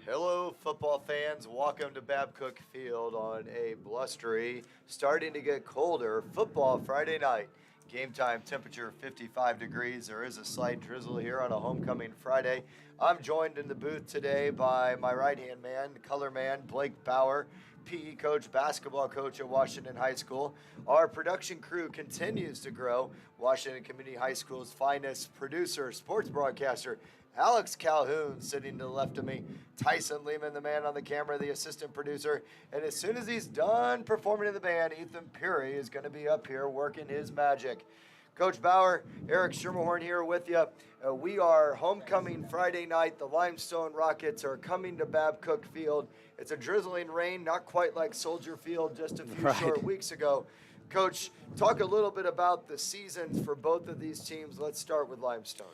Hello, football fans. Welcome to Babcock Field on a blustery, starting to get colder football Friday night. Game time temperature 55 degrees. There is a slight drizzle here on a homecoming Friday. I'm joined in the booth today by my right-hand man, color man, Blake Bauer, PE coach, basketball coach at Washington High School. Our production crew continues to grow. Washington Community High School's finest producer, sports broadcaster, Alex Calhoun sitting to the left of me. Tyson Lehman, the man on the camera, the assistant producer. And as soon as he's done performing in the band, Ethan Peary is going to be up here working his magic. Coach Bauer, Eric Schermerhorn here with you. We are homecoming Friday night. The Limestone Rockets are coming to Babcock Field. It's a drizzling rain, not quite like Soldier Field just a few short weeks ago. Coach, talk a little bit about the seasons for both of these teams. Let's start with Limestone.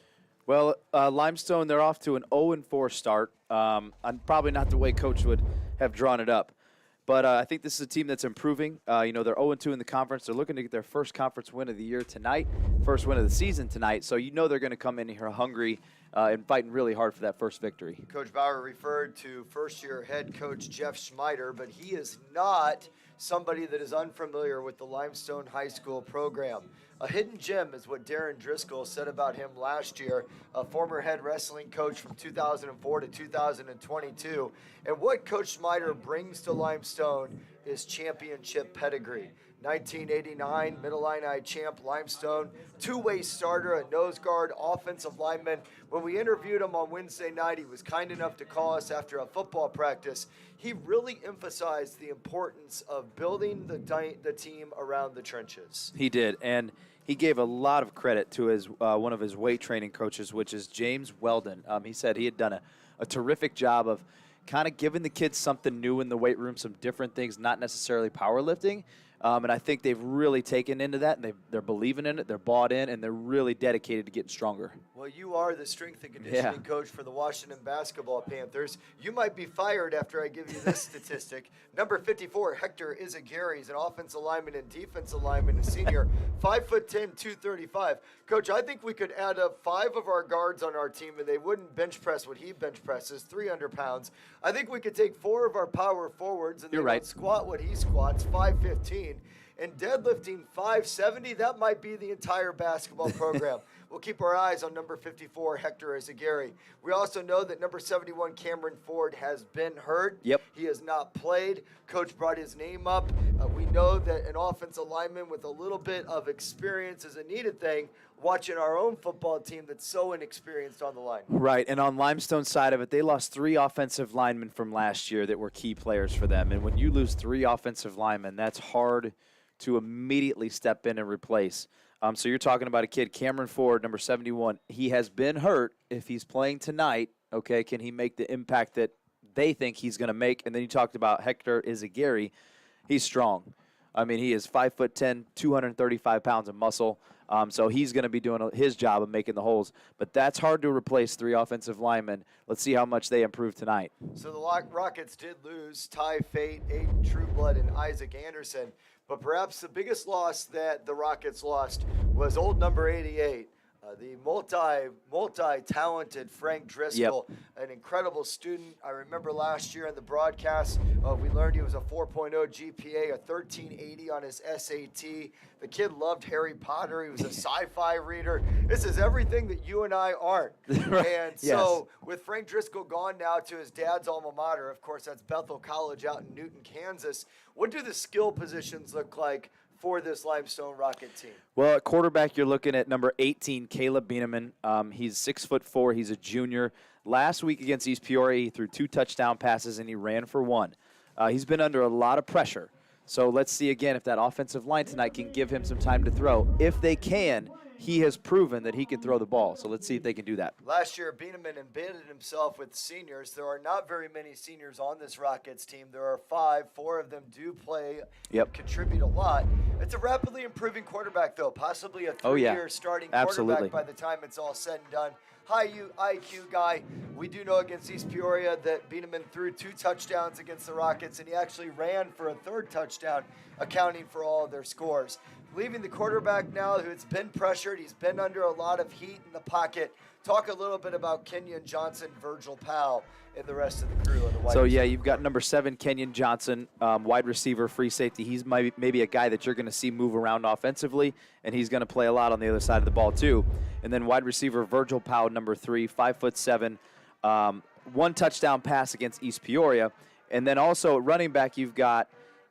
Well, Limestone, they're off to an 0-4 start. Probably not the way Coach would have drawn it up. But I think this is a team that's improving. They're 0-2 in the conference. They're looking to get their first conference win of the year tonight, first win of the season tonight. So they're going to come in here hungry and fighting really hard for that first victory. Coach Bauer referred to first-year head coach Jeff Schmeider, but he is not somebody that is unfamiliar with the Limestone High School program. A hidden gem is what Darren Driscoll said about him last year, a former head wrestling coach from 2004 to 2022. And what Coach Schmeider brings to Limestone is championship pedigree. 1989 Mid-Illini champ Limestone, two-way starter at nose guard, offensive lineman. When we interviewed him on Wednesday night, he was kind enough to call us after a football practice. He really emphasized the importance of building the team around the trenches. He did, and he gave a lot of credit to his one of his weight training coaches, which is James Weldon. He said he had done a terrific job of kind of giving the kids something new in the weight room, some different things, not necessarily powerlifting. And I think they've really taken into that, and they're believing in it, they're bought in, and they're really dedicated to getting stronger. Well, you are the strength and conditioning coach for the Washington Basketball Panthers. You might be fired after I give you this statistic. Number 54, Hector Izagiri, is an offensive lineman and defensive lineman, a senior, 5'10", 235. Coach, I think we could add up 5 of our guards on our team, and they wouldn't bench press what he bench presses, 300 pounds. I think we could take 4 of our power forwards, and they would squat what he squats, 515. And deadlifting 570, that might be the entire basketball program. We'll keep our eyes on number 54, Hector Izagiri. We also know that number 71, Cameron Ford, has been hurt. Yep. He has not played. Coach brought his name up. We know that an offensive lineman with a little bit of experience is a needed thing, watching our own football team that's so inexperienced on the line. Right, and on Limestone's side of it, they lost 3 offensive linemen from last year that were key players for them. And when you lose 3 offensive linemen, that's hard to immediately step in and replace. So you're talking about a kid, Cameron Ford, number 71. He has been hurt. If he's playing tonight, okay, can he make the impact that they think he's going to make? And then you talked about Hector Izagiri. He's strong. I mean, he is 5'10", 235 pounds of muscle. So he's going to be doing his job of making the holes. But that's hard to replace 3 offensive linemen. Let's see how much they improve tonight. So the Rockets did lose Ty Fate, Aiden Trueblood, and Isaac Anderson. But perhaps the biggest loss that the Rockets lost was old number 88. The multi-talented Frank Driscoll, an incredible student. I remember last year in the broadcast, we learned he was a 4.0 GPA, a 1380 on his SAT. The kid loved Harry Potter. He was a sci-fi reader. This is everything that you and I aren't. And so with Frank Driscoll gone now to his dad's alma mater, of course, that's Bethel College out in Newton, Kansas, what do the skill positions look like for this Limestone Rocket team? Well, at quarterback, you're looking at number 18, Caleb Bieneman. He's 6'4". He's a junior. Last week against East Peoria, he threw 2 touchdown passes, and he ran for 1. He's been under a lot of pressure. So let's see again if that offensive line tonight can give him some time to throw. If they can, he has proven that he can throw the ball. So let's see if they can do that. Last year, Bieneman embedded himself with seniors. There are not very many seniors on this Rockets team. There are 5. 4 of them do play and contribute a lot. It's a rapidly improving quarterback, though, possibly a 3-year starting quarterback by the time it's all said and done. High IQ guy. We do know against East Peoria that Bieneman threw 2 touchdowns against the Rockets, and he actually ran for a 3rd touchdown, accounting for all of their scores. leaving the quarterback now who's been pressured. He's been under a lot of heat in the pocket. Talk a little bit about Kenyon Johnson, Virgil Powell, and the rest of the crew. And the wide receiver. You've got number 7, Kenyon Johnson, wide receiver, free safety. He's maybe a guy that you're going to see move around offensively, and he's going to play a lot on the other side of the ball too. And then wide receiver Virgil Powell, number 3, 5'7", 1 touchdown pass against East Peoria. And then also at running back, you've got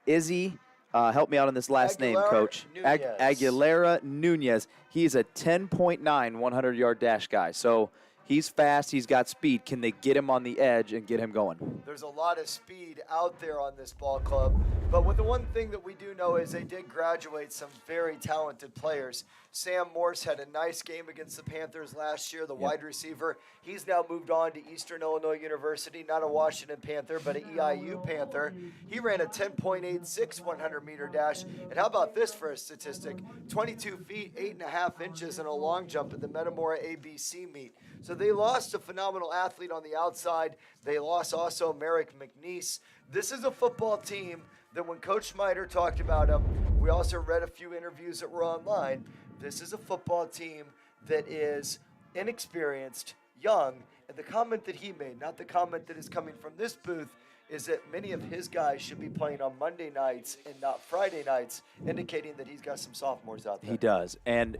Izzy. Help me out on this last name, Coach. Aguilera Nunez. He's a 10.9 100-yard dash guy. So he's fast. He's got speed. Can they get him on the edge and get him going? There's a lot of speed out there on this ball club. But the one thing that we do know is they did graduate some very talented players. Sam Morse had a nice game against the Panthers last year, the wide receiver. He's now moved on to Eastern Illinois University, not a Washington Panther, but an EIU Panther. He ran a 10.86 100-meter dash. And how about this for a statistic? 22 feet, 8.5 inches, and a long jump at the Metamora ABC meet. So they lost a phenomenal athlete on the outside. They lost also Merrick McNeese. This is a football team that when Coach Schmider talked about him, we also read a few interviews that were online. This is a football team that is inexperienced, young, and the comment that he made, not the comment that is coming from this booth, is that many of his guys should be playing on Monday nights and not Friday nights, indicating that he's got some sophomores out there. He does, and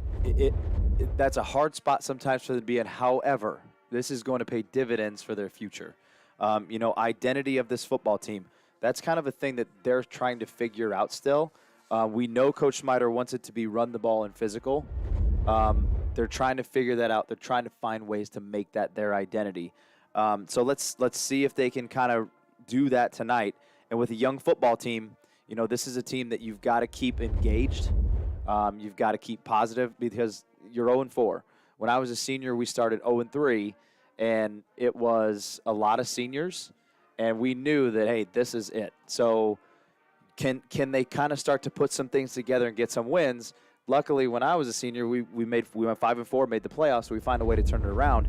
that's a hard spot sometimes for them to be in. However, this is going to pay dividends for their future. Identity of this football team, that's kind of a thing that they're trying to figure out still. We know Coach Schmider wants it to be run the ball and physical. They're trying to figure that out. They're trying to find ways to make that their identity. So let's see if they can kind of do that tonight. And with a young football team, this is a team that you've got to keep engaged. You've got to keep positive because you're 0-4. When I was a senior, we started 0-3, and it was a lot of seniors, and we knew that, hey, this is it. So can they kind of start to put some things together and get some wins? Luckily, when I was a senior, we went 5-4, made the playoffs, so we find a way to turn it around.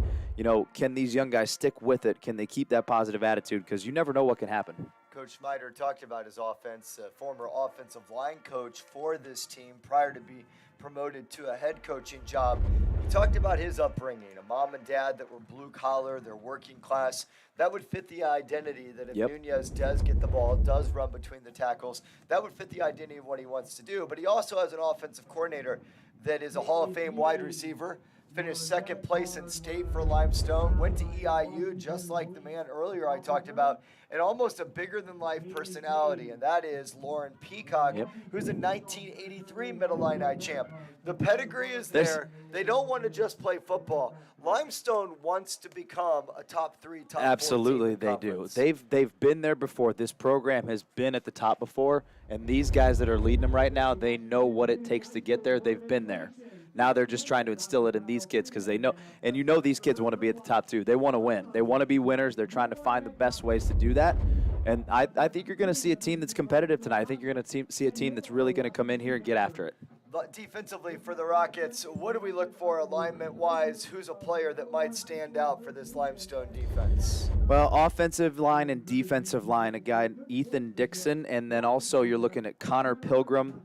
Can these young guys stick with it? Can they keep that positive attitude? Because you never know what can happen. Coach Schmider talked about his offense, former offensive line coach for this team prior to be promoted to a head coaching job. He talked about his upbringing, a mom and dad that were blue collar, they're working class. That would fit the identity that if Nunez does get the ball, does run between the tackles, that would fit the identity of what he wants to do. But he also has an offensive coordinator that is a Hall of Fame wide receiver, finished second place in state for Limestone, went to EIU just like the man earlier I talked about, and almost a bigger-than-life personality, and that is Lauren Peacock, who's a 1983 Middle Illini champ. The pedigree is there. They don't want to just play football. Limestone wants to become a top 3, top 4 Absolutely, they do. They've been there before. This program has been at the top before, and these guys that are leading them right now, they know what it takes to get there. They've been there. Now they're just trying to instill it in these kids because they know, and these kids want to be at the top too. They want to win. They want to be winners. They're trying to find the best ways to do that. And I think you're going to see a team that's competitive tonight. I think you're going to see a team that's really going to come in here and get after it. But defensively for the Rockets, what do we look for alignment-wise? Who's a player that might stand out for this Limestone defense? Well, offensive line and defensive line, a guy, Ethan Dixon, and then also you're looking at Connor Pilgrim.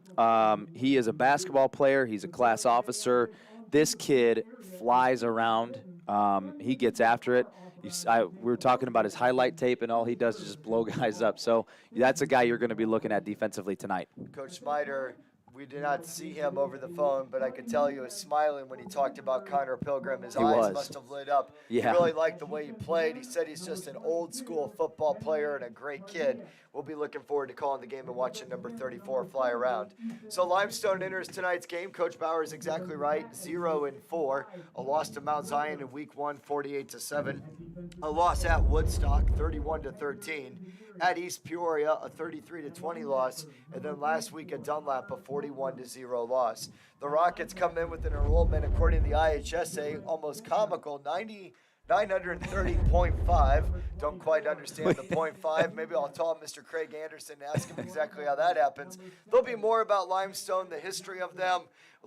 He is a basketball player. He's a class officer. This kid flies around. He gets after it. We were talking about his highlight tape, and all he does is just blow guys up. So that's a guy you're going to be looking at defensively tonight. Coach Schmider, we did not see him over the phone, but I could tell he was smiling when he talked about Connor Pilgrim. His eyes must have lit up. Yeah. He really liked the way he played. He said he's just an old-school football player and a great kid. We'll be looking forward to calling the game and watching number 34 fly around. So Limestone enters tonight's game. Coach Bauer is exactly right, 0-4. A loss to Mount Zion in week 1, 48-7. A loss at Woodstock, 31-13. At East Peoria, a 33-20 loss. And then last week at Dunlap, a 41-0 loss. The Rockets come in with an enrollment, according to the IHSA, almost comical, 930.5. Don't quite understand the 0.5. Maybe I'll call Mr. Craig Anderson and ask him exactly how that happens. There'll be more about Limestone, the history of them.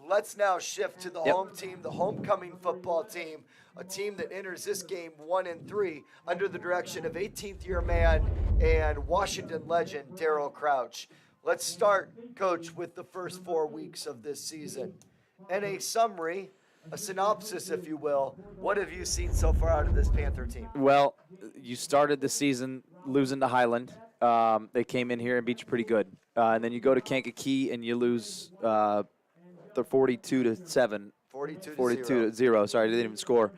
Let's now shift to the home team, the homecoming football team, a team that enters this game 1-3 under the direction of 18th-year man and Washington legend Darryl Crouch. Let's start, Coach, with the first 4 weeks of this season. And a summary, a synopsis, if you will. What have you seen so far out of this Panther team? Well, you started the season losing to Highland. They came in here and beat you pretty good. And then you go to Kankakee and you lose the 42-7. 42-0. Sorry, they didn't even score.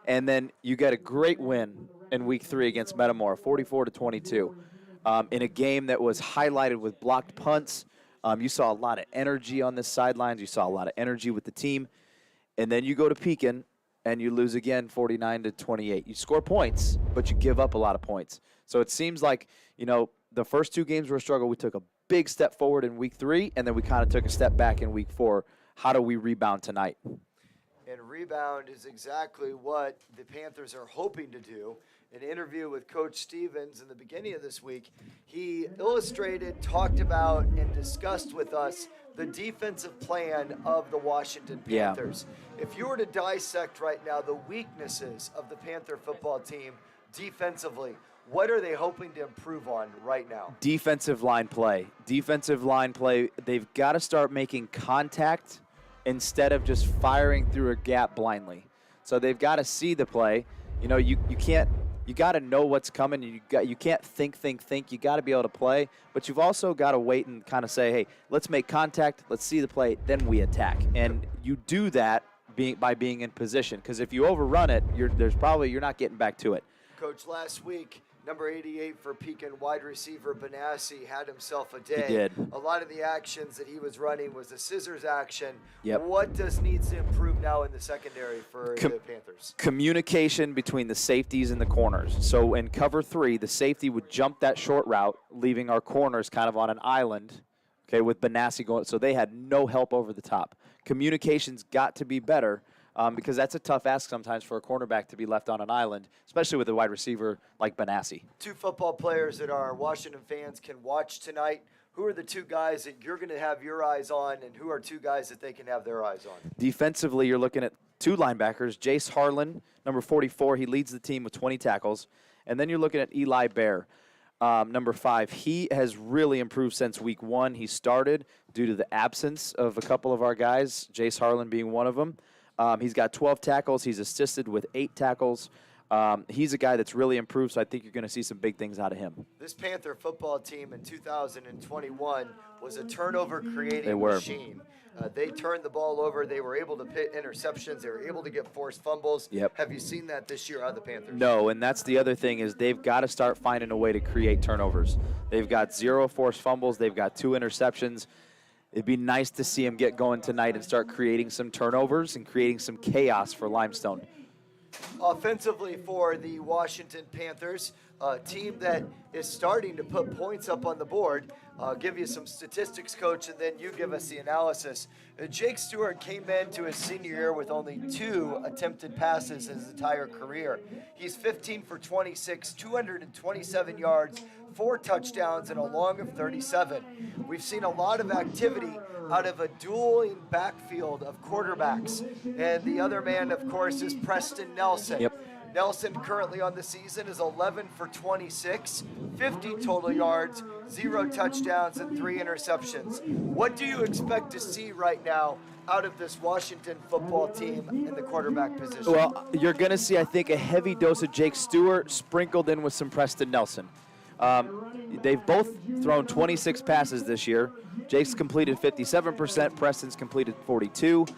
And then you get a great win in week 3 against Metamora, 44-22. In a game that was highlighted with blocked punts. You saw a lot of energy on the sidelines. You saw a lot of energy with the team. And then you go to Pekin, and you lose again 49-28. You score points, but you give up a lot of points. So it seems like, the first 2 games were a struggle. We took a big step forward in week 3, and then we kind of took a step back in week 4. How do we rebound tonight? And rebound is exactly what the Panthers are hoping to do. An interview with Coach Stevens in the beginning of this week, he illustrated, talked about, and discussed with us the defensive plan of the Washington Panthers. Yeah. If you were to dissect right now the weaknesses of the Panther football team defensively, what are they hoping to improve on right now? Defensive line play. Defensive line play, they've got to start making contact instead of just firing through a gap blindly. So they've got to see the play. You got to know what's coming. You can't think. You got to be able to play, but you've also got to wait and kind of say, hey, let's make contact, let's see the play, then we attack. And you do that by being in position, because if you overrun it, you're not getting back to it. Coach, last week, number 88 for Pekin wide receiver Benassi had himself a day. He did. A lot of the actions that he was running was a scissors action. Yep. What needs to improve now in the secondary for the Panthers? Communication between the safeties and the corners. So in cover 3, the safety would jump that short route, leaving our corners kind of on an island, okay, with Benassi going. So they had no help over the top. Communication's got to be better. Because that's a tough ask sometimes for a cornerback to be left on an island, especially with a wide receiver like Benassi. 2 football players that our Washington fans can watch tonight. Who are the 2 guys that you're going to have your eyes on, and who are 2 guys that they can have their eyes on? Defensively, you're looking at 2 linebackers. Jace Harlan, number 44, he leads the team with 20 tackles. And then you're looking at Eli Bear, number 5. He has really improved since week 1. He started due to the absence of a couple of our guys, Jace Harlan being one of them. He's got 12 tackles. He's assisted with 8 tackles. He's a guy that's really improved, so I think you're going to see some big things out of him. This Panther football team in 2021 was a turnover-creating machine. They turned the ball over. They were able to pit interceptions. They were able to get forced fumbles. Yep. Have you seen that this year out of the Panthers? No, and that's the other thing is they've got to start finding a way to create turnovers. They've got 0 forced fumbles. They've got 2 interceptions. It'd be nice to see him get going tonight and start creating some turnovers and creating some chaos for Limestone. Offensively for the Washington Panthers, a team that is starting to put points up on the board. I'll give you some statistics, Coach, and then you give us the analysis. Jake Stewart came into his senior year with only 2 attempted passes his entire career. He's 15 for 26, 227 yards, 4 touchdowns, and a long of 37. We've seen a lot of activity out of a dueling backfield of quarterbacks. And the other man, of course, is Preston Nelson. Yep. Nelson currently on the season is 11 for 26, 50 total yards, 0 touchdowns, and 3 interceptions. What do you expect to see right now out of this Washington football team in the quarterback position? Well, you're going to see, I think, a heavy dose of Jake Stewart sprinkled in with some Preston Nelson. They've both thrown 26 passes this year. Jake's completed 57%, Preston's completed 42%.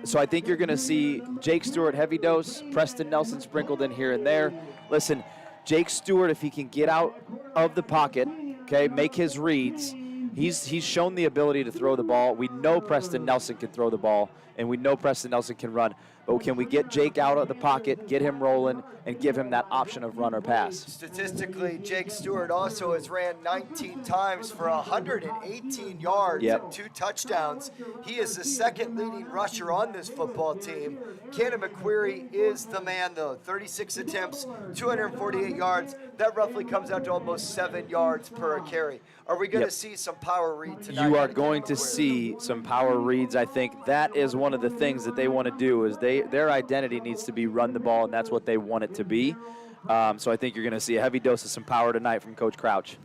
So I think you're going to see Jake Stewart heavy dose, Preston Nelson sprinkled in here and there. Listen, Jake Stewart, if he can get out of the pocket, okay, make his reads, he's shown the ability to throw the ball. We know Preston Nelson can throw the ball, and we know Preston Nelson can run. But can we get Jake out of the pocket, get him rolling, and give him that option of run or pass? Statistically, Jake Stewart also has ran 19 times for 118 yards and 2 touchdowns. He is the second leading rusher on this football team. Cannon McQuarrie is the man, though. 36 attempts, 248 yards. That roughly comes out to almost 7 yards per carry. Are we going to see some power read tonight? You are going to see some power reads. I think that is one of the things that they want to do is their identity needs to be run the ball, and that's what they want it to be. So I think you're going to see a heavy dose of some power tonight from Coach Crouch.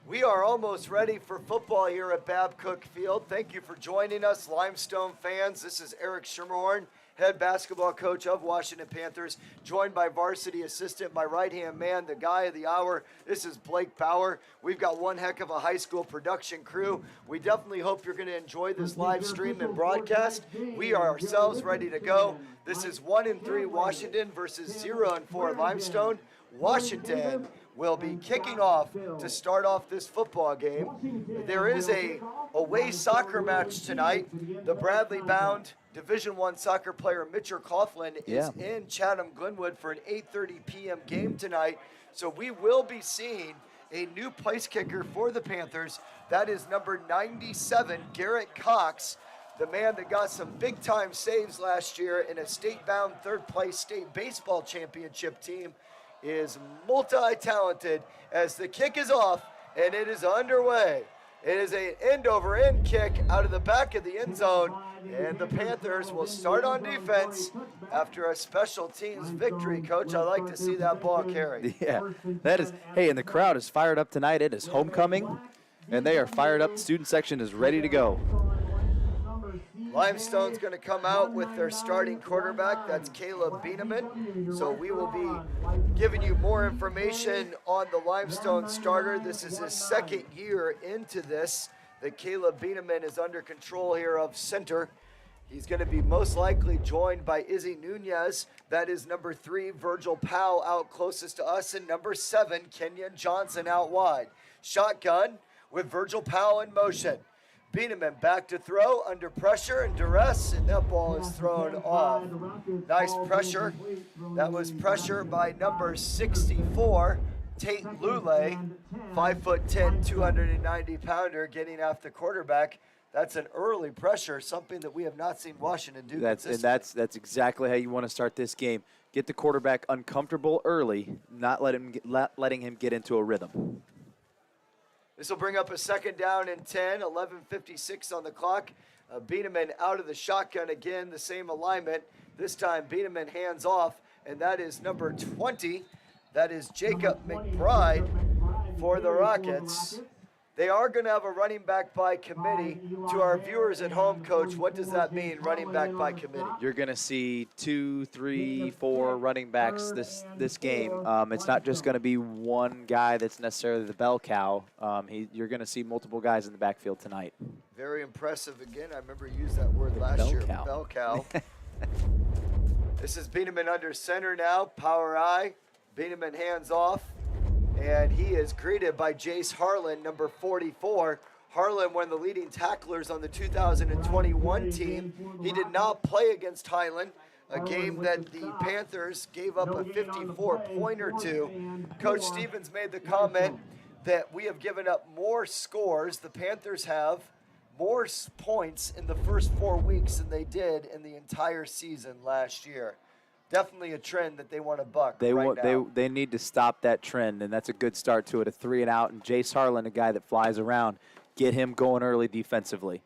We are almost ready for football here at Babcock Field. Thank you for joining us, Limestone fans. This is Eric Schermerhorn, head basketball coach of Washington Panthers, joined by varsity assistant, my right-hand man, the guy of the hour. This is Blake Bauer. We've got one heck of a high school production crew. We definitely hope you're going to enjoy this live stream and broadcast. We are ourselves ready to go. This is 1-3 Washington versus 0-4 Limestone. Washington will be kicking off to start off this football game. There is a away soccer match tonight. The Bradley-bound Division I soccer player Mitchell Coughlin is in Chatham-Glenwood for an 8:30 p.m. game tonight. So we will be seeing a new place kicker for the Panthers. That is number 97, Garrett Cox, the man that got some big-time saves last year in a state-bound third-place state baseball championship team. Is multi-talented as the kick is off and it is underway. It is an end-over-end kick out of the back of the end zone, and the Panthers will start on defense after a special teams victory. Coach, I like to see that ball carry. Yeah, that is. Hey, and the crowd is fired up tonight. It is homecoming, and they are fired up. The student section is ready to go. Limestone's going to come out with their starting quarterback. That's Caleb Bieneman. So we will be giving you more information on the Limestone starter. This is his second year into this. That Caleb Bieneman is under control here of center. He's going to be most likely joined by Izzy Nunez. That is number 3, Virgil Powell out closest to us, and number 7, Kenyon Johnson out wide. Shotgun with Virgil Powell in motion. Bieneman back to throw under pressure and duress, and that ball is thrown off. Nice pressure. That was pressure by number 64, Tate Lule, 5'10", 290-pounder, getting after quarterback. That's an early pressure, something that we have not seen Washington do. That's exactly how you want to start this game. Get the quarterback uncomfortable early, not letting him get into a rhythm. This will bring up a second down and 10, 11:56 on the clock. Bieneman out of the shotgun again, the same alignment. This time Bieneman hands off, and that is number 20. That is Jacob McBride for the Rockets. They are going to have a running back by committee. To our viewers at home, Coach, what does that mean, running back by committee? You're going to see 2, 3, 4 running backs this game. It's not just going to be one guy that's necessarily the bell cow. You're going to see multiple guys in the backfield tonight. Very impressive. Again, I remember you used that word last year, bell cow. This is Bieneman under center now, power I. Bieneman hands off. And he is greeted by Jace Harlan, number 44. Harlan, one of the leading tacklers on the 2021 team. He did not play against Highland, a game that the Panthers gave up a 54-pointer to. Coach Stevens made the comment that we have given up more scores. The Panthers have more points in the first 4 weeks than they did in the entire season last year. Definitely a trend that they want to buck now. They need to stop that trend, and that's a good start to it. A 3-and-out, and Jace Harlan, a guy that flies around, get him going early defensively.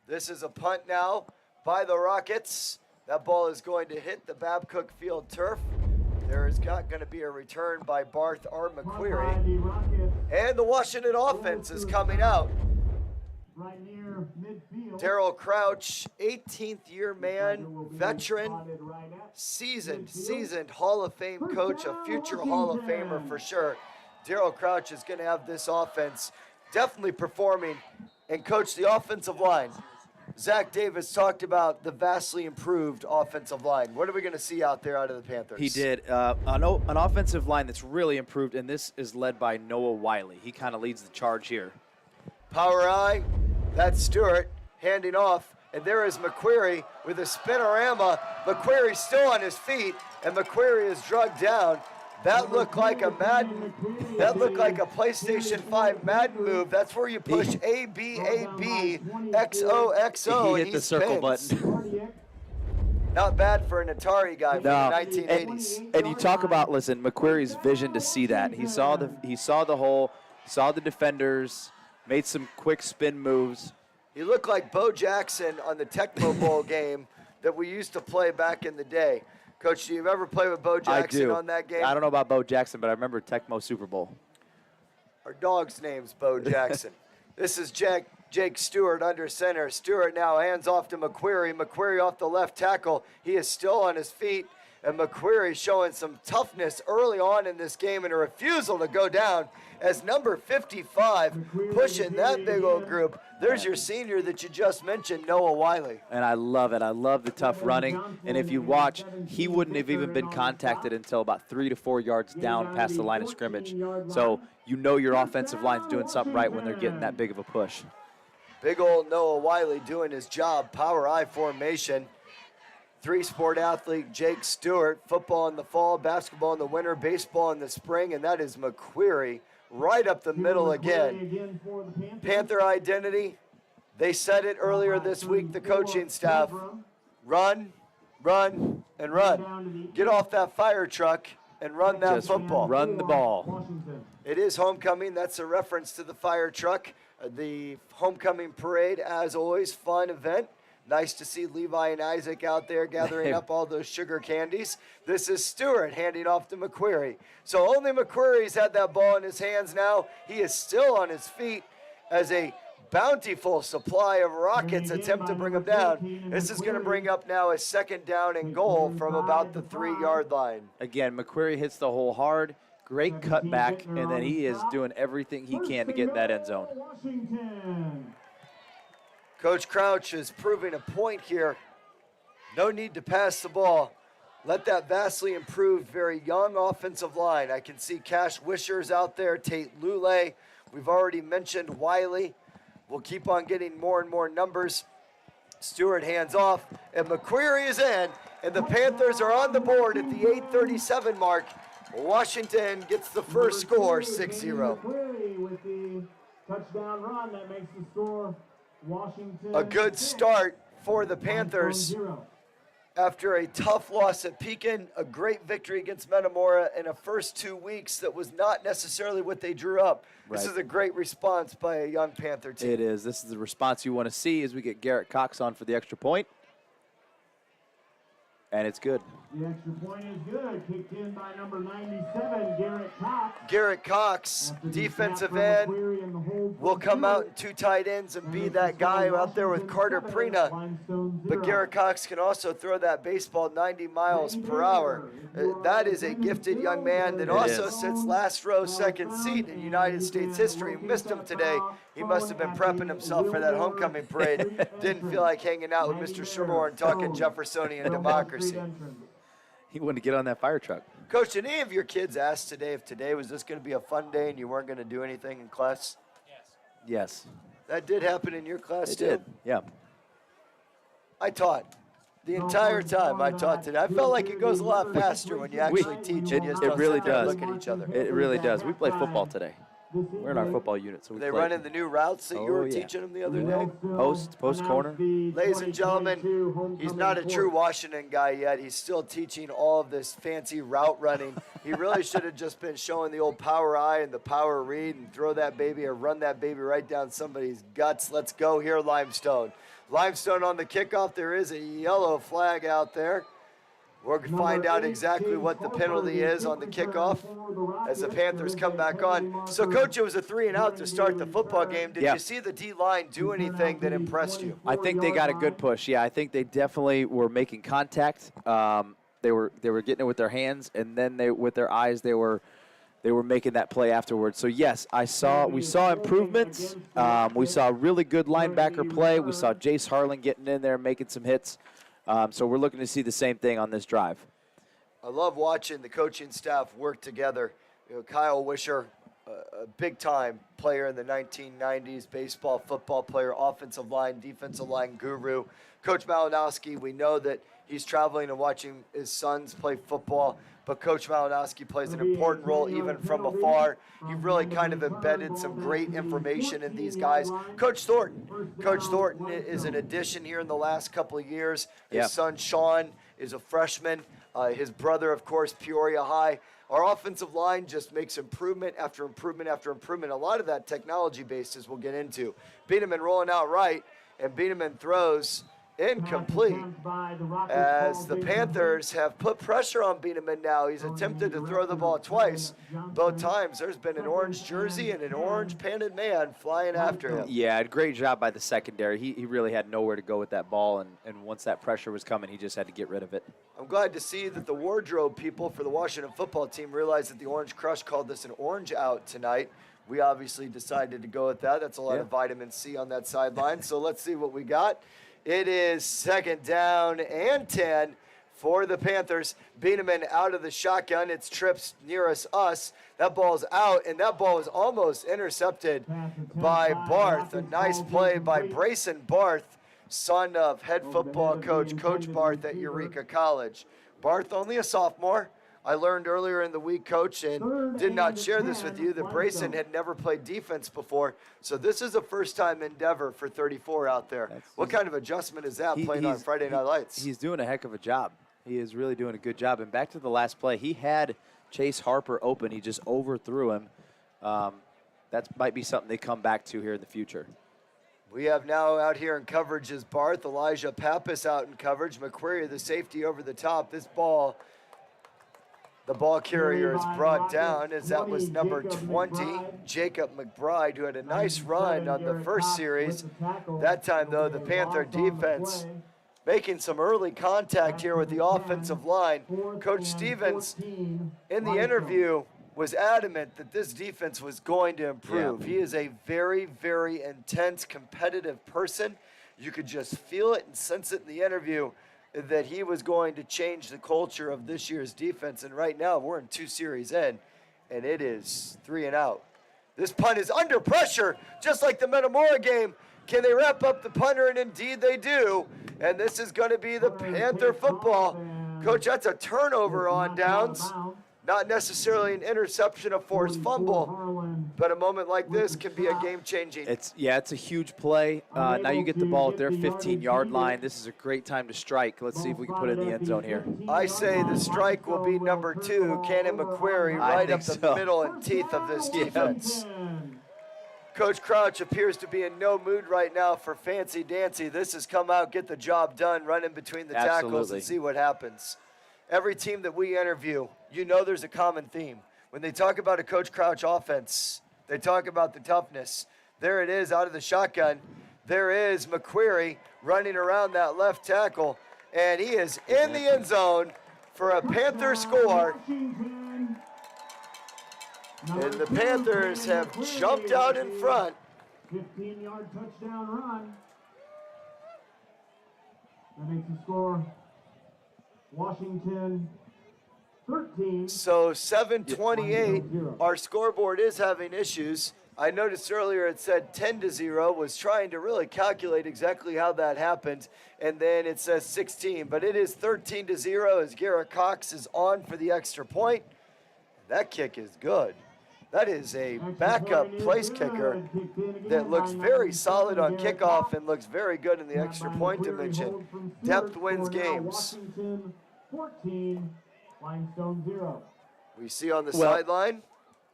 This is a punt now by the Rockets. That ball is going to hit the Babcock Field turf. There is not going to be a return by Barth R. McQuarrie. And the Washington offense is coming out. Darryl Crouch, 18th year man, veteran, seasoned Hall of Fame coach, a future Hall of Famer for sure. Darryl Crouch is going to have this offense definitely performing. And coach, the offensive line. Zach Davis talked about the vastly improved offensive line. What are we going to see out there out of the Panthers? He did. An offensive line that's really improved, and this is led by Noah Wiley. He kind of leads the charge here. Power I. That's Stewart handing off, and there is McQuarrie with a spinorama. McQuarrie's still on his feet, and McQuarrie is drugged down. That looked like a Madden. That looked like a PlayStation 5 Madden move. That's where you push A, B, A, B, X, O, X, O, he hit the circle button. Not bad for an Atari guy from the 1980s. And you talk about, listen, McQuarrie's vision to see that. He saw the hole, saw the defenders, made some quick spin moves. He looked like Bo Jackson on the Tecmo Bowl game that we used to play back in the day. Coach, do you ever play with Bo Jackson on that game? I don't know about Bo Jackson, but I remember Tecmo Super Bowl. Our dog's name's Bo Jackson. This is Jake Stewart under center. Stewart now hands off to McQuarrie. McQuarrie off the left tackle. He is still on his feet. And McQuarrie showing some toughness early on in this game and a refusal to go down as number 55 pushing that big old group. There's your senior that you just mentioned, Noah Wiley. And I love it. I love the tough running. And if you watch, he wouldn't have even been contacted until about 3 to 4 yards down past the line of scrimmage. So you know your offensive line's doing something right when they're getting that big of a push. Big old Noah Wiley doing his job. Power I formation. Three-sport athlete Jake Stewart. Football in the fall, basketball in the winter, baseball in the spring, and that is McQuarrie right up the middle again. Panther identity, they said it earlier this week, the coaching staff. Run, run, and run. Get off that fire truck and run that football. Run the ball. It is homecoming. That's a reference to the fire truck. The homecoming parade, as always, fun event. Nice to see Levi and Isaac out there gathering up all those sugar candies. This is Stewart handing off to McQuarrie. So only McQuarrie's had that ball in his hands now. He is still on his feet as a bountiful supply of rockets attempt to bring him down. This is going to bring up now a second down and goal from about the 3-yard line. Again, McQuarrie hits the hole hard. Great cutback, and then he is doing everything he can to get in that end zone. Coach Crouch is proving a point here. No need to pass the ball. Let that vastly improved, very young offensive line. I can see Cash Wishers out there, Tate Lule. We've already mentioned Wiley. We'll keep on getting more and more numbers. Stewart hands off, and McQuarrie is in, and the Panthers are on the board at the 8:37 mark. Washington gets the first score, 6-0. With the touchdown run that makes the score Washington. A good start for the Panthers after a tough loss at Pekin, a great victory against Metamora, and a first 2 weeks that was not necessarily what they drew up. This is a great response by a young Panther team. It is. This is the response you want to see as we get Garrett Cox on for the extra point. And it's good. The extra point is good. Kicked in by number 97, Garrett Cox. Garrett Cox, defensive end, will come out in 2 tight ends and be that guy out there with Carter Prina. But Garrett Cox can also throw that baseball 90 miles per hour. That is a gifted young man that also sits last row, second seat in United States history. Missed him today. He must have been prepping himself for that homecoming parade. Didn't feel like hanging out with Mr. Shermore and talking Jeffersonian democracy. He wanted to get on that fire truck. Coach, did any of your kids ask today if today was just going to be a fun day and you weren't going to do anything in class? Yes. That did happen in your class, too? It did, yeah. I taught. The entire time I taught today. I felt like it goes a lot faster when you actually teach and you just don't sit there and look at each other. It really does. We played football today. We're in our football unit. So Are they running the new routes that you were teaching them the other day? Post corner. Ladies and gentlemen, he's not a true Washington guy yet. He's still teaching all of this fancy route running. He really should have just been showing the old power I and the power read and throw that baby or run that baby right down somebody's guts. Let's go here, Limestone. Limestone on the kickoff. There is a yellow flag out there. We're going to find out exactly what the penalty is on the kickoff as the Panthers come back on. So, Coach, it was a 3-and-out to start the football game. Did you see the D-line do anything that impressed you? I think they got a good push. Yeah, I think they definitely were making contact. They were getting it with their hands, and then with their eyes they were making that play afterwards. So yes, we saw improvements. We saw really good linebacker play. We saw Jace Harlan getting in there, making some hits. So we're looking to see the same thing on this drive. I love watching the coaching staff work together. You know, Kyle Wisher, a big-time player in the 1990s, baseball, football player, offensive line, defensive line guru. Coach Malinowski, we know that he's traveling and watching his sons play football, but Coach Malinowski plays an important role even from afar. He really kind of embedded some great information in these guys. Coach Thornton is an addition here in the last couple of years. His son, Sean, is a freshman. His brother, of course, Peoria High. Our offensive line just makes improvement after improvement after improvement. A lot of that technology-based, as we'll get into. Beaneman rolling out right, and Beaneman throws incomplete. attempt by the Rockets As ball the game Panthers have put pressure on Biederman now. He's attempted to throw the ball twice. Both times there's been an orange jersey and an orange painted man flying after him. Yeah, great job by the secondary. He really had nowhere to go with that ball, and once that pressure was coming, he just had to get rid of it. I'm glad to see that the wardrobe people for the Washington football team realized that the Orange Crush called this an orange out tonight. We obviously decided to go with that. That's a lot of vitamin C on that sideline. So let's see what we got. It is 2nd down and 10 for the Panthers. Biederman out of the shotgun. It's trips nearest us. That ball's out, and that ball was almost intercepted by Barth. A nice play by Brayson Barth, son of head football coach, Coach Barth at Eureka College. Barth, only a sophomore. I learned earlier in the week, Coach, and did not share this with you, that Brayson had never played defense before. So this is a first-time endeavor for 34 out there. What kind of adjustment is that playing on Friday Night Lights? He's doing a heck of a job. He is really doing a good job. And back to the last play, he had Jace Harper open. He just overthrew him. That might be something they come back to here in the future. We have now out here in coverage is Barth, Elijah Pappas out in coverage, McQuarrie, the safety over the top. This ball, the ball carrier is brought down as that was number 20, Jacob McBride, who had a nice run on the first series. That time, though, the Panther defense making some early contact here with the offensive line. Coach Stevens, in the interview, was adamant that this defense was going to improve. He is a very, very intense, competitive person. You could just feel it and sense it in the interview that he was going to change the culture of this year's defense. And right now, we're in 2 series in, and it is 3 and out. This punt is under pressure, just like the Metamora game. Can they wrap up the punter? And indeed they do. And this is going to be the Panther football. Coach, that's a turnover on downs. Not necessarily an interception, a forced fumble, but a moment like this can be a game-changing. It's a huge play. Now you get the ball at their 15-yard line. This is a great time to strike. Let's see if we can put it in the end zone here. I say the strike will be number 2, Cannon McQuarrie, right up the middle and teeth of this defense. Coach Crouch appears to be in no mood right now for fancy-dancy. This is come out, get the job done, run in between the tackles and see what happens. Every team that we interview, you know there's a common theme. When they talk about a Coach Crouch offense, they talk about the toughness. There it is out of the shotgun. There is McQuarrie running around that left tackle, and he is in the end zone for a Panther score. And the Panthers have jumped out in front. 15-yard touchdown run. That makes the score Washington 13. So 7:28. Our scoreboard is having issues. I noticed earlier it said 10-0. Was trying to really calculate exactly how that happened, and then it says 16. But it is 13-0 as Garrett Cox is on for the extra point. That kick is good. That is a backup place kicker that looks very solid on kickoff and looks very good in the extra point dimension. Depth wins games. 14, Limestone 0. We see on the sideline,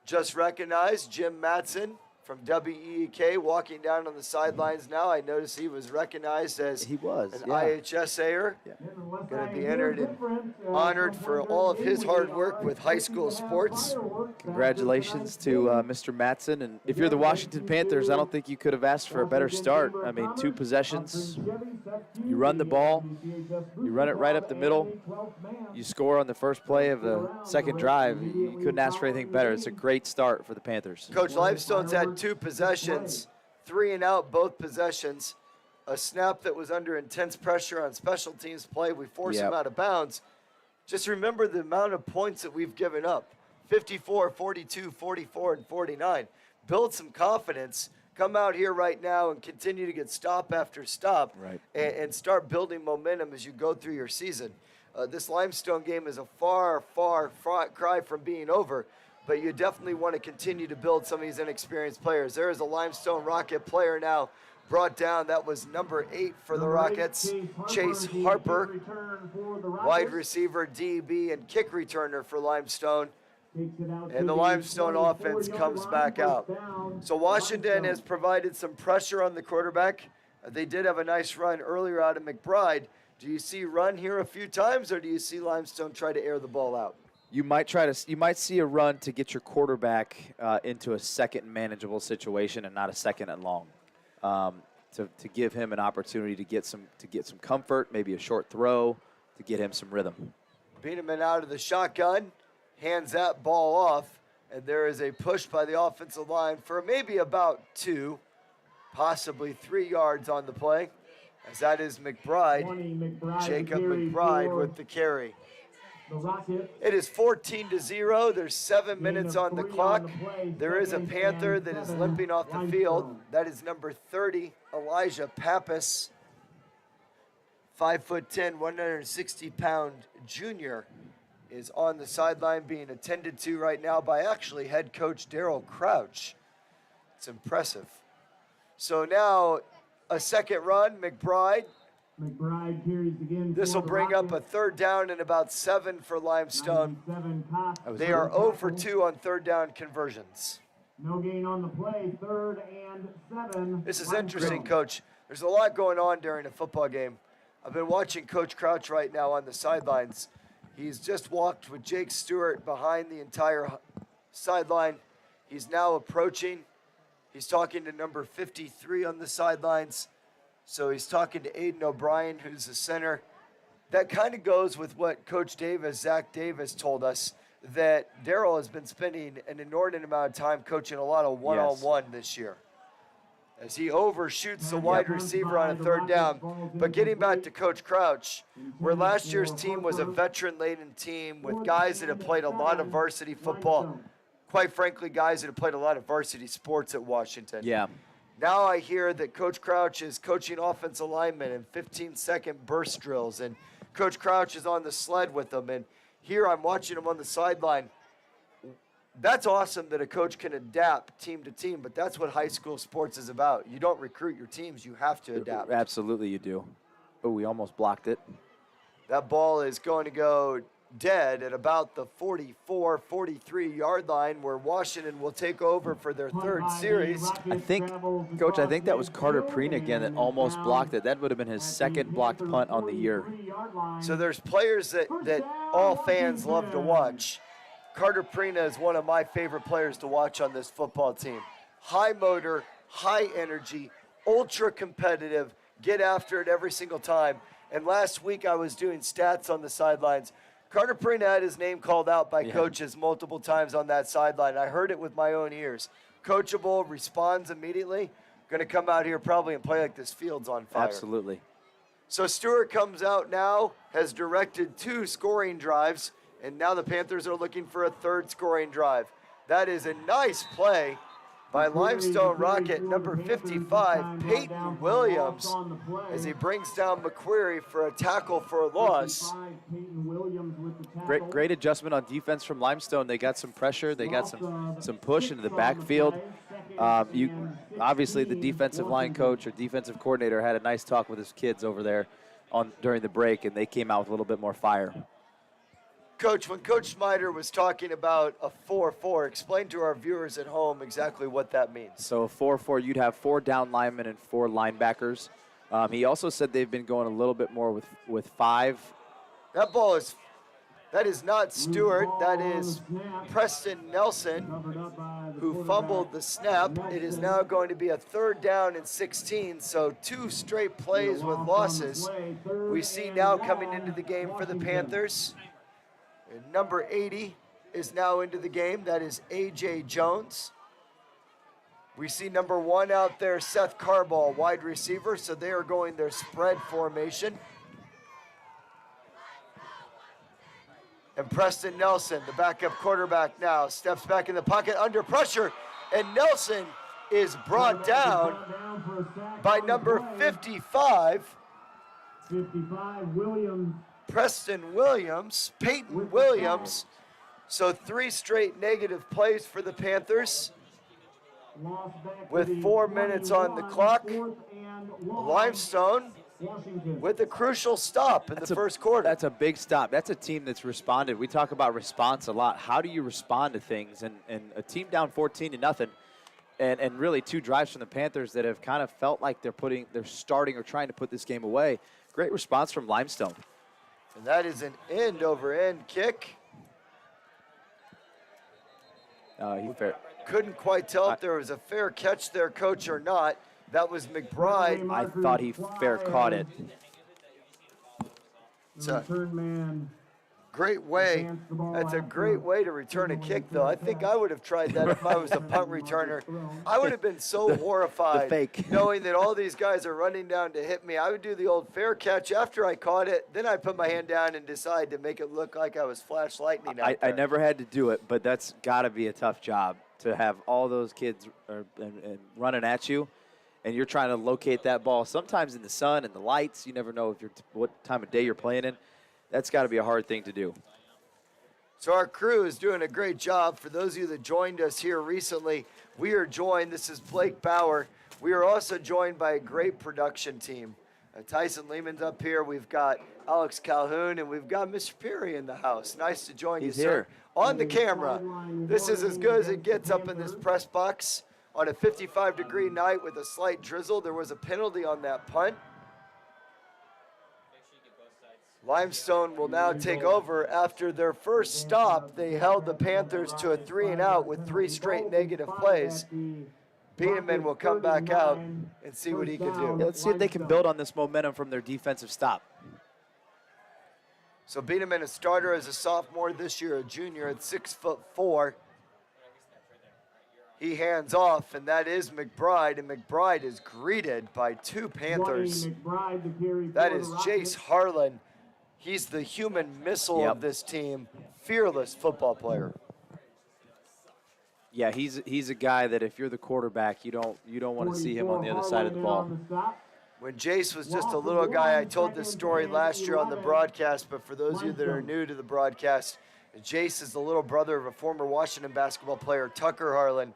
just recognized Jim Matson from WEEK walking down on the sidelines now. I noticed he was recognized as an IHSAer. Going to be entered and honored for all of his hard work with high school sports. Congratulations to Mr. Matson. And if you're the Washington Panthers, I don't think you could have asked for a better start. I mean, 2 possessions. You run the ball. You run it right up the middle. You score on the first play of the second drive. You couldn't ask for anything better. It's a great start for the Panthers. Coach Limestone's had 2 possessions, 3 and out both possessions. A snap that was under intense pressure on special teams play. We forced him out of bounds. Just remember the amount of points that we've given up. 54, 42, 44, and 49. Build some confidence. Come out here right now and continue to get stop after stop and start building momentum as you go through your season. This Limestone game is a far, far cry from being over, but you definitely want to continue to build some of these inexperienced players. There is a Limestone Rocket player now brought down. That was number 8 for the Rockets, Jace Harper, wide receiver, DB, and kick returner for Limestone. And the Limestone offense comes back out. So Washington has provided some pressure on the quarterback. They did have a nice run earlier out of McBride. Do you see run here a few times, or do you see Limestone try to air the ball out? You might see a run to get your quarterback into a second manageable situation and not a second and long, to give him an opportunity to get some comfort, maybe a short throw to get him some rhythm. Beaneman out of the shotgun, hands that ball off, and there is a push by the offensive line for maybe about 2, possibly 3 yards on the play, as that is McBride, Jacob McBride with the carry. It is 14-0. There's 7 minutes on the clock. There is a Panther that is limping off the field. That is number 30, Elijah Pappas, 5'10", 160-pound junior, is on the sideline being attended to right now by actually head coach Daryl Crouch. It's impressive. So now a second run, McBride. McBride carries again. This will bring up a 3rd down and about 7 for Limestone. They are 0 for 2 on 3rd down conversions. No gain on the play, 3rd and 7. This is interesting, Coach. There's a lot going on during a football game. I've been watching Coach Crouch right now on the sidelines. He's just walked with Jake Stewart behind the entire sideline. He's now approaching. He's talking to number 53 on the sidelines. So he's talking to Aiden O'Brien, who's the center. That kind of goes with what Coach Davis, Zach Davis, told us, that Daryl has been spending an inordinate amount of time coaching a lot of one-on-one this year, as he overshoots the wide receiver on a 3rd down. But getting back to Coach Crouch, where last year's team was a veteran-laden team with guys that have played a lot of varsity football, quite frankly, guys that have played a lot of varsity sports at Washington. Yeah. Now I hear that Coach Crouch is coaching offensive linemen in 15-second burst drills, and Coach Crouch is on the sled with them. And here I'm watching him on the sideline. That's awesome that a coach can adapt team to team, but that's what high school sports is about. You don't recruit your teams, you have to adapt. Absolutely you do. Oh, we almost blocked it. That ball is going to go dead at about the 44, 43-yard line, where Washington will take over for their 3rd series. I think, Coach, that was Carter Preen again that almost blocked it. That would have been his 2nd blocked punt on the year. So there's players that all fans love to watch. Carter Prina is one of my favorite players to watch on this football team. High motor, high energy, ultra competitive, get after it every single time. And last week I was doing stats on the sidelines. Carter Prina had his name called out by coaches multiple times on that sideline. I heard it with my own ears. Coachable, responds immediately. Going to come out here probably and play like this field's on fire. Absolutely. So Stewart comes out now, has directed 2 scoring drives, and now the Panthers are looking for a 3rd scoring drive. That is a nice play by Limestone Rocket, number 55, Peyton Williams, as he brings down McQuarrie for a tackle for a loss. Great adjustment on defense from Limestone. They got some pressure. They got some push into the backfield. Obviously, the defensive line coach or defensive coordinator had a nice talk with his kids over there during the break, and they came out with a little bit more fire. Coach, when Coach Smider was talking about a 4-4, explain to our viewers at home exactly what that means. So a 4-4, you'd have 4 down linemen and 4 linebackers. He also said they've been going a little bit more with 5. That is not Stewart, that is Preston Nelson, who fumbled the snap. It is now going to be a 3rd down and 16, so 2 straight plays with losses. We see now coming into the game for the Panthers. And number 80 is now into the game. That is A.J. Jones. We see number 1 out there, Seth Carball, wide receiver, so they are going their spread formation. And Preston Nelson, the backup quarterback now, steps back in the pocket under pressure, and Nelson is brought down by number 55. 55, Williams. Preston Williams, Peyton Williams. So 3 straight negative plays for the Panthers. With 4 minutes on the clock, Limestone with a crucial stop in the first quarter. That's a big stop. That's a team that's responded. We talk about response a lot. How do you respond to things? And a team down 14-0, And really 2 drives from the Panthers that have kind of felt like they're starting or trying to put this game away. Great response from Limestone. And that is an end-over-end kick. Couldn't quite tell if there was a fair catch there, Coach, or not. That was McBride. I thought he fair caught it. It's a great way. That's a great way to return a kick, though. I think I would have tried that if I was a punt returner. I would have been so horrified knowing that all these guys are running down to hit me. I would do the old fair catch after I caught it. Then I put my hand down and decide to make it look like I was flash lightning out there. I never had to do it, but that's got to be a tough job to have all those kids and running at you, and you're trying to locate that ball. Sometimes in the sun and the lights, you never know if what time of day you're playing in. That's got to be a hard thing to do. So our crew is doing a great job. For those of you that joined us here recently, we are joined. This is Blake Bauer. We are also joined by a great production team. Tyson Lehman's up here. We've got Alex Calhoun, and we've got Mr. Peary in the house. Nice to join you, sir. On the camera. This is as good as it gets up in this press box. On a 55-degree night with a slight drizzle, there was a penalty on that punt. Limestone will now take over. After their first stop, they held the Panthers to a 3-and-out with 3 straight negative plays. Beaneman will come back out and see what he can do. Yeah, let's see if they can build on this momentum from their defensive stop. So Beaneman, a starter as a sophomore this year, a junior at 6'4". He hands off, and that is McBride, and McBride is greeted by 2 Panthers. That is Jace Harlan. He's the human missile of this team, fearless football player. Yeah, he's a guy that if you're the quarterback, you don't want to see him on the other side of the ball. When Jace was just a little guy, I told this story last year on the broadcast, but for those of you that are new to the broadcast, Jace is the little brother of a former Washington basketball player, Tucker Harlan.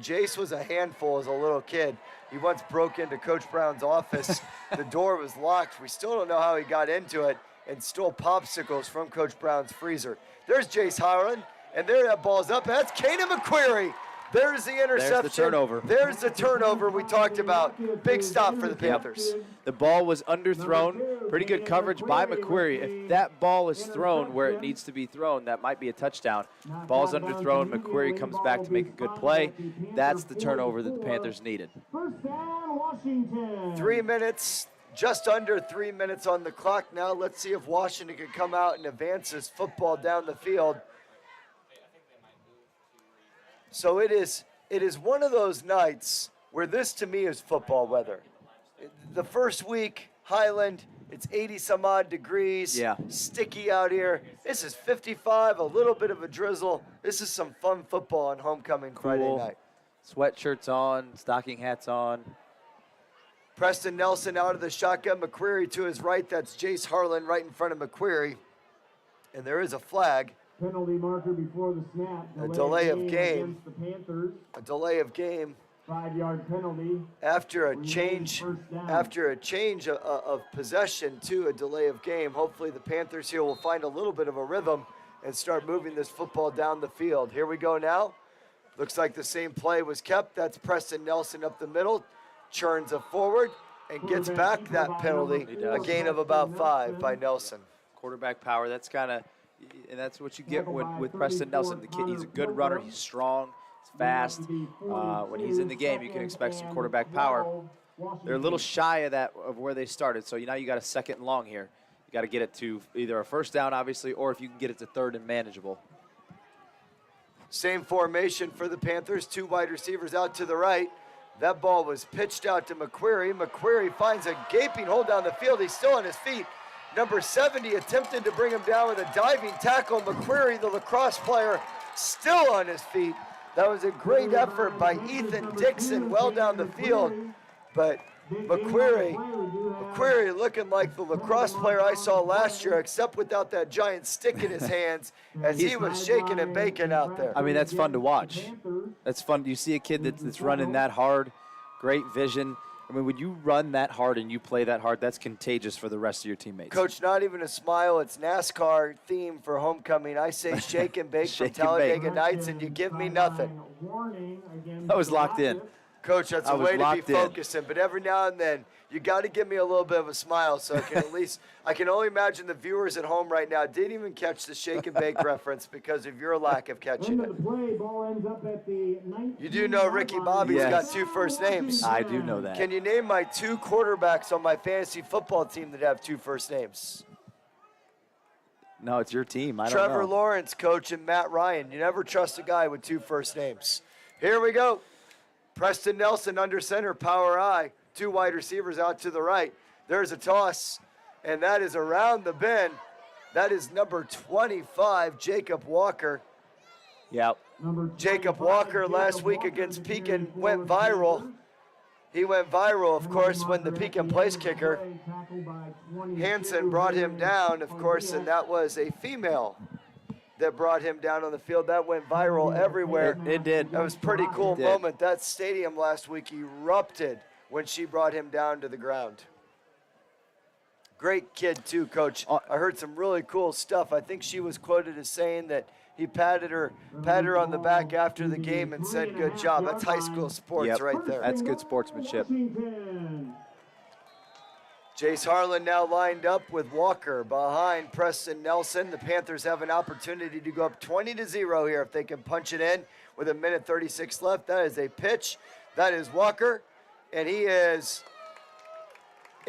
Jace was a handful as a little kid. He once broke into Coach Brown's office. The door was locked. We still don't know how he got into it, and stole popsicles from Coach Brown's freezer. There's Jace Harlan, and there that ball's up. That's Kanan McQuarrie. There's the interception. There's the turnover. There's the turnover we talked about. Big stop for the Panthers. The ball was underthrown. Pretty good coverage by McQuarrie. If that ball is thrown where it needs to be thrown, that might be a touchdown. Ball's underthrown. McQuarrie comes back to make a good play. That's the turnover that the Panthers needed. 3 minutes. Just under 3 minutes on the clock now. Let's see if Washington can come out and advance this football down the field. So it is one of those nights where this to me is football weather. The first week, Highland, it's 80-some-odd degrees, sticky out here. This is 55, a little bit of a drizzle. This is some fun football on homecoming Friday night. Sweatshirts on, stocking hats on. Preston Nelson out of the shotgun. McQuarrie to his right. That's Jace Harlan right in front of McQuarrie. And there is a flag. Penalty marker before the snap. A delay of game. Against the Panthers. A delay of game. 5-yard penalty. After a change of possession to a delay of game, hopefully the Panthers here will find a little bit of a rhythm and start moving this football down the field. Here we go now. Looks like the same play was kept. That's Preston Nelson up the middle. Churns it forward and gets back that penalty. A gain of about 5 by Nelson. Quarterback power, that's kind of, and that's what you get with Preston Nelson. The kid, he's a good runner, he's strong, he's fast. When he's in the game, you can expect some quarterback power. They're a little shy of where they started, so now you got a 2nd and long here. You got to get it to either a first down, obviously, or if you can get it to 3rd and manageable. Same formation for the Panthers, 2 wide receivers out to the right. That ball was pitched out to McQuarrie. McQuarrie finds a gaping hole down the field. He's still on his feet. Number 70 attempted to bring him down with a diving tackle. McQuarrie, the lacrosse player, still on his feet. That was a great effort by Ethan Dixon well down the field. But McQuarrie looking like the lacrosse player I saw last year, except without that giant stick in his hands as he was shaking and baking out there. I mean, that's fun to watch. That's fun. You see a kid that's running that hard, great vision. I mean, when you run that hard and you play that hard, that's contagious for the rest of your teammates. Coach, not even a smile. It's NASCAR theme for homecoming. I say shake and bake from Talladega Nights, and you give me nothing. I was locked in. Coach, that's a way to be focusing, but every now and then you got to give me a little bit of a smile so I can at least – I can only imagine the viewers at home right now didn't even catch the shake and bake reference because of your lack of catching it. You do know Ricky Bobby's got 2 first names. I do know that. Can you name my 2 quarterbacks on my fantasy football team that have 2 first names? No, it's your team. I don't Trevor know. Lawrence, coach, and Matt Ryan. You never trust a guy with 2 first names. Here we go. Preston Nelson under center, power I. 2 wide receivers out to the right. There's a toss, and that is around the bend. That is number 25, Jacob Walker. Yep. Jacob Walker last week against Pekin went viral. He went viral, of course, when the Pekin place kicker, Hansen, brought him down, of course, and that was a female that brought him down on the field. That went viral everywhere. It did. That was a pretty cool moment. That stadium last week erupted when she brought him down to the ground. Great kid, too, Coach. I heard some really cool stuff. I think she was quoted as saying that he patted her on the back after the game and said, good job. That's high school sports right there. That's good sportsmanship. Jace Harlan now lined up with Walker behind Preston Nelson. The Panthers have an opportunity to go up 20-0 here if they can punch it in with 1:36 left. That is a pitch. That is Walker, and he is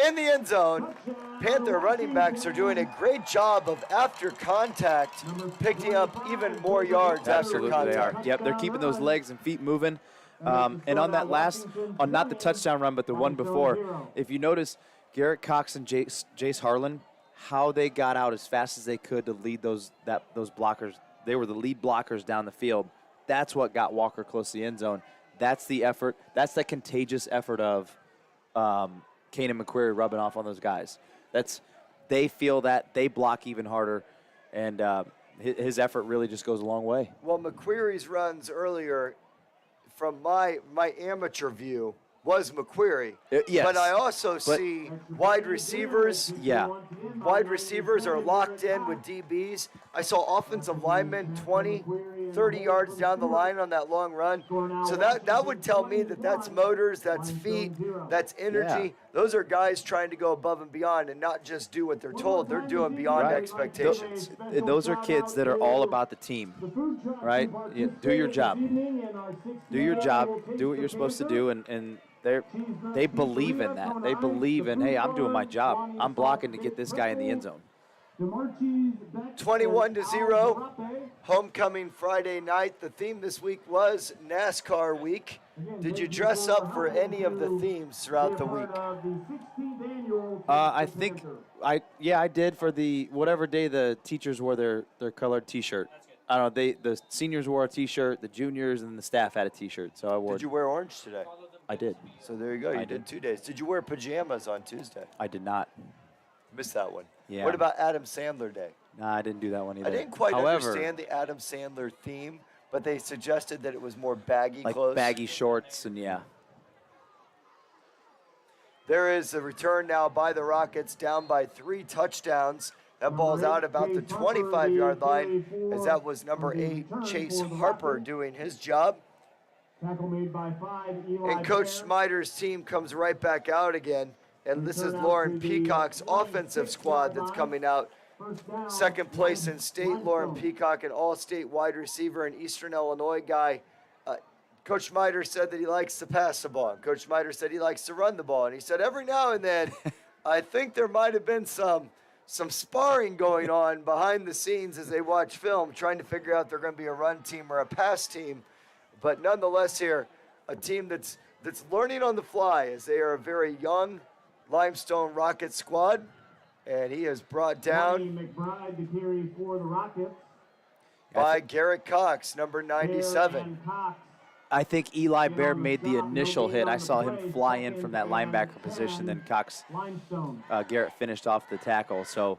in the end zone. Panther running backs are doing a great job of after contact, picking up even more yards after contact. They are. Yep, they're keeping those legs and feet moving. And on that last, on not the touchdown run, but the one before, if you notice, Garrett Cox and Jace Harlan, how they got out as fast as they could to lead those blockers. They were the lead blockers down the field. That's what got Walker close to the end zone. That's the effort. That's the contagious effort of Kane and McQuarrie rubbing off on those guys. They feel that. They block even harder, and his effort really just goes a long way. Well, McQuarrie's runs earlier, from my amateur view, was McQuarrie. Yes. But I also see wide receivers. Yeah. Wide receivers are locked in with DBs. I saw offensive linemen 20, 30 yards down the line on that long run. So that would tell me that that's motors, that's feet, that's energy. Yeah. Those are guys trying to go above and beyond and not just do what they're told. They're doing beyond expectations. Those are kids that are all about the team, right? Do your job. Do your job. Do what you're supposed to do, and they believe in that. They believe in, hey, I'm doing my job. I'm blocking to get this guy in the end zone. 21-0, homecoming Friday night. The theme this week was NASCAR week. Did you dress up for any of the themes throughout the week? I think I did for whatever day the teachers wore their colored T-shirt. I don't know. The seniors wore a T-shirt, the juniors and the staff had a T-shirt. So I wore. Did you wear orange today? I did. So there you go. You did 2 days. Did you wear pajamas on Tuesday? I did not. Missed that one. Yeah. What about Adam Sandler Day? Nah, I didn't do that one either. I didn't quite understand the Adam Sandler theme, but they suggested that it was more baggy clothes. Like baggy shorts and yeah. There is a return now by the Rockets, down by 3 touchdowns. That ball's out about the 25-yard line, as that was number 8, Chase Harper, doing his job. And Coach Smider's team comes right back out again. And this is Lauren Peacock's offensive squad that's coming out. Second place in state, Lauren Peacock, an all-state wide receiver, an Eastern Illinois guy. Coach Smider said that he likes to pass the ball. Coach Smider said he likes to run the ball. And he said every now and then, I think there might have been some sparring going on behind the scenes as they watch film, trying to figure out if they're going to be a run team or a pass team. But nonetheless here, a team that's learning on the fly, as they are a very young Limestone Rocket squad. And he is brought down by Garrett Cox, number 97. I think Eli Bear made the initial hit. I saw him fly in from that linebacker position, then Cox, Garrett finished off the tackle. So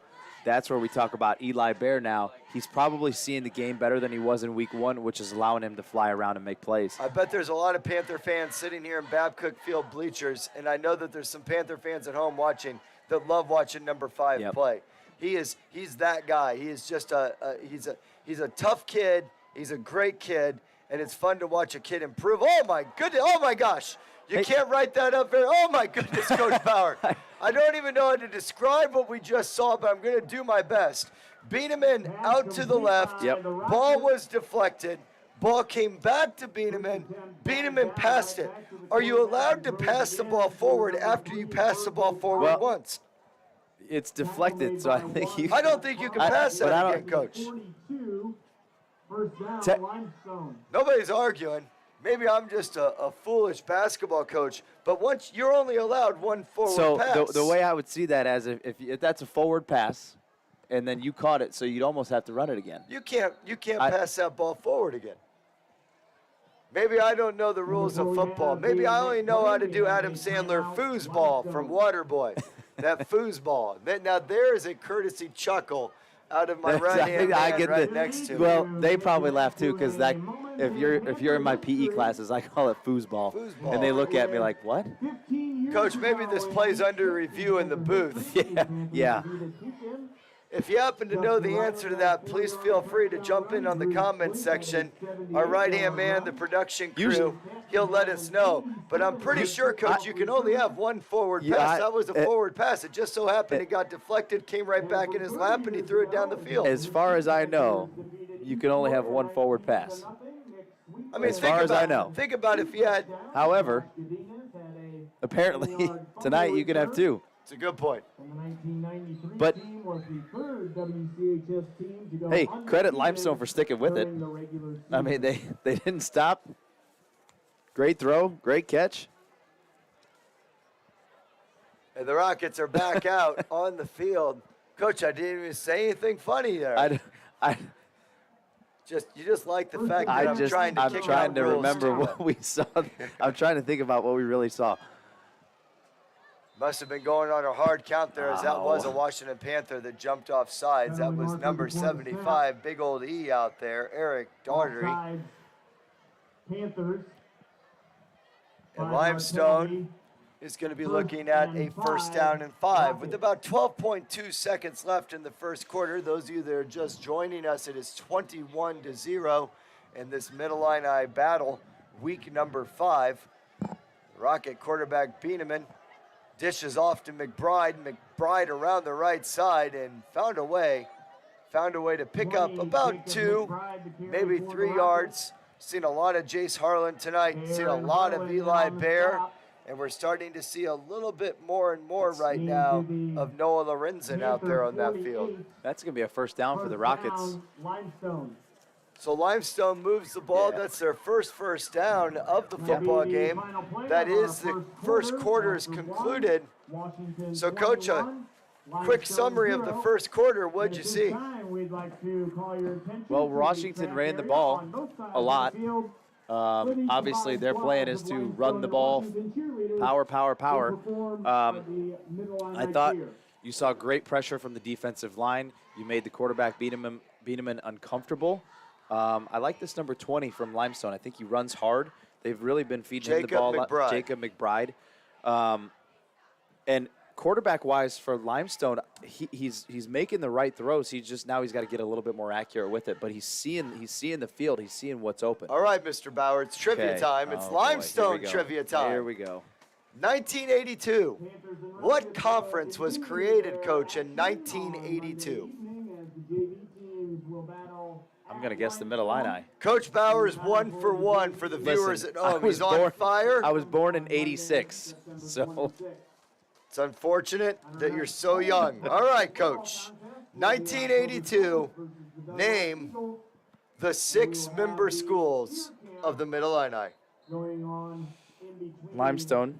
that's where we talk about Eli Bear now. He's probably seeing the game better than he was in week 1, which is allowing him to fly around and make plays. I bet there's a lot of Panther fans sitting here in Babcock Field bleachers, and I know that there's some Panther fans at home watching that love watching number 5 play. He's that guy. He is just he's a tough kid. He's a great kid, and it's fun to watch a kid improve. Oh my goodness! Oh my gosh! You can't write that up very. Oh my goodness, Coach Bauer! I don't even know how to describe what we just saw, but I'm going to do my best. Beaneman out to the left. Ball was deflected. Ball came back to Beaneman. Beaneman passed it. Are you allowed to pass the ball forward after you pass the ball forward once? It's deflected, so I think you. I don't think you can pass that again, Coach. Nobody's arguing. Maybe I'm just a foolish basketball coach, but once you're only allowed one forward pass. So the way I would see that as if that's a forward pass, and then you caught it, so you'd almost have to run it again. You can't pass that ball forward again. Maybe I don't know the rules of football. Maybe I only know how to do Adam Sandler foosball from Waterboy. That foosball. Now there is a courtesy chuckle out of my right-hand man next to me. Well, they probably laugh too, because that if you're in my PE classes, I call it foosball. And they look at me like, what? Coach, maybe this plays under review in the booth. Yeah. If you happen to know the answer to that, please feel free to jump in on the comments section. Our right-hand man, the production crew, he'll let us know. But I'm pretty sure, Coach, you can only have one forward pass. That was a forward pass. It just so happened it got deflected, came right back in his lap, and he threw it down the field. As far as I know, you can only have one forward pass. I mean, as far as I know. Think about if you had. However, apparently tonight you can have two. It's a good point. But hey, credit Limestone for sticking with it. I mean, they didn't stop. Great throw, great catch. And the Rockets are back out on the field. Coach, I didn't even say anything funny there. You just like the fact that I'm trying to remember what we saw. I'm trying to think about what we really saw. Must have been going on a hard count there, as that was a Washington Panther that jumped off sides. That was number 75, big old E out there, Eric Daugherty. Panthers. And Limestone is going to be looking at a first down and 5. With about 12.2 seconds left in the first quarter, those of you that are just joining us, it is 21-0 in this Middle-Illini battle, week number 5. Rocket quarterback Beaneman dishes off to McBride. McBride around the right side and found a way to pick up about 2, maybe 3 yards. Seen a lot of Jace Harlan tonight. Seen a lot of Eli Bear. And we're starting to see a little bit more and more right now of Noah Lorenzen out there on that field. That's going to be a first down for the Rockets. So Limestone moves the ball. That's their first down of the football game. That is, the first quarter is concluded. So, Coach, a quick summary of the first quarter. What'd you see? Well, Washington ran the ball a lot. Obviously, their plan is to run the ball, power. I thought you saw great pressure from the defensive line. You made the quarterback Beaneman uncomfortable. I like this number 20 from Limestone. I think he runs hard. They've really been feeding him the ball. Jacob McBride. And quarterback-wise for Limestone, he's making the right throws. He's just now he's got to get a little bit more accurate with it. But he's seeing the field. He's seeing what's open. All right, Mr. Bauer, it's trivia time. It's Limestone trivia time. Here we go. 1982. What conference was created, Coach, in 1982? I'm going to guess the Middle-Illini. Coach Bauer's 1 for 1 for the viewers at home. He's on fire. I was born in 86, so it's unfortunate that you're so young. All right, Coach. 1982, name the 6 member schools of the Middle-Illini. Limestone,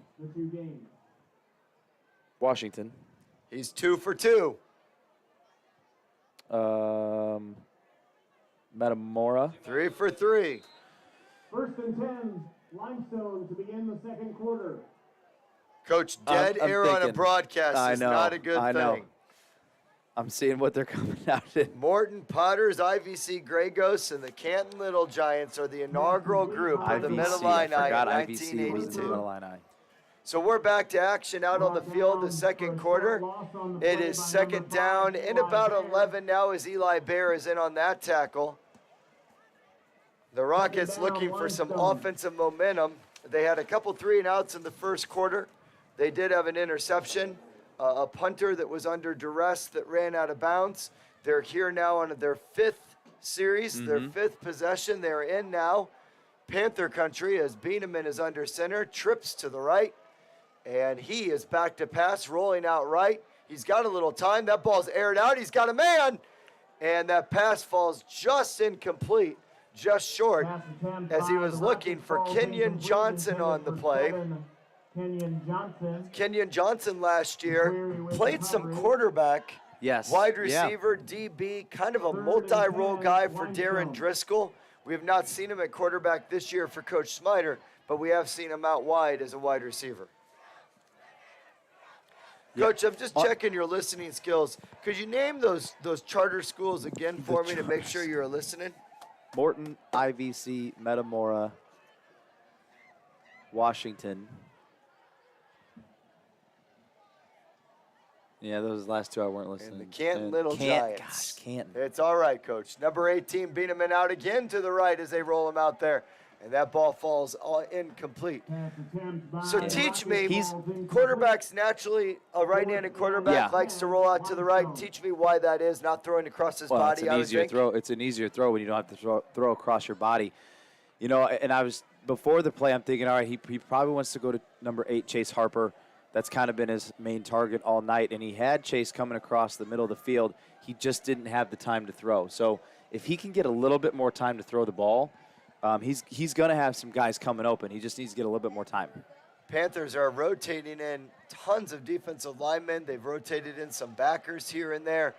Washington. He's 2 for 2. Metamora. 3 for 3. 1st and 10, Limestone to begin the second quarter. Coach, dead air on a broadcast is not a good thing. I'm seeing what they're coming out in. Morton Potters, IVC Grey Ghosts, and the Canton Little Giants are the inaugural group of the IVC, Mid-Illini I in forgot IVC was in the 1982. Mid-Illini. So we're back to action out on the field the second quarter. It is second down and about 11 now as Eli Bear is in on that tackle. The Rockets looking for some offensive momentum. They had a couple 3-and-outs in the first quarter. They did have an interception, a punter that was under duress that ran out of bounds. They're here now on their 5th series, their 5th possession. They're in now. Panther country as Bieneman is under center, trips to the right, and he is back to pass, rolling out right. He's got a little time. That ball's aired out. He's got a man, and that pass falls just incomplete, just short, as he was looking for Kenyon Johnson on the play. Kenyon Johnson last year played some quarterback, Yes. wide yeah. receiver, DB, kind of a multi-role guy for Darren Driscoll. We have not seen him at quarterback this year for Coach Snyder, but we have seen him out wide as a wide receiver. Coach, I'm just checking your listening skills. Could you name those charter schools again for me to make sure you're listening? Morton, IVC, Metamora, Washington. Yeah, those last two I weren't listening. And the Canton Little Giants. Gosh, Canton. It's all right, Coach. Number 18, Bieneman out again to the right as they roll him out there. And that ball falls all incomplete. So teach me, quarterbacks naturally, a right-handed quarterback likes to roll out to the right. Teach me why that is, not throwing across his body. It's an easier throw. It's an easier throw when you don't have to throw across your body. You know, and I was, before the play, I'm thinking, all right, he probably wants to go to number 8, Jace Harper. That's kind of been his main target all night, and he had Chase coming across the middle of the field. He just didn't have the time to throw. So if he can get a little bit more time to throw the ball, he's going to have some guys coming open. He just needs to get a little bit more time. Panthers are rotating in tons of defensive linemen. They've rotated in some backers here and there.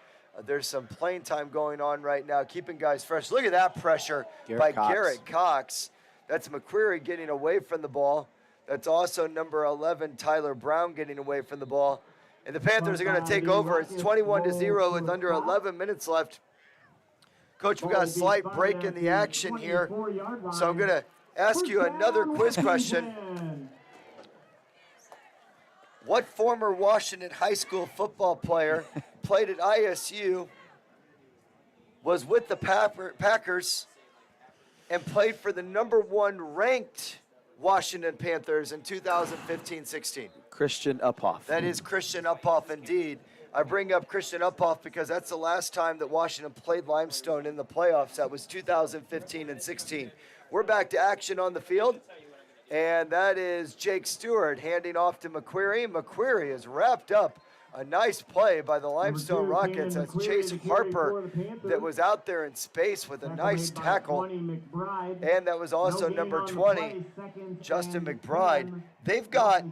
There's some playing time going on right now, keeping guys fresh. Look at that pressure by Garrett Cox. That's McQuarrie getting away from the ball. That's also number 11, Tyler Brown, getting away from the ball. And the Panthers are going to take over. It's 21-0 with under 11 minutes left. Coach, we got a slight break in the action here. So I'm going to ask you another quiz question. What former Washington high school football player played at ISU, was with the Packers, and played for the number 1 ranked Washington Panthers in 2015-16? Christian Uphoff. That is Christian Uphoff indeed. I bring up Christian Uphoff because that's the last time that Washington played Limestone in the playoffs. That was 2015 and 16. We're back to action on the field, and that is Jake Stewart handing off to McQuarrie. McQuarrie is wrapped up. A nice play by the Limestone Rockets. That's Jace Harper that was out there in space with a nice tackle. And that was also number 20, Justin McBride. They've got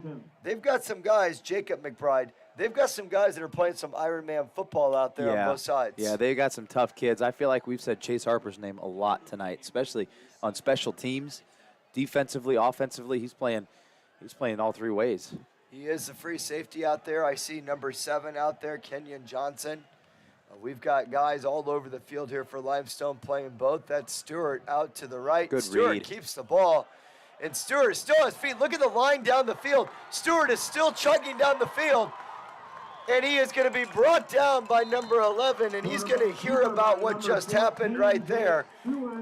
some guys, Jacob McBride. They've got some guys that are playing some Ironman football out there on both sides. Yeah, they got some tough kids. I feel like we've said Chase Harper's name a lot tonight, especially on special teams. Defensively, offensively, he's playing all 3 ways. He is the free safety out there. I see number 7 out there, Kenyon Johnson. We've got guys all over the field here for Limestone playing both. That's Stewart out to the right. Good Stewart read. Keeps the ball. And Stewart is still on his feet. Look at the line down the field. Stewart is still chugging down the field. And he is going to be brought down by number 11, and he's going to hear about what just happened right there.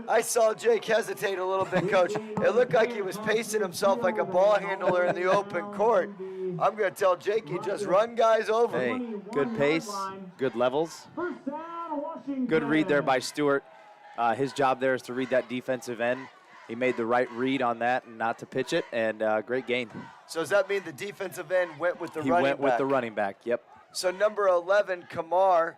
I saw Jake hesitate a little bit, Coach. It looked like he was pacing himself like a ball handler in the open court. I'm going to tell Jake, you just run guys over. Hey, good pace, good levels. Good read there by Stewart. His job there is to read that defensive end. He made the right read on that and not to pitch it, and great gain. So does that mean the defensive end went with the running back? He went with the running back, yep. So number 11, Kamar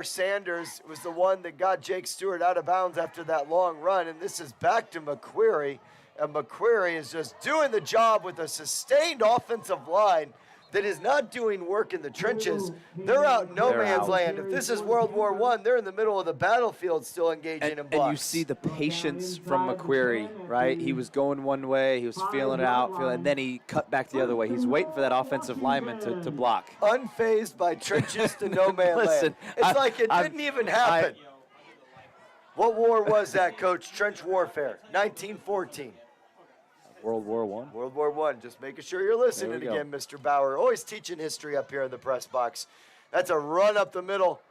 Sanders was the one that got Jake Stewart out of bounds after that long run, and this is back to McQuarrie, and McQuarrie is just doing the job with a sustained offensive line that is not doing work in the trenches. They're out in no man's land. If this is World War I, they're in the middle of the battlefield still engaging in blocks. And you see the patience from McQuarrie, right? He was going one way, he was feeling it out, and then he cut back the other way. He's waiting for that offensive lineman to block. Unfazed by trenches to no man's land. It's like it didn't even happen. What war was that, Coach? Trench warfare, 1914. World War I. World War I. Just making sure you're listening again, Mr. Bauer. Always teaching history up here in the press box. That's a run up the middle.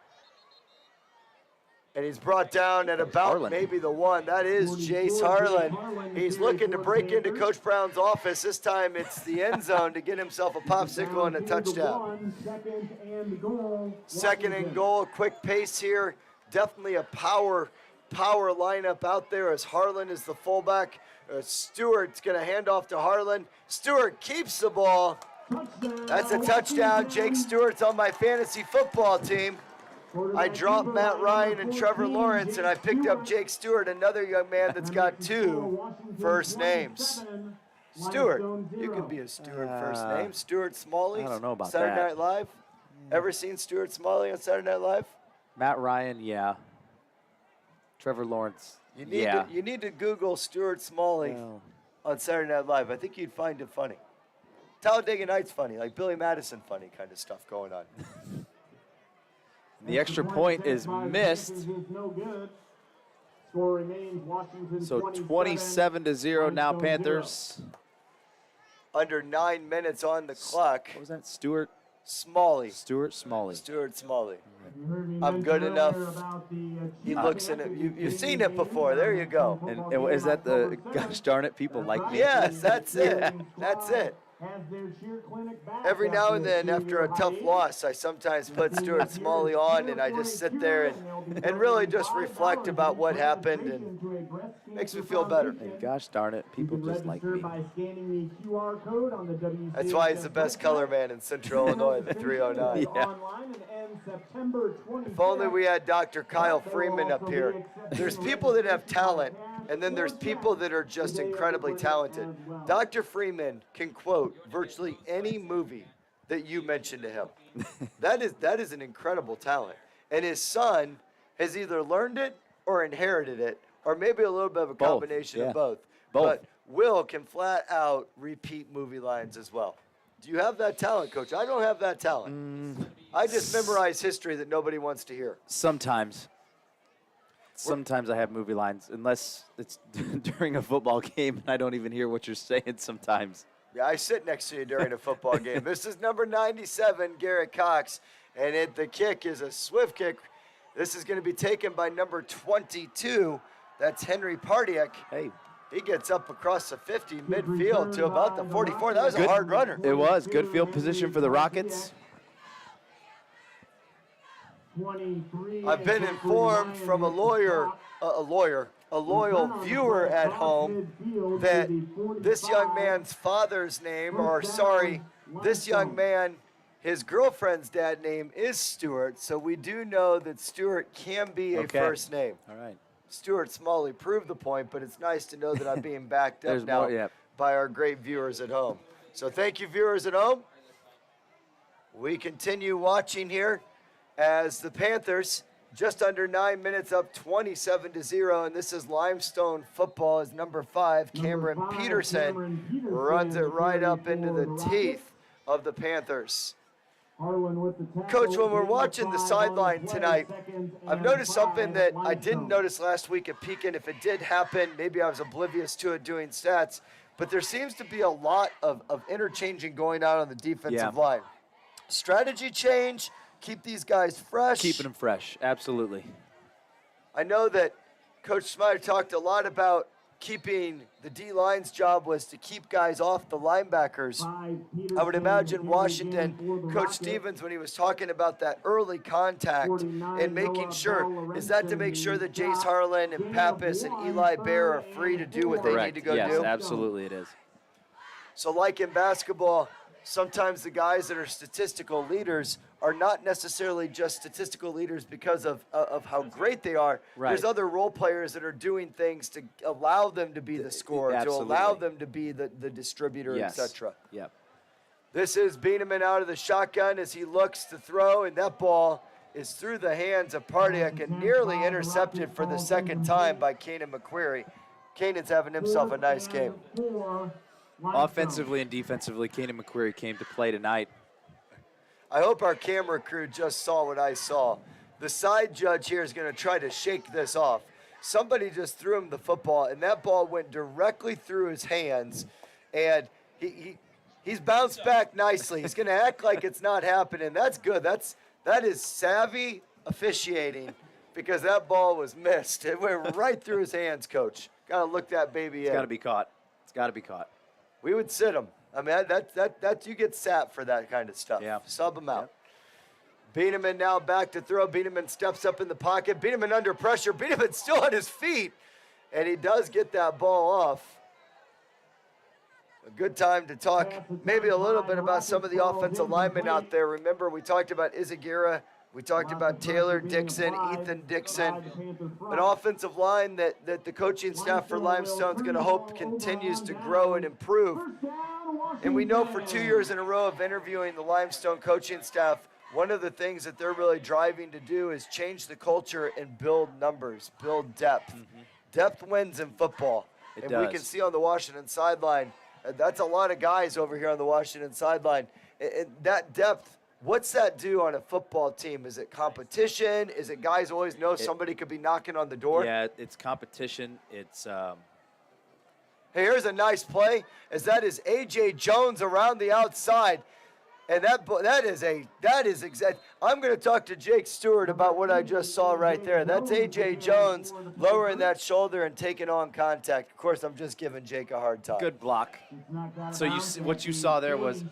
And he's brought down at about Harlan. maybe the 1. That is Jace Harlan. He's looking to break into Coach Brown's office. This time it's the end zone to get himself a popsicle and a touchdown. Second and goal, quick pace here. Definitely a power lineup out there as Harlan is the fullback. Stewart's going to hand off to Harlan. Stewart keeps the ball. That's a touchdown. Jake Stewart's on my fantasy football team. I dropped Matt Ryan and Trevor Lawrence, and I picked up Jake Stewart, another young man that's got 2 first names. Stewart, you can be a Stewart first name. Stuart Smalley. I don't know about Saturday that. Night Live. Ever seen Stuart Smalley on Saturday Night Live? Matt Ryan, yeah. Trevor Lawrence, You need to Google Stuart Smalley Well, on Saturday Night Live. I think you'd find it funny. Talladega Nights funny, like Billy Madison funny kind of stuff going on. the extra point is missed. So 27-0 now, Panthers. Under 9 minutes on the clock. What was that? Stewart Smalley. Smalley. Stuart Smalley. I'm good enough. He looks in it. You've seen it before. There you go. And is that the gosh darn it? People like me. Yes, that's it. That's it. Every now and then, after a tough loss, I sometimes put Stuart Smalley on, and I just sit there and really just reflect about what happened, and makes me feel better. And gosh darn it, people just like me. That's why he's the best color man in Central Illinois, the 309. Yeah. If only we had Dr. Kyle Freeman up here. There's people that have talent, and then there's people that are just incredibly talented. Dr. Freeman can quote virtually any movie that you mention to him. That is an incredible talent. And his son has either learned it or inherited it, or maybe a little bit of a combination of both. But Will can flat out repeat movie lines as well. Do you have that talent, Coach? I don't have that talent. I just memorize history that nobody wants to hear. Sometimes I have movie lines, unless it's during a football game and I don't even hear what you're saying sometimes. Yeah, I sit next to you during a football game. This is number 97, Garrett Cox, and the kick is a swift kick. This is going to be taken by number 22. That's Henry Pardiak. Hey. He gets up across the 50 midfield to about the 44. That was a hard runner. It was. Good field position for the Rockets. I've been informed from a loyal viewer at home that this young man's father's name, this young man, his girlfriend's dad name is Stewart, so we do know that Stewart can be a first name. All right. Stuart Smalley proved the point, but it's nice to know that I'm being backed up now by our great viewers at home. So thank you, viewers at home. We continue watching here as the Panthers, just under 9 minutes up 27-0, and this is Limestone football as number 5, Cameron Peterson, runs it right up into the teeth of the Panthers. Coach, when we're watching the sideline tonight, I've noticed something that I didn't notice last week at Pekin. If it did happen, maybe I was oblivious to it doing stats, but there seems to be a lot of interchanging going on the defensive line. Strategy change, keep these guys fresh. Keeping them fresh, absolutely. I know that Coach Snyder talked a lot about keeping the D-line's job was to keep guys off the linebackers. I would imagine Washington, Coach Stevens, when he was talking about that early contact and making sure, is that to make sure that Jace Harlan and Pappas and Eli Bear are free to do what they need to go do? Yes, absolutely it is. So like in basketball, sometimes the guys that are statistical leaders are not necessarily just statistical leaders because of how great they are. Right. There's other role players that are doing things to allow them to be the scorer, to allow them to be the distributor, etc. Yep. This is Bieneman out of the shotgun as he looks to throw, and that ball is through the hands of Pardiak and nearly intercepted for the second time by Kanan McQuarrie. Kanan's having himself a nice game. Offensively and defensively, Kanan McQuarrie came to play tonight. I hope our camera crew just saw what I saw. The side judge here is going to try to shake this off. Somebody just threw him the football, and that ball went directly through his hands, and he's bounced back nicely. He's going to act like it's not happening. That's good. That is savvy officiating because that ball was missed. It went right through his hands, Coach. Got to look that baby in. It's got to be caught. It's got to be caught. We would sit him. I mean, that you get sat for that kind of stuff. Yeah. Sub him out. Bieneman now back to throw. Bieneman steps up in the pocket. Bieneman under pressure. Bieneman still on his feet, and he does get that ball off. A good time to talk maybe a little bit about some of the offensive linemen out there. Remember, we talked about Izagira. We talked about Taylor Dixon, Ethan Dixon, an offensive line that the coaching staff for Limestone is going to hope continues to grow and improve. And we know for 2 years in a row of interviewing the Limestone coaching staff, one of the things that they're really driving to do is change the culture and build numbers, build depth. Mm-hmm. Depth wins in football. It and does. we can see on the Washington sideline, that's a lot of guys over here on the Washington sideline. And that depth, what's that do on a football team? Is it competition? Is it guys always know somebody could be knocking on the door? Yeah, it's competition. It's Hey, here's a nice play, as that is A.J. Jones around the outside. And that is exact. I'm going to talk to Jake Stewart about what I just saw right there. That's A.J. Jones lowering that shoulder and taking on contact. Of course, I'm just giving Jake a hard time. good block. So what you saw there was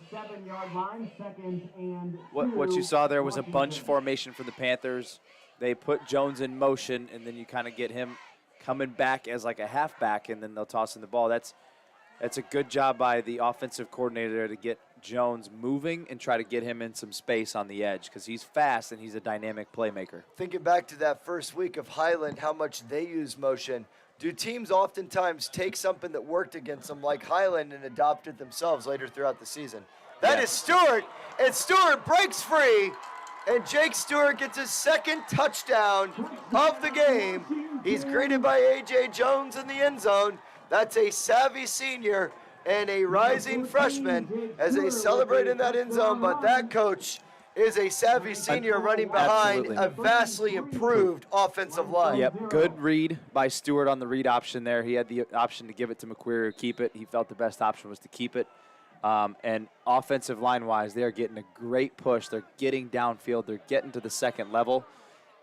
what you saw there was a bunch formation for the Panthers. They put Jones in motion, and then you kind of get him coming back as like a halfback, and then they'll toss in the ball. That's a good job by the offensive coordinator there to get Jones moving and try to get him in some space on the edge because he's fast and he's a dynamic playmaker. Thinking back to that first week of Highland, how much they use motion, do teams oftentimes take something that worked against them like Highland and adopt it themselves later throughout the season? That is Stewart, and Stewart breaks free, and Jake Stewart gets his second touchdown of the game. He's greeted by A.J. Jones in the end zone. That's a savvy senior and a rising freshman as they celebrate in that end zone, but that coach is a savvy senior running behind a vastly improved offensive line. Yep, good read by Stewart on the read option there. He had the option to give it to McQuarrie or keep it. He felt the best option was to keep it. And offensive line-wise, they're getting a great push. They're getting downfield. They're getting to the second level,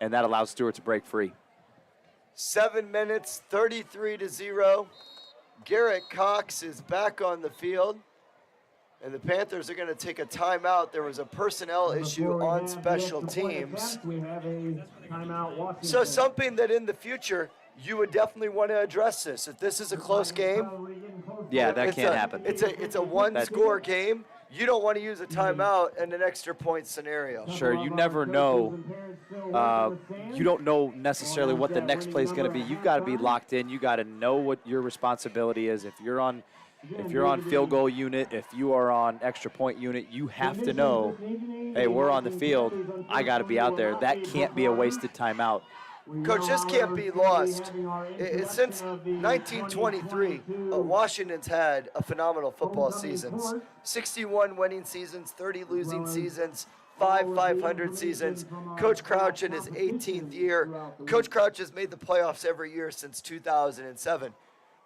and that allows Stewart to break free. 7 minutes, 33-0. Garrett Cox is back on the field, and the Panthers are going to take a timeout. There was a personnel issue on special teams. So something that in the future you would definitely want to address this. If this is a close game, yeah, that can't happen. It's a one-score game. You don't want to use a timeout in an extra point scenario. Sure, you never know. You don't know necessarily what the next play is going to be. You've got to be locked in. You got to know what your responsibility is. If you're on field goal unit, if you are on extra point unit, you have to know, hey, we're on the field. I got to be out there. That can't be a wasted timeout. Coach, this can't be lost. Since 1923, Washington's had a phenomenal football seasons. 61 winning seasons, 30 losing seasons, 500 seasons. Coach Crouch in his 18th year. Coach Crouch has made the playoffs every year since 2007.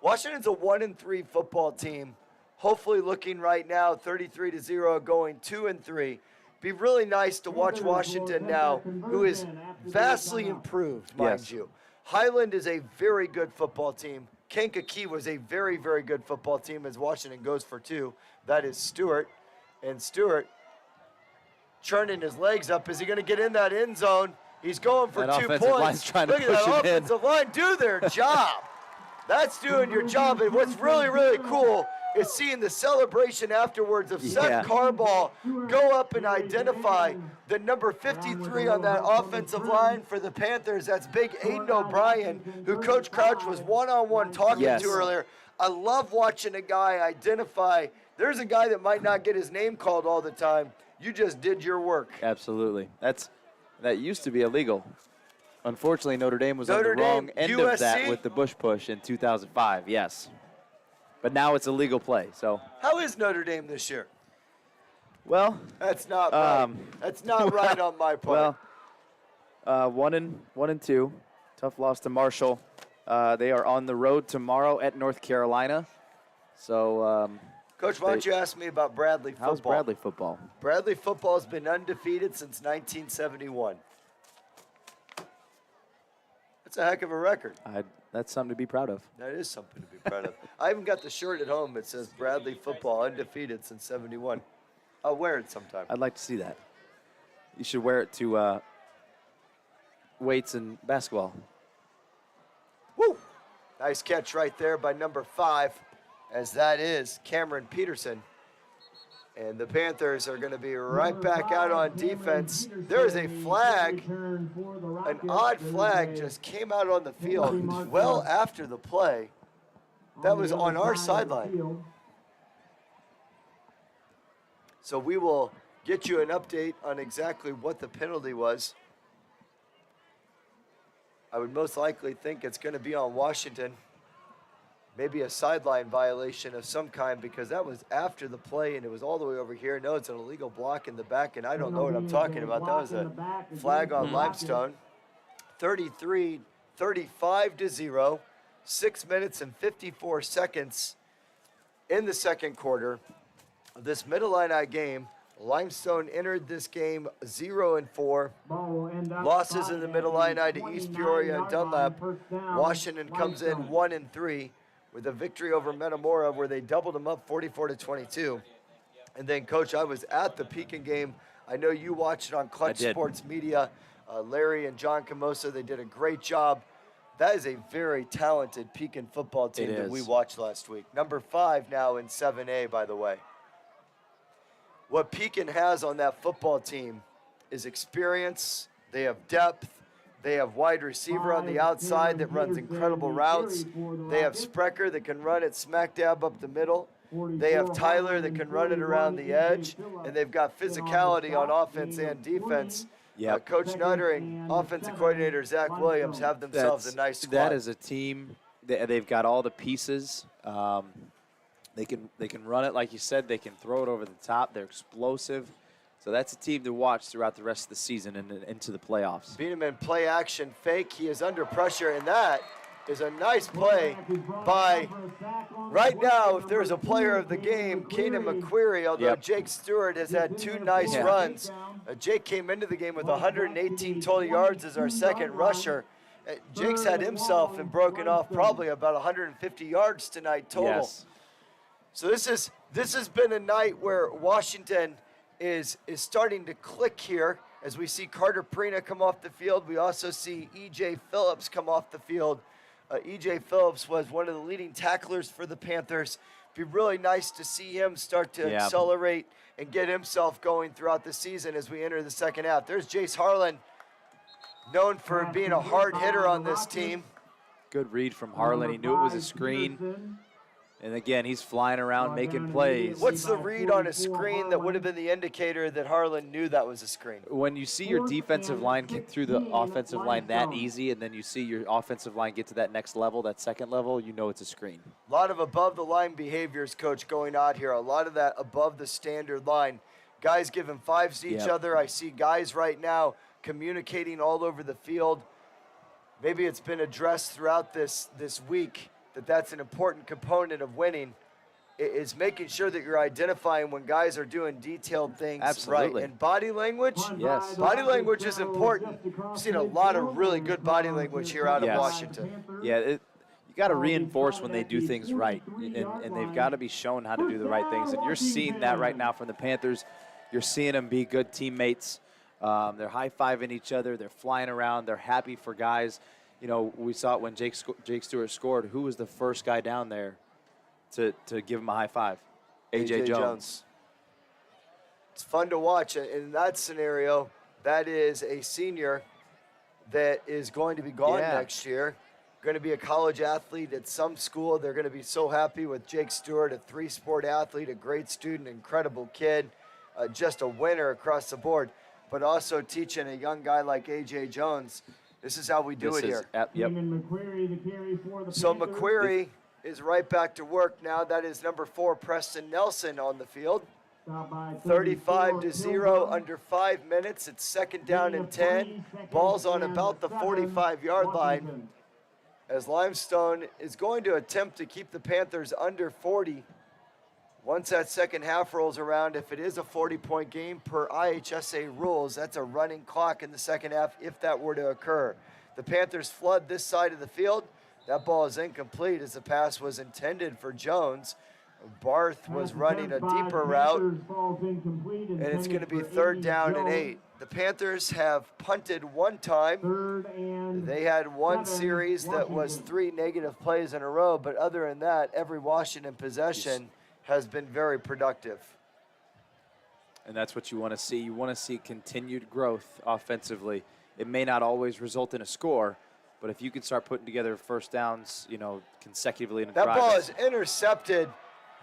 Washington's a 1-3 football team. Hopefully looking right now 33-0, going 2-3. Be really nice to watch Washington now, who is vastly improved, mind you. Highland is a very good football team. Kankakee was a very, very good football team as Washington goes for 2. That is Stewart. And Stewart churning his legs up. Is he going to get in that end zone? He's going for 2 points. Offensive line's trying to Look at push that him offensive line. Do their job. That's doing your job. And what's really, really cool is seeing the celebration afterwards of Seth Carball go up and identify the number 53 on that offensive line for the Panthers. That's big Aiden O'Brien, who Coach Crouch was one-on-one talking to earlier. I love watching a guy identify. There's a guy that might not get his name called all the time. You just did your work. Absolutely. That used to be illegal. Unfortunately, Notre Dame was on Notre the wrong Dame, end of that USC? with the Bush push in 2005, yes. But now it's a legal play, so. How is Notre Dame this year? Well. That's not right. That's not right on my part. Well, 1-2. Tough loss to Marshall. They are on the road tomorrow at North Carolina. So, Coach, why don't you ask me about Bradley football? how's Bradley football? Bradley football has been undefeated since 1971. That's a heck of a record. That's something to be proud of. That is something to be proud of. I even got the shirt at home that says Bradley football undefeated since 71. I'll wear it sometime. I'd like to see that. You should wear it to weights and basketball. Woo! Nice catch right there by number 5, as that is Cameron Peterson. And the Panthers are going to be right back out on defense. There is a flag. An odd flag just came out on the field well after the play. That was on our sideline. So we will get you an update on exactly what the penalty was. I would most likely think it's going to be on Washington. Maybe a sideline violation of some kind, because that was after the play and it was all the way over here. No, it's an illegal block in the back, and I don't know what I'm talking about. That was a flag on Limestone. 35-0, 6 minutes and 54 seconds in the second quarter of this Mid-Illini game. Limestone entered this game 0-4. Losses in the Mid-Illini to East Peoria and Dunlap. Washington comes in 1-3 with a victory over Metamora, where they doubled them up 44-22. And then, Coach, I was at the Pekin game. I know you watched it on Clutch Sports Media. Larry and John Camosa, they did a great job. That is a very talented Pekin football team that we watched last week. Number 5 now in 7A, by the way. What Pekin has on that football team is experience. They have depth. They have wide receiver on the outside that runs incredible routes. They have Sprecher that can run it smack dab up the middle. They have Tyler that can run it around the edge. And they've got physicality on offense and defense. Coach Nutter and offensive coordinator Zach Williams have themselves a nice squad. That is a team. They've got all the pieces. They can run it, like you said. They can throw it over the top. They're explosive. So that's a team to watch throughout the rest of the season and into the playoffs. Beat him in play action fake. He is under pressure, and that is a nice play by, right now, if there's a player of the game, Keenan McQuarrie, although Jake Stewart has had 2 nice runs. Jake came into the game with 118 total yards as our second rusher. Jake's had himself and broken off probably about 150 yards tonight total. Yes. So this has been a night where Washington is starting to click here, as we see Carter Prina come off the field. We also see E.J. Phillips come off the field. E.J. Phillips was one of the leading tacklers for the Panthers. It'd be really nice to see him start to accelerate and get himself going throughout the season as we enter the second half. There's Jace Harlan, known for being a hard hitter on this team. Good read from Harlan. He knew it was a screen. And again, he's flying around making plays. What's the read on a screen that would have been the indicator that Harlan knew that was a screen? When you see your defensive line kick through the offensive line that easy, and then you see your offensive line get to that next level, that second level, you know it's a screen. A lot of above-the-line behaviors, Coach, going on here. A lot of that above the standard line. Guys giving fives to each other. I see guys right now communicating all over the field. Maybe it's been addressed throughout this week. That's an important component of winning, is making sure that you're identifying when guys are doing detailed things right. And body language, body language is important. I've seen a lot of really good body language here out of Washington. Yeah, you got to reinforce when they do things right, and they've got to be shown how to do the right things. And you're seeing that right now from the Panthers. You're seeing them be good teammates. They're high-fiving each other. They're flying around. They're happy for guys. You know, we saw it when Jake Stewart scored. Who was the first guy down there to give him a high five? A.J. Jones. It's fun to watch. In that scenario, that is a senior that is going to be gone next year. going to be a college athlete at some school. They're going to be so happy with Jake Stewart, a 3-sport athlete, a great student, incredible kid, just a winner across the board, but also teaching a young guy like A.J. Jones. This is how we do it here. Yep. McQuarrie to carry for the So Panthers. McQuarrie is right back to work now. That is number 4, Preston Nelson, on the field. Stopped by 35-0 Pilgrim. under 5 minutes. It's 2nd down and 10. Ball's on about the 45-yard line, as Limestone is going to attempt to keep the Panthers under 40. Once that second half rolls around, if it is a 40-point game per IHSA rules, that's a running clock in the second half if that were to occur. The Panthers flood this side of the field. That ball is incomplete as the pass was intended for Jones. Barth was running a deeper route, and it's going to be 3rd down and 8. The Panthers have punted one time. They had one series that was 3 negative plays in a row, but other than that, every Washington possession has been very productive. And that's what you want to see. You want to see continued growth offensively. It may not always result in a score, but if you can start putting together first downs, consecutively in a drive. That ball is intercepted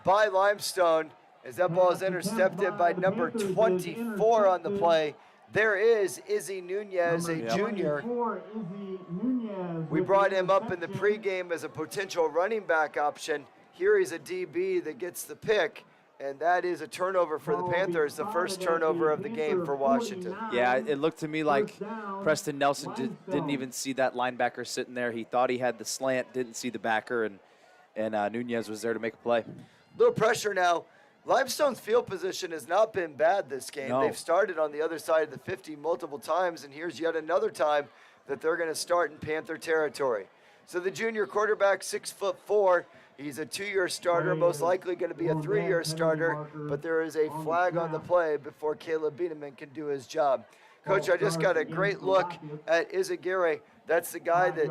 by Limestone, as that ball is intercepted by number 24 on the play. There is Izzy Nunez, a junior. We brought him up in the pregame as a potential running back option. Here he's a DB that gets the pick, and that is a turnover for the Panthers, the first turnover of the game for Washington. Yeah, it looked to me like Preston Nelson didn't even see that linebacker sitting there. He thought he had the slant, didn't see the backer, and Nunez was there to make a play. Little pressure now. Limestone's field position has not been bad this game. No. They've started on the other side of the 50 multiple times, and here's yet another time that they're going to start in Panther territory. So the junior quarterback, 6'4", he's a 2-year starter, most likely going to be a 3-year starter, but there is a flag on the play before Caleb Biederman can do his job. Coach, I just got a great look at Izagiri. That's the guy that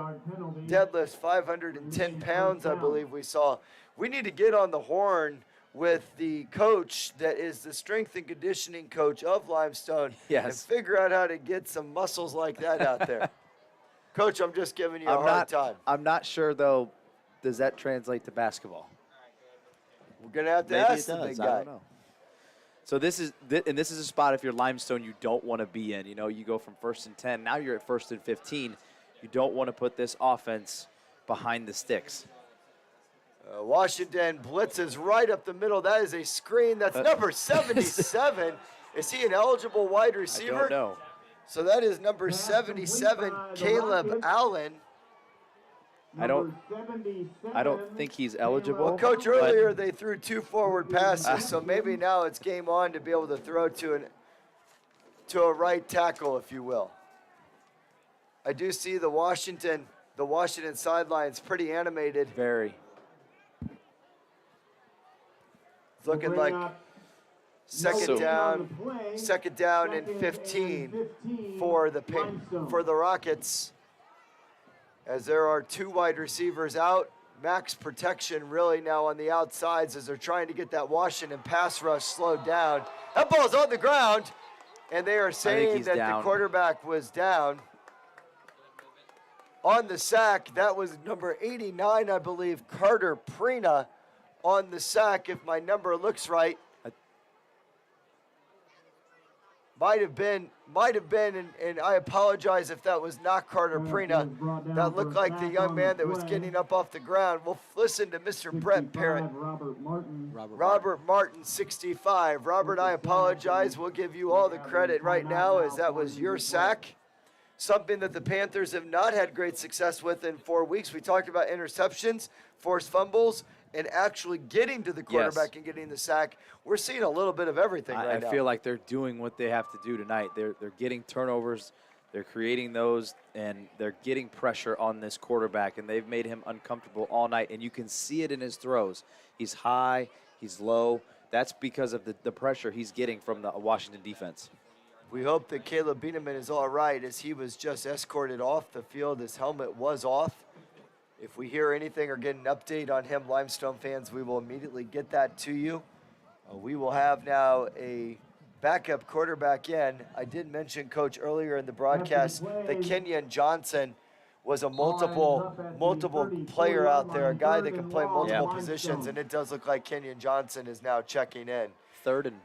deadlifts 510 pounds, I believe we saw. We need to get on the horn with the coach that is the strength and conditioning coach of Limestone and figure out how to get some muscles like that out there. Coach, I'm just giving you a hard time. I'm not sure, though, does that translate to basketball? We're going to have to ask the big guy. I don't know. So this is a spot, if you're Limestone, you don't want to be in. You go from 1st and 10. Now you're at 1st and 15. You don't want to put this offense behind the sticks. Washington blitzes right up the middle. That is a screen. That's number 77. Is he an eligible wide receiver? I don't know. So that is number 77, Caleb Allen. I don't think he's eligible. Well, Coach, earlier they threw 2 forward passes, so maybe now it's game on to be able to throw to a right tackle, if you will. I do see the Washington sidelines pretty animated. Very. It's looking like second down and 15 for the Rockets, as there are 2 wide receivers out. Max protection really now on the outsides as they're trying to get that Washington pass rush slowed down. That ball's on the ground, and they are saying that the quarterback was down. On the sack, that was number 89, I believe, Carter Prina on the sack, if my number looks right. Might have been, and I apologize if that was not Carter Prina. That looked like the young man that was getting up off the ground. We'll listen to Mr. Brett Parrott. Robert Martin, 65. Robert, I apologize. We'll give you all the credit right now, as that was your sack. Something that the Panthers have not had great success with in 4 weeks. We talked about interceptions, forced fumbles, and actually getting to the quarterback and getting the sack. We're seeing a little bit of everything right now. I feel like they're doing what they have to do tonight. They're getting turnovers, they're creating those, and they're getting pressure on this quarterback, and they've made him uncomfortable all night, and you can see it in his throws. He's high, he's low. That's because of the pressure he's getting from the Washington defense. We hope that Caleb Biederman is all right, as he was just escorted off the field. His helmet was off. If we hear anything or get an update on him, Limestone fans, we will immediately get that to you. We will have now a backup quarterback in. I did mention, Coach, earlier in the broadcast that Kenyon Johnson was a multiple player out there, a guy that can play multiple Yeah. positions, and it does look like Kenyon Johnson is now checking in. 3rd and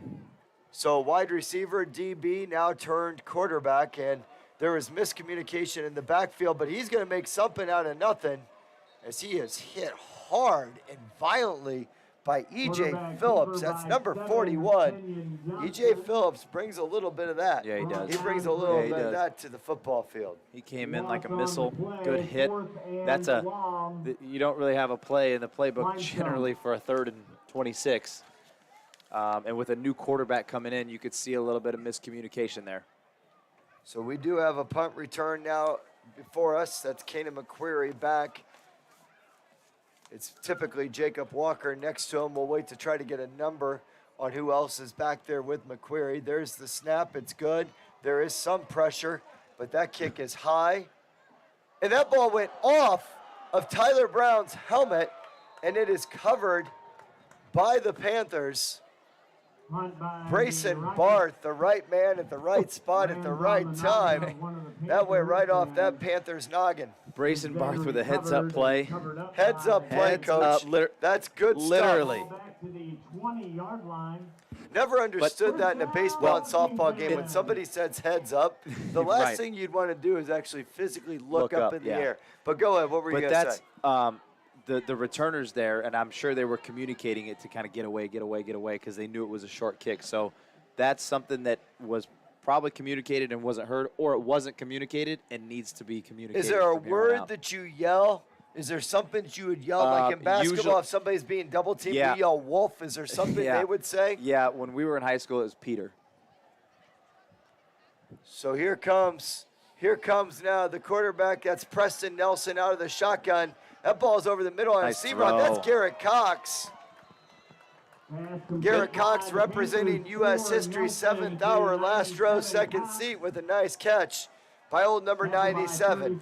So wide receiver, DB, now turned quarterback, and there was miscommunication in the backfield, but he's going to make something out of nothing as he is hit hard and violently by E.J. Phillips. That's number 41. E.J. Phillips brings a little bit of that. Yeah, he does. He brings a little he bit of does. that to the football field. He came in like a missile. Good hit. That's you don't really have a play in the playbook generally for a 3rd and 26. And with a new quarterback coming in, you could see a little bit of miscommunication there. So we do have a punt return now before us. That's Kanan McQuarrie back. It's typically Jacob Walker next to him. We'll wait to try to get a number on who else is back there with McQuarrie. There's the snap. It's good. There is some pressure, but that kick is high. And that ball went off of Tyler Brown's helmet, and it is covered by the Panthers. Brayson Barth, the right man at the right spot at the right time. That went right off that Panthers noggin. Brayson Barth with a heads-up play. Heads up play, Heads coach. up, That's good literally. stuff. Back to the 20-yard line. Never understood that in a baseball and softball game. When somebody says heads up, the last Right. thing you'd want to do is actually physically look Look up up, in the yeah. air. But go ahead. What were you But going to say? that's the returners there, and I'm sure they were communicating it to kind of get away, because they knew it was a short kick. So that's something that was probably communicated and wasn't heard, or it wasn't communicated and needs to be communicated. Is there a from here on word out. that you yell? Is there something that you would yell, like in basketball, usually- if somebody's being double teamed, Yeah. we yell wolf? Is there something Yeah. they would say? Yeah, when we were in high school, it was Peter. So here comes now the quarterback. That's Preston Nelson out of the shotgun. That ball's over the middle on a Nice seam run. That's throw. Garrett Cox. Garrett Cox representing U.S. history, 7th hour, last row, second seat with a nice catch by old number 97.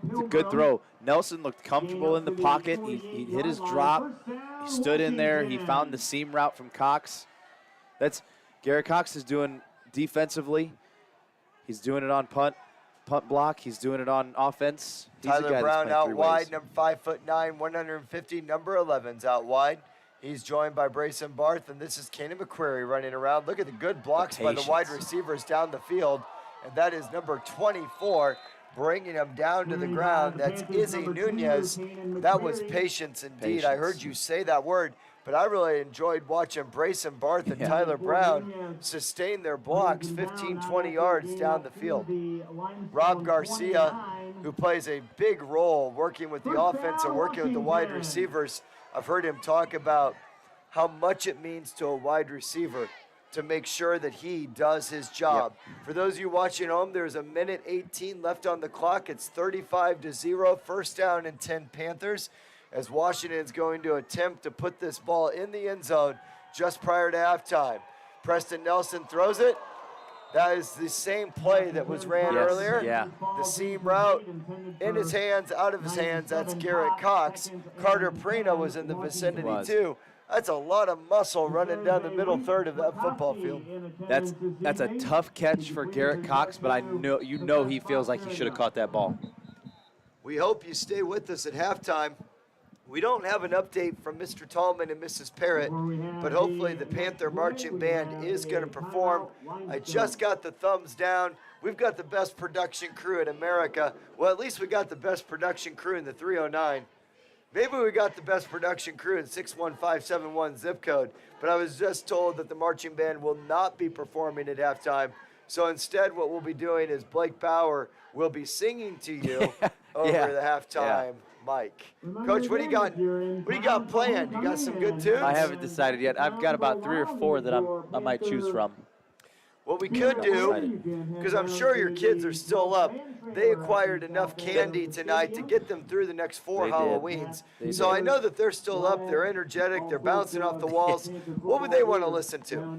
It's a good throw. Nelson looked comfortable in the pocket. He hit his drop. He stood in there. He found the seam route from Cox. That's Garrett Cox is doing defensively. He's doing it on punt block. He's doing it on offense. He's a guy Tyler that's Brown playing out 3 wide, ways. number 5'9", 150. Number 11's out wide. He's joined by Brayson Barth, and this is Kanan McQuarrie running around. Look at the good blocks by the wide patience. receivers down the field, and that is number 24, bringing him down to the ground. That's Izzy Nunez. That was patience indeed. I heard Patience. you say that word, but I really enjoyed watching Brayson Barth and Yeah. Tyler Brown sustain their blocks 15, 20 yards down the field. Rob Garcia, who plays a big role working with the offense and working with the wide receivers. I've heard him talk about how much it means to a wide receiver to make sure that he does his job. For those of you watching at home, there's a minute 18 left on the clock. It's 35-0, first down and 10 Panthers, as Washington's going to attempt to put this ball in the end zone just prior to halftime. Preston Nelson throws it. That is the same play that was ran Yes, earlier. yeah. The seam route in his hands, out of his hands. That's Garrett Cox. Carter Prina was in the vicinity Was. too. That's a lot of muscle running down the middle third of that football field. That's a tough catch for Garrett Cox, but you know he feels like he should have caught that ball. We hope you stay with us at halftime. We don't have an update from Mr. Tallman and Mrs. Parrott, but hopefully the Panther Marching Band is going to perform. I just got the thumbs down. We've got the best production crew in America. Well, at least we got the best production crew in the 309. Maybe we got the best production crew in 61571 zip code, but I was just told that the marching band will not be performing at halftime. So instead, what we'll be doing is Blake Bauer will be singing to you over Yeah. the halftime mic. Coach, what do you got? What do you got planned? You got some good tunes? I haven't decided yet. I've got about 3 or 4 that I might choose from. What we could do, because I'm sure your kids are still up, they acquired enough candy tonight to get them through the next 4 They did. Halloweens. They So I did. know that they're still up, they're energetic, they're bouncing off the walls. What would they want to listen to?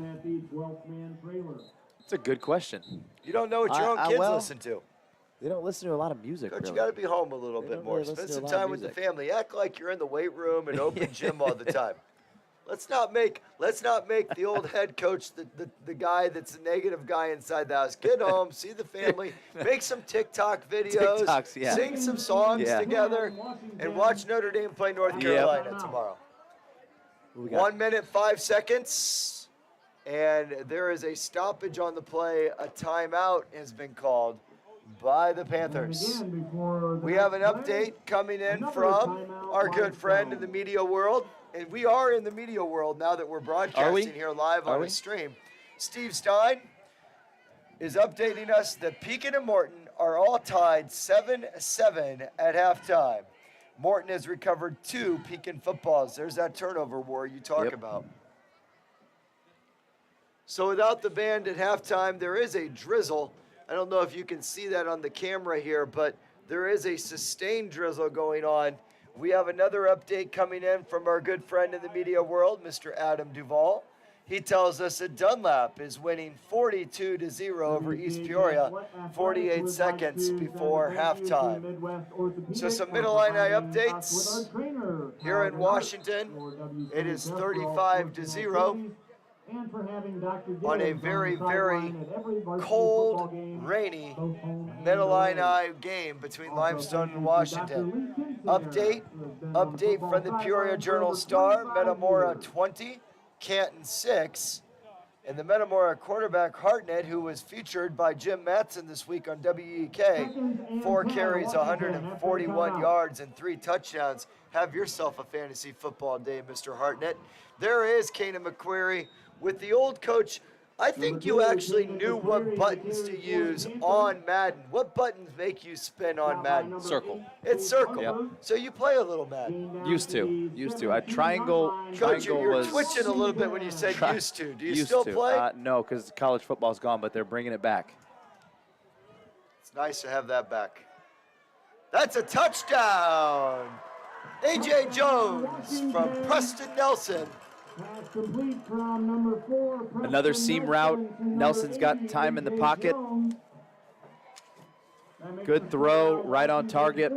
It's a good question. You don't know what your own kids well, listen to. They don't listen to a lot of music, Coach, really. you got to be home a little They bit don't more. really listen Spend to a some lot of time with the music. family. Act like you're in the weight room and open gym all the time. Let's not make the old head coach the guy that's the negative guy inside the house. Get home, see the family, make some TikTok videos, TikToks, yeah. sing some songs Yeah. together, and watch Notre Dame play North Carolina tomorrow. 1 minute, 5 seconds, and there is a stoppage on the play. A timeout has been called by the Panthers. We have an update coming in from our good friend in the media world, and we are in the media world now that we're broadcasting here live on a stream. Steve Stein is updating us that Pekin and Morton are all tied 7-7 at halftime. Morton has recovered 2 Pekin footballs. There's that turnover war you talk about. So without the band at halftime, there is a drizzle. I don't know if you can see that on the camera here, but there is a sustained drizzle going on. We have another update coming in from our good friend in the media world, Mr. Adam Duvall. He tells us that Dunlap is winning 42-0 over East Peoria, 48 seconds before halftime. So some Mid-Illini updates. Here in Washington, it is 35-0 on a very, very cold, rainy Mid-Illini game between Limestone and Washington. Update from the Peoria Journal-Star, Metamora 20, Canton 6, and the Metamora quarterback Hartnett, who was featured by Jim Mattson this week on WEK, 4 carries, 141 yards, and 3 touchdowns. Have yourself a fantasy football day, Mr. Hartnett. There is Kana McQuarrie with the old coach. I think you actually knew what buttons to use on Madden. What buttons make you spin on Madden? Circle. It's circle. Yep. So you play a little Madden. Used to. A triangle. Coach, you're was twitching a little bit when you said used to. Do you still to. play? No, because college football's gone, but they're bringing it back. It's nice to have that back. That's a touchdown. A.J. Jones from Preston Nelson. Another seam route. Nelson's got time in the pocket. Good throw, right on target.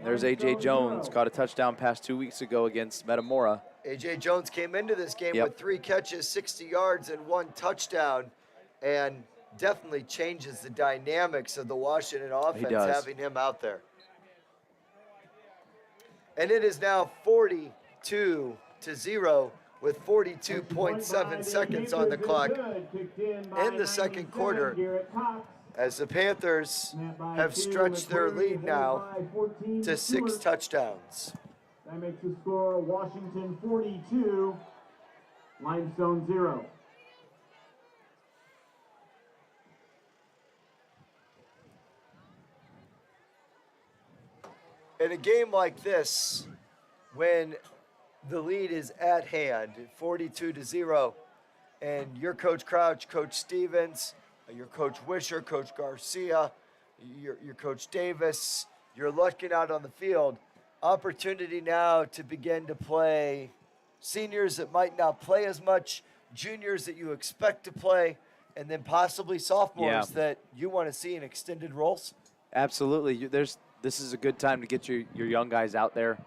There's A.J. Jones, caught a touchdown pass 2 weeks ago against Metamora. A.J. Jones came into this game with 3 catches, 60 yards, and 1 touchdown, and definitely changes the dynamics of the Washington offense having him out there. And it is now 42-0 with 42.7 seconds on the clock in the second quarter, as the Panthers have stretched their lead now to 6 touchdowns. That makes the score Washington 42, Limestone 0. In a game like this, when the lead is at hand, 42-0, and your Coach Crouch, Coach Stevens, your Coach Wisher, Coach Garcia, your Coach Davis, you're looking out on the field, opportunity now to begin to play seniors that might not play as much, juniors that you expect to play, and then possibly sophomores that you want to see in extended roles? Absolutely. This is a good time to get your young guys out there,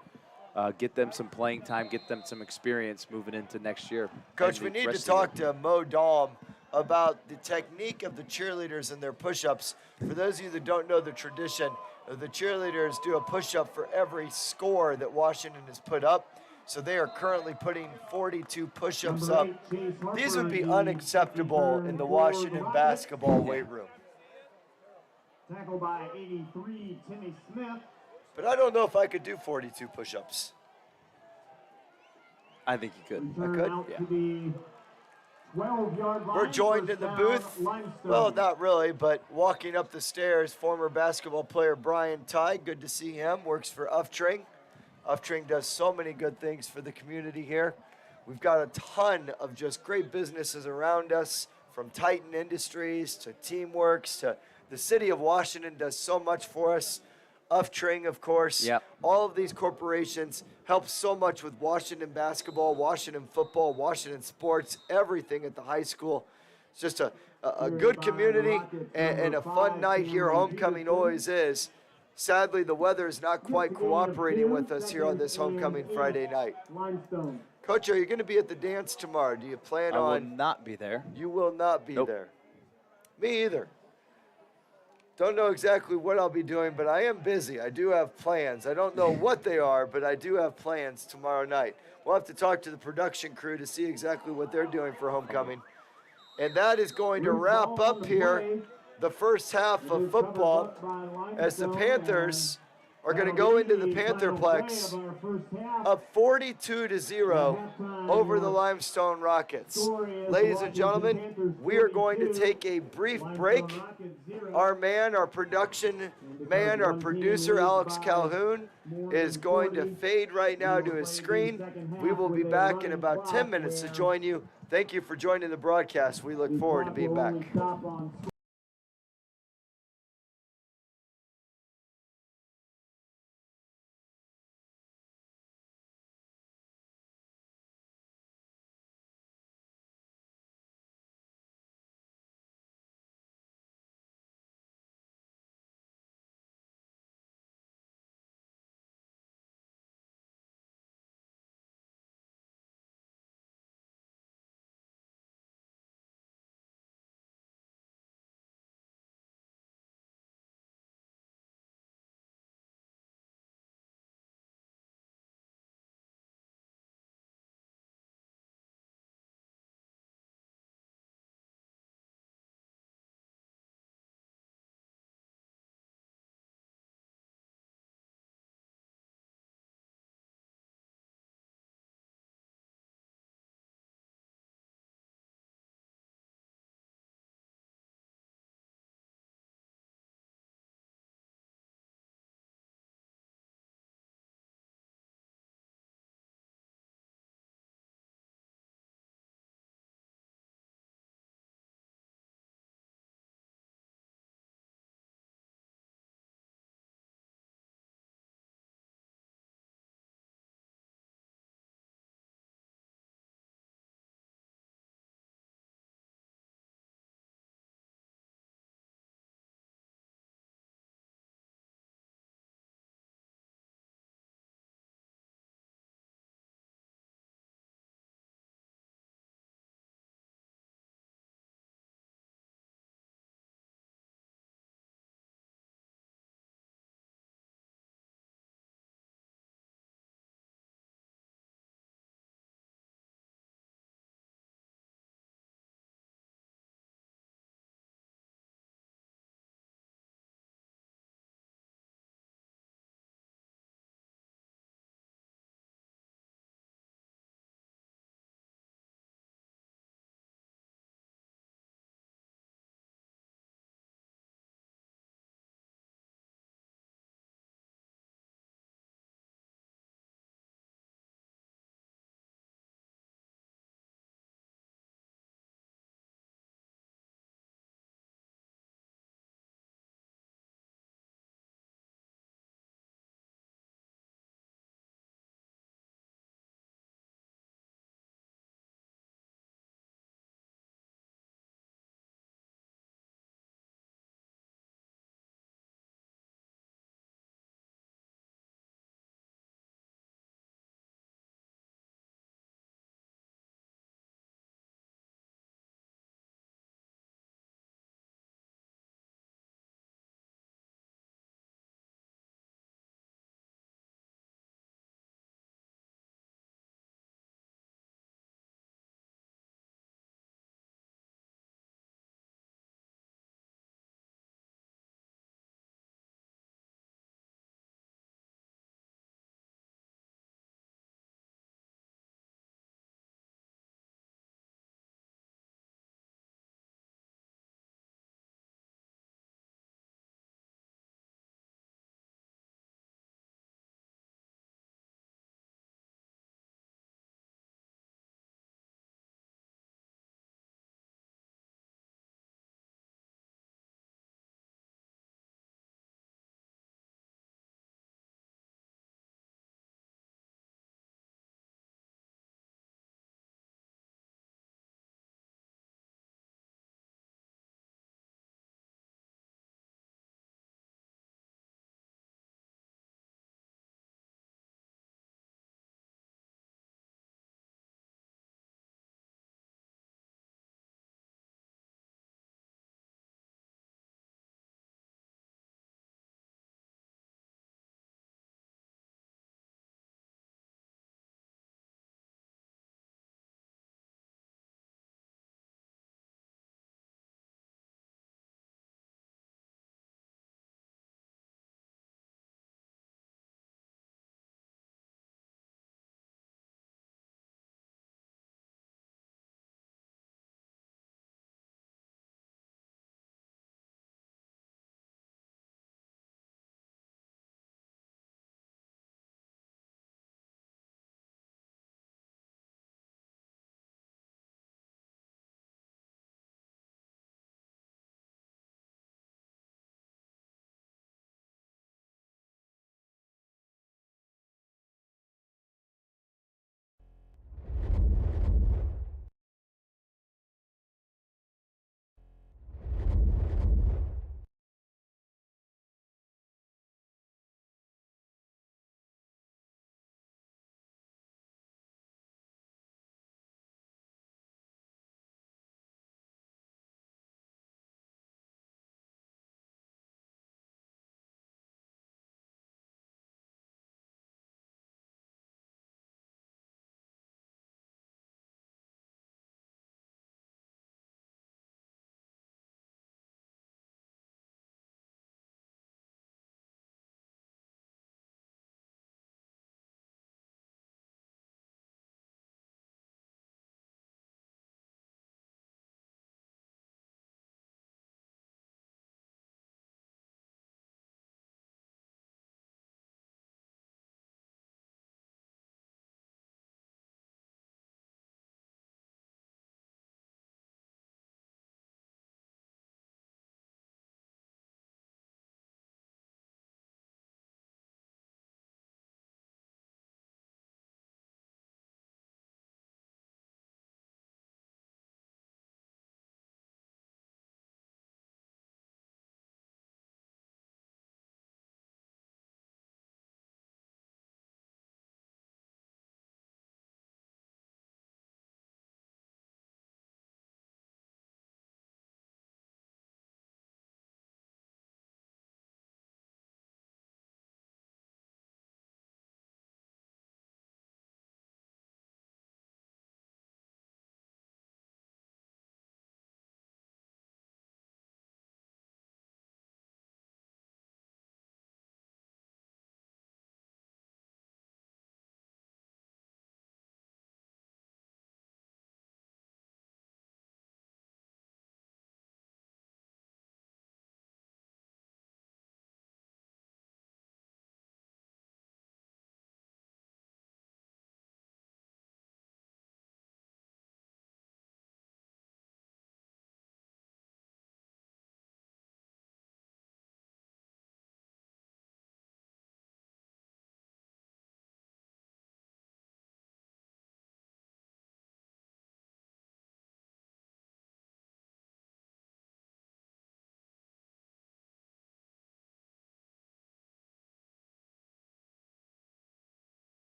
get them some playing time, get them some experience moving into next year. Coach, we need to talk to Mo Dahm about the technique of the cheerleaders and their push-ups. For those of you that don't know the tradition, the cheerleaders do a push-up for every score that Washington has put up. So they are currently putting 42 push-ups up. These would be unacceptable in the Washington basketball weight room. Tackled by 83, Timmy Smith. But I don't know if I could do 42 push-ups. I think you could. I could? Out to the 12-yard line. We're joined in the booth. Well, not really, but walking up the stairs, former basketball player Brian Tye. Good to see him. Works for Uftring. Uftring does so many good things for the community here. We've got a ton of just great businesses around us, from Titan Industries to Teamworks to the city of Washington does so much for us. Uftring, of course. Yep. All of these corporations help so much with Washington basketball, Washington football, Washington sports, everything at the high school. It's just a good community and a fun night here. Homecoming always is. Sadly, the weather is not quite cooperating with us here on this homecoming Friday night. Coach, are you going to be at the dance tomorrow? Do you plan I will on? not be there. You will not be Nope. there. Me either. Don't know exactly what I'll be doing, but I am busy. I do have plans. I don't know what they are, but I do have plans tomorrow night. We'll have to talk to the production crew to see exactly what they're doing for homecoming. And that is going to wrap up here the first half of football as the Panthers are going to go into the Pantherplex up 42-0 over the Limestone Rockets. Ladies and gentlemen, we are going to take a brief break. Our man, our production man, our producer, Alex Calhoun, is going to fade right now to his screen. We will be back in about 10 minutes to join you. Thank you for joining the broadcast. We look forward to being back.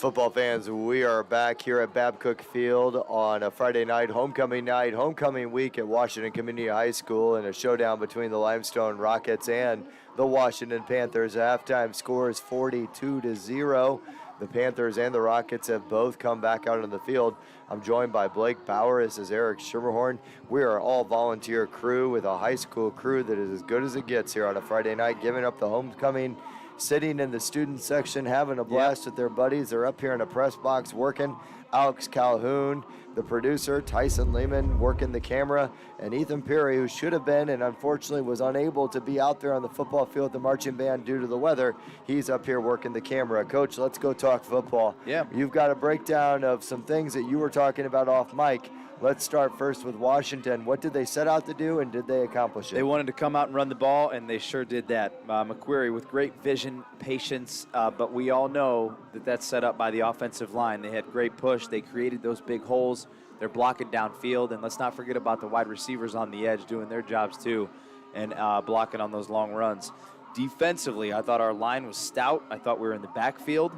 Football fans, we are back here at Babcock Field on a Friday night, homecoming week at Washington Community High School, in a showdown between the Limestone Rockets and the Washington Panthers. Halftime score is 42-0. The Panthers and the Rockets have both come back out on the field. I'm joined by Blake Bauer. This is Eric Schermerhorn. We are all volunteer crew with a high school crew that is as good as it gets here on a Friday night, giving up the homecoming, sitting in the student section, having a blast with their buddies. They're up here in a press box working. Alex Calhoun, the producer, Tyson Lehman working the camera, and Ethan Perry, who should have been and unfortunately was unable to be out there on the football field with the marching band due to the weather. He's up here working the camera. Coach, let's go talk football. Yeah. You've got a breakdown of some things that you were talking about off mic. Let's start first with Washington. What did they set out to do, and did they accomplish it? They wanted to come out and run the ball, and they sure did that. McQuarrie with great vision, patience, but we all know that that's set up by the offensive line. They had great push. They created those big holes. They're blocking downfield, and let's not forget about the wide receivers on the edge doing their jobs too and blocking on those long runs. Defensively, I thought our line was stout. I thought we were in the backfield.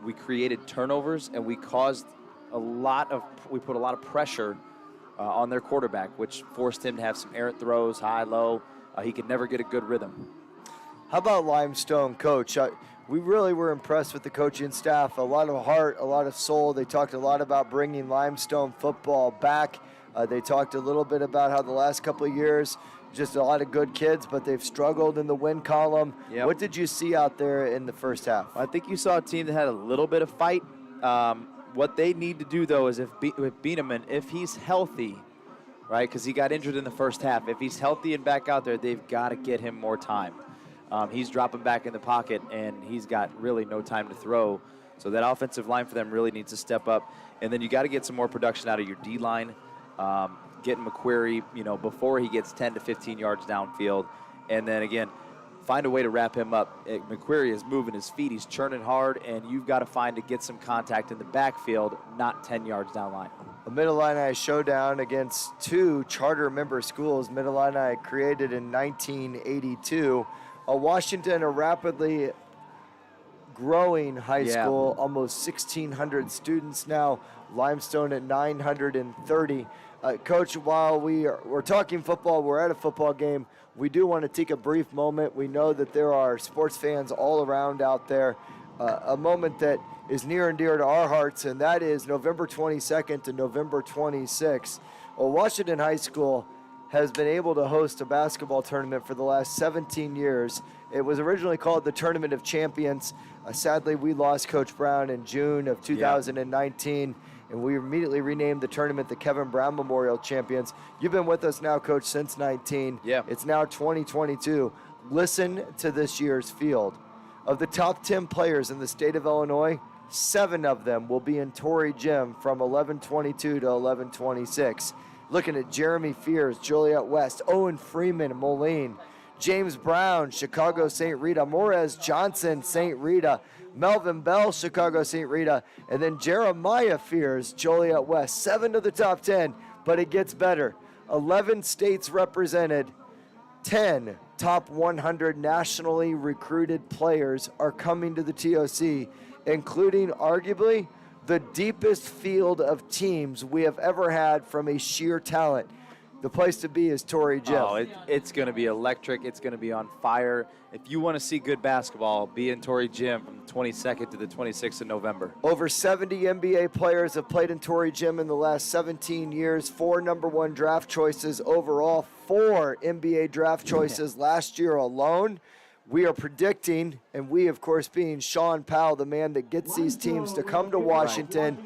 We created turnovers, and we put a lot of pressure on their quarterback, which forced him to have some errant throws, high, low. He could never get a good rhythm. How about Limestone, Coach? We really were impressed with the coaching staff. A lot of heart, a lot of soul. They talked a lot about bringing Limestone football back. They talked a little bit about how the last couple of years, just a lot of good kids, but they've struggled in the win column. Yep. What did you see out there in the first half? I think you saw a team that had a little bit of fight. What they need to do, though, is with Bieneman, if he's healthy, right, because he got injured in the first half, if he's healthy and back out there, they've got to get him more time. He's dropping back in the pocket, and he's got really no time to throw. So that offensive line for them really needs to step up. And then you got to get some more production out of your D-line, getting McQuarrie, before he gets 10 to 15 yards downfield. And then, again, find a way to wrap him up. McQuarrie is moving his feet. He's churning hard, and you've got to find to get some contact in the backfield, not 10 yards down line. A Mid-Illini showdown against two charter member schools. Mid-Illini created in 1982. Washington, a rapidly growing high school, almost 1,600 students now. Limestone at 930. Coach, while we're talking football, we're at a football game, we do want to take a brief moment. We know that there are sports fans all around out there. A moment that is near and dear to our hearts, and that is November 22nd to November 26th. Well, Washington High School has been able to host a basketball tournament for the last 17 years. It was originally called the Tournament of Champions. Sadly, we lost Coach Brown in June of 2019, and we immediately renamed the tournament the Kevin Brown Memorial Champions. You've been with us now, Coach, since 19. Yeah. It's now 2022. Listen to this year's field. Of the top 10 players in the state of Illinois, 7 of them will be in Torrey Gym from 11:22 to 11:26. Looking at Jeremy Fears, Joliet West, Owen Freeman, Moline, James Brown, Chicago St. Rita, Morez Johnson, St. Rita, Melvin Bell, Chicago St. Rita, and then Jeremiah Fears, Joliet West. 7 of the top 10, but it gets better. 11 states represented, 10 top 100 nationally recruited players are coming to the TOC, including arguably the deepest field of teams we have ever had from a sheer talent. The place to be is Torrey Gym. Oh, it's going to be electric. It's going to be on fire. If you want to see good basketball, be in Torrey Gym from the 22nd to the 26th of November. Over 70 NBA players have played in Torrey Gym in the last 17 years. 4 number 1 draft choices overall. 4 NBA draft choices last year alone. We are predicting, and we, of course, being Sean Powell, the man that gets these teams to come to Washington,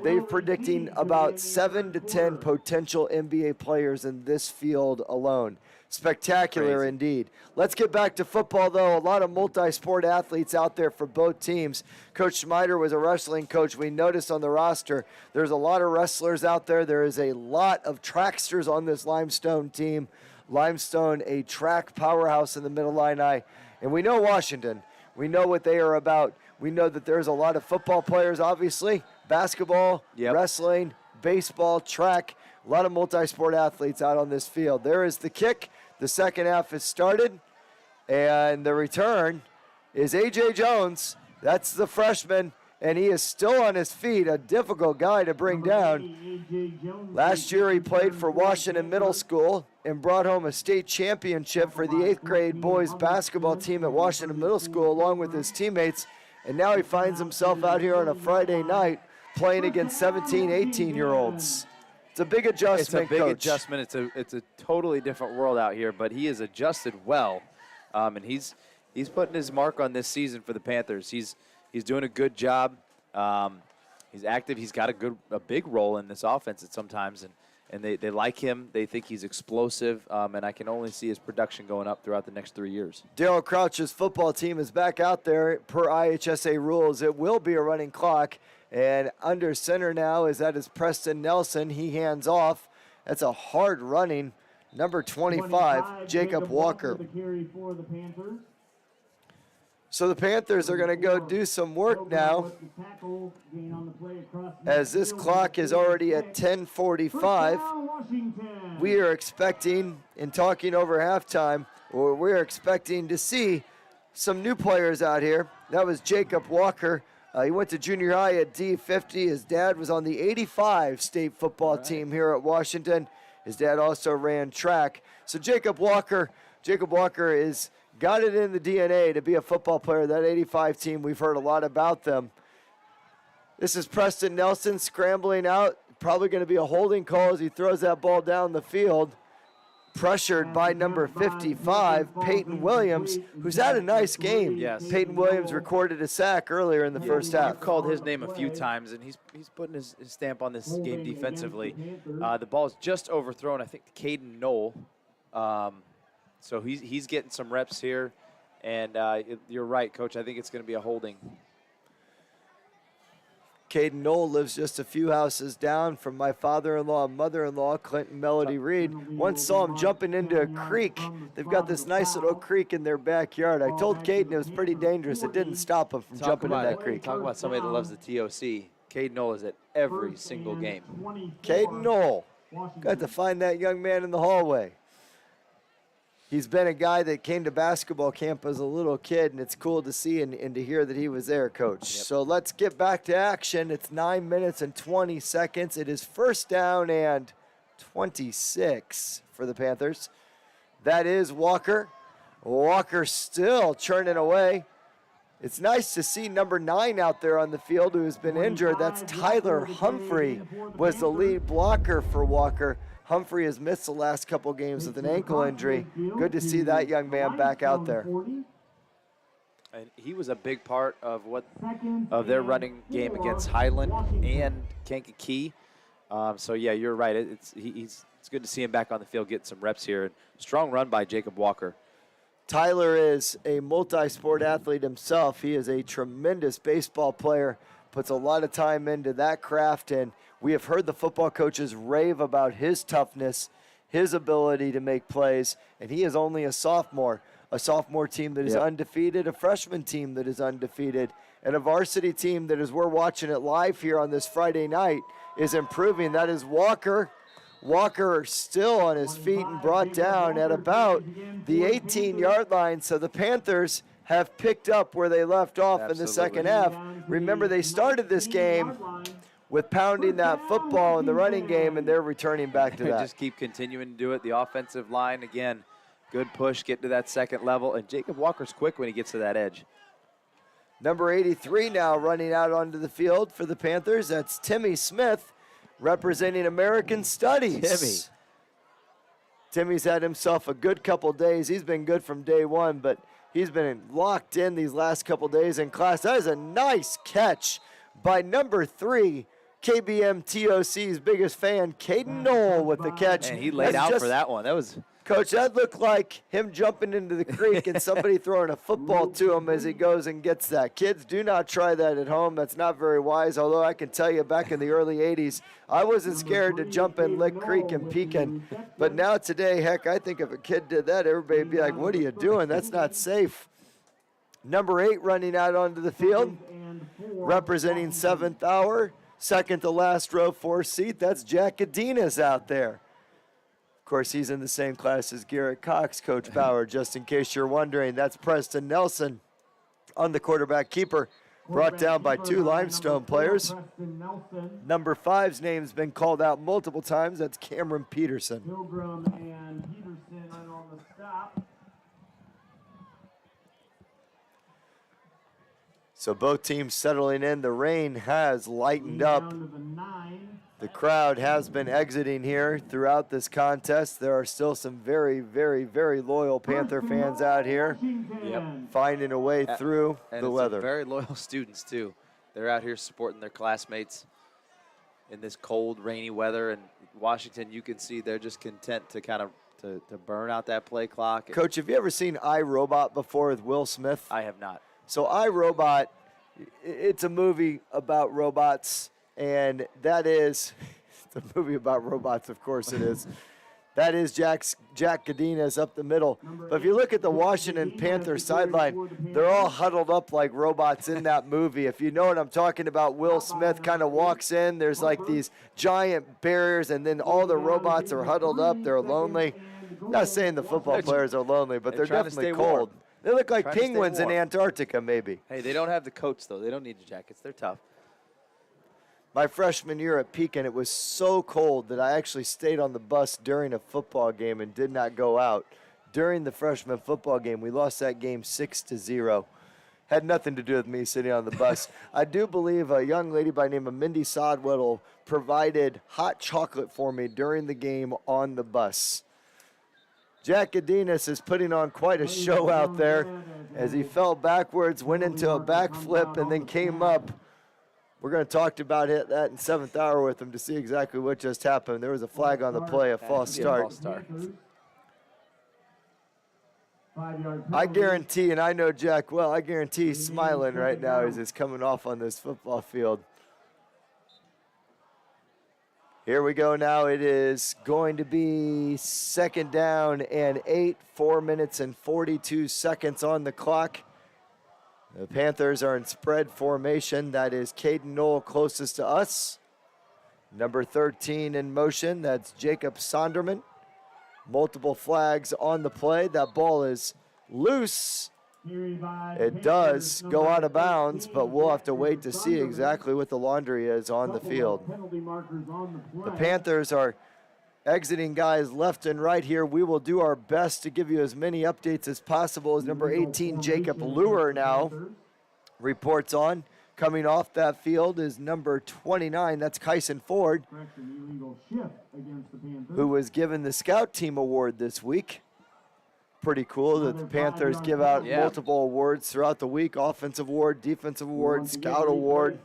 they're predicting about 7 to 10 potential NBA players in this field alone. Spectacular indeed. Let's get back to football, though. A lot of multi-sport athletes out there for both teams. Coach Schmeider was a wrestling coach. We noticed on the roster there's a lot of wrestlers out there. There is a lot of tracksters on this Limestone team. Limestone, a track powerhouse in the Mid-Illini. And we know Washington. We know what they are about. We know that there's a lot of football players, obviously, basketball, wrestling, baseball, track, a lot of multi-sport athletes out on this field. There is the kick. The second half has started, and the return is A.J. Jones. That's the freshman, and he is still on his feet, a difficult guy to bring down. Last year he played for Washington Middle School and brought home a state championship for the 8th grade boys basketball team at Washington Middle School along with his teammates, and now he finds himself out here on a Friday night playing against 17, 18-year-olds. It's a big adjustment, It's a big Coach. adjustment. It's a totally different world out here, but he has adjusted well, and he's putting his mark on this season for the Panthers. He's doing a good job. He's active. He's got a big role in this offense at sometimes, and they like him. They think he's explosive, and I can only see his production going up throughout the next 3 years. Daryl Crouch's football team is back out there per IHSA rules. It will be a running clock. And under center now is Preston Nelson. He hands off. That's a hard running. Number 25, Jacob Walker. The carry for the Panthers. So the Panthers are going to go do some work now, as this clock is already at 10:45. We are expecting, in talking over halftime, we're expecting to see some new players out here. That was Jacob Walker. He went to junior high at D50. His dad was on the 85 state football team here at Washington. His dad also ran track. So Jacob Walker is got it in the DNA to be a football player. That 85 team, we've heard a lot about them. This is Preston Nelson scrambling out. Probably going to be a holding call as he throws that ball down the field. Pressured by number 55, Peyton Williams, who's had a nice game. Yes. Peyton Williams recorded a sack earlier in the first half. I've called his name a few times, and he's putting his stamp on this game defensively. The ball is just overthrown, I think, to Caden Knoll. So he's getting some reps here, and you're right, Coach. I think it's going to be a holding. Caden Knoll lives just a few houses down from my father-in-law and mother-in-law, Clint and Melody Reed. Once saw him jumping into a creek. They've got this nice little creek in their backyard. I told Caden it was pretty dangerous. It didn't stop him from jumping in that creek. Talk about somebody that loves the TOC. Caden Knoll is at every single game. Caden Knoll. Got to find that young man in the hallway. He's been a guy that came to basketball camp as a little kid, and it's cool to see and to hear that he was there, Coach. Yep. So let's get back to action. It's 9 minutes and 20 seconds. It is first down and 26 for the Panthers. That is Walker. Walker still churning away. It's nice to see number 9 out there on the field who has been injured. That's Tyler Humphrey, was the lead blocker for Walker. Humphrey has missed the last couple games with an ankle injury. Good to see that young man back out there. And he was a big part of their running game against Highland and Kankakee. So yeah, you're right. It's good to see him back on the field, get some reps here. Strong run by Jacob Walker. Tyler is a multi-sport athlete himself. He is a tremendous baseball player, puts a lot of time into that craft, and we have heard the football coaches rave about his toughness, his ability to make plays, and he is only a sophomore team that is undefeated, a freshman team that is undefeated, and a varsity team that, as we're watching it live here on this Friday night, is improving. That is Walker. Walker still on his feet and brought down at about the 18-yard line, so the Panthers have picked up where they left off in the second half. Remember, they started this game with pounding that football in the running game, and they're returning back to that. Just keep continuing to do it. The offensive line, again, good push, get to that second level, and Jacob Walker's quick when he gets to that edge. Number 83 now running out onto the field for the Panthers. That's Timmy Smith, representing American Studies. Timmy's had himself a good couple days. He's been good from day one, but he's been locked in these last couple days in class. That is a nice catch by number 3, KBM TOC's biggest fan, Caden Knoll, with the catch. And he laid out for that one. That was, Coach, that looked like him jumping into the creek and somebody throwing a football to him as he goes and gets that. Kids, do not try that at home. That's not very wise, although I can tell you back in the early 80s, I wasn't scared to jump in Lick Creek and Pekin. But now today, heck, I think if a kid did that, everybody would be like, what are you doing? That's not safe. Number 8 running out onto the field, representing 7th Hour, second to last row, 4th seat. That's Jack Adenas out there. Of course, he's in the same class as Garrett Cox, Coach Bauer, just in case you're wondering. That's Preston Nelson on the quarterback keeper brought down by 2 Limestone players. Preston Nelson. Number 5's name's been called out multiple times. That's Cameron Peterson. Pilgrim and Peterson on the stop. So both teams settling in. The rain has lightened up. Down to the 9. The crowd has been exiting here throughout this contest. There are still some very, very, very loyal Panther fans out here finding a way through And the it's weather. very loyal students, too. They're out here supporting their classmates in this cold, rainy weather. And Washington, you can see they're just content to kind of to burn out that play clock. Coach, have you ever seen iRobot before with Will Smith? I have not. So iRobot, it's a movie about robots, and that is, it's a movie about robots, of course it is. That is Jack Godinez up the middle. But if you look at the Washington Panthers sideline, they're all huddled up like robots in that movie. If you know what I'm talking about, Will Smith kind of walks in. There's like these giant barriers, and then all the robots are huddled up. They're lonely. Not saying the football players are lonely, but they're trying to definitely stay warm. cold. They look like Trying to stay penguins in warm. Antarctica, maybe. Hey, they don't have the coats, though. They don't need the jackets. They're tough. My freshman year at Pekin, it was so cold that I actually stayed on the bus during a football game and did not go out. During the freshman football game, we lost that game 6-0. Had nothing to do with me sitting on the bus. I do believe a young lady by the name of Mindy Sodwettle provided hot chocolate for me during the game on the bus. Jack Godinez is putting on quite a show out there as he fell backwards, went into a backflip, and then came up. We're going to talk about that in 7th hour with him to see exactly what just happened. There was a flag on the play, a false start. I guarantee, and I know Jack well, I guarantee he's smiling right now as he's coming off on this football field. Here we go now. It is going to be 2nd down and 8, 4 minutes and 42 seconds on the clock. The Panthers are in spread formation. That is Caden Knoll closest to us. Number 13 in motion, that's Jacob Sonderman. Multiple flags on the play. That ball is loose. It does go out of bounds, but we'll have to wait to see exactly what the laundry is on the field. The Panthers are exiting guys left and right here. We will do our best to give you as many updates as possible as number 18, Jacob Luer, now reports on. Coming off that field is number 29, that's Kyson Ford, who was given the Scout Team Award this week. Pretty cool that the Panthers give out multiple awards throughout the week. Offensive award, defensive award, scout award.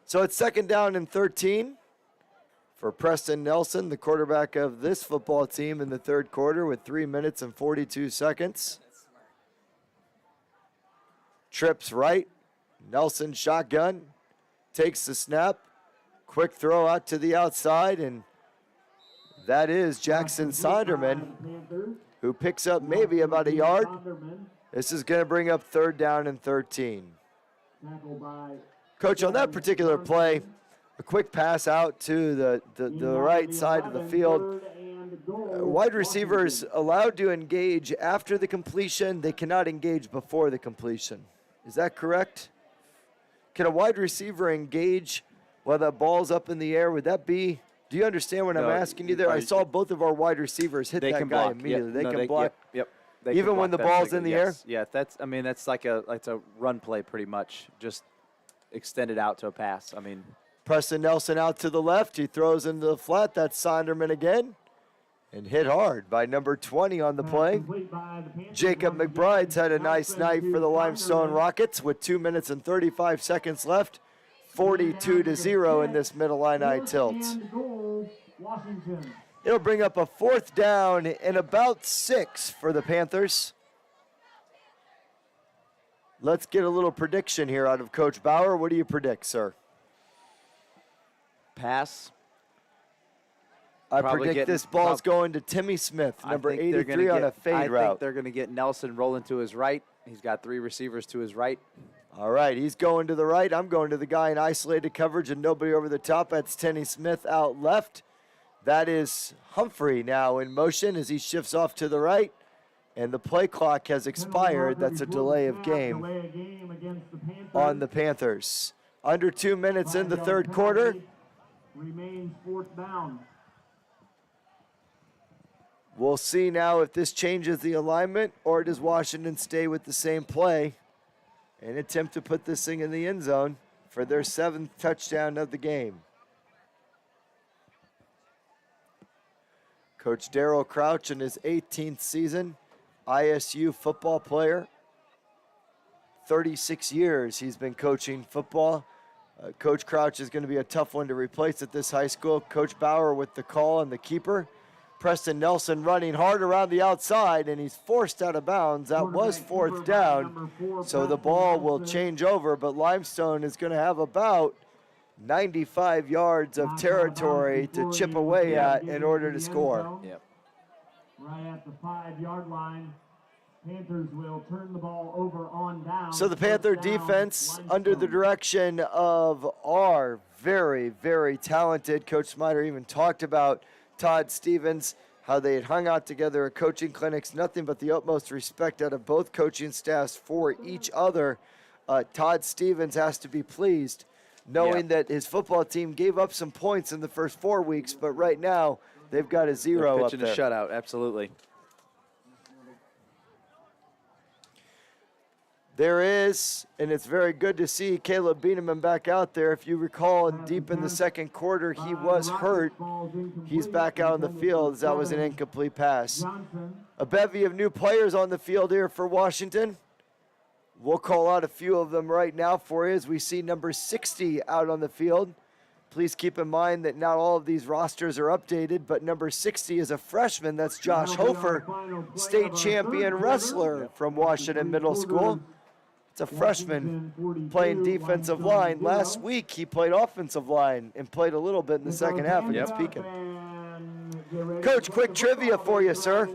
So it's 2nd down and 13 for Preston Nelson, the quarterback of this football team in the 3rd quarter with 3 minutes and 42 seconds. Trips right. Nelson shotgun. Takes the snap. Quick throw out to the outside, and that is Jackson Sonderman, who picks up maybe about a yard. This is going to bring up 3rd down and 13. Coach, on that particular play, a quick pass out to the right side of the field. Wide receivers allowed to engage after the completion. They cannot engage before the completion. Is that correct? Can a wide receiver engage while that ball's up in the air? Would that be... Do you understand what I'm asking you there? I saw both of our wide receivers hit that guy block immediately. Yep. They can block. Yep. Even when the ball's in the air? Yeah, that's like it's a run play pretty much. Just extended out to a pass. I mean, Preston Nelson out to the left. He throws into the flat. That's Sonderman again. And hit hard by number 20 on the play. Jacob McBride's had a nice night for the Limestone Rockets with 2 minutes and 35 seconds left. 42-0 in this Middle Illini tilt. It'll bring up a 4th down and about 6 for the Panthers. Let's get a little prediction here out of Coach Bauer. What do you predict, sir? pass. I predict this ball's going to Timmy Smith, number 83 on a fade route. I think they're going to get Nelson rolling to his right. He's got 3 receivers to his right. All right, he's going to the right. I'm going to the guy in isolated coverage and nobody over the top. That's Timmy Smith out left. That is Humphrey now in motion as he shifts off to the right. And the play clock has expired. That's a delay of game on the Panthers. Under 2 minutes in the third quarter. Remains fourth down. We'll see now if this changes the alignment or does Washington stay with the same play and attempt to put this thing in the end zone for their 7th touchdown of the game. Coach Darryl Crouch in his 18th season, ISU football player. 36 years he's been coaching football. Coach Crouch is going to be a tough one to replace at this high school. Coach Bauer with the call and the keeper. Preston Nelson running hard around the outside, and he's forced out of bounds. That was fourth down, so the ball will change over, but Limestone is going to have about 95 yards of territory to chip away at in order to score. Yep. Right at the 5-yard line. Panthers will turn the ball over on down. So the Panther defense, under the direction of our very, very talented Coach Snyder, even talked about Todd Stevens, how they had hung out together at coaching clinics, nothing but the utmost respect out of both coaching staffs for each other. Todd Stevens has to be pleased knowing that his football team gave up some points in the first 4 weeks, but right now they've got a 0 up there. Pitching a shutout, absolutely. There is, and it's very good to see Caleb Bieneman back out there. If you recall, deep in the second quarter, he was hurt. He's back out on the field as that was an incomplete pass. A bevy of new players on the field here for Washington. We'll call out a few of them right now for you as we see number 60 out on the field. Please keep in mind that not all of these rosters are updated, but number 60 is a freshman. That's Josh Hofer, state champion wrestler from Washington Middle School. It's a freshman playing defensive line. Last week, he played offensive line and played a little bit in the second half against Pekin. Coach, quick trivia for you, sir.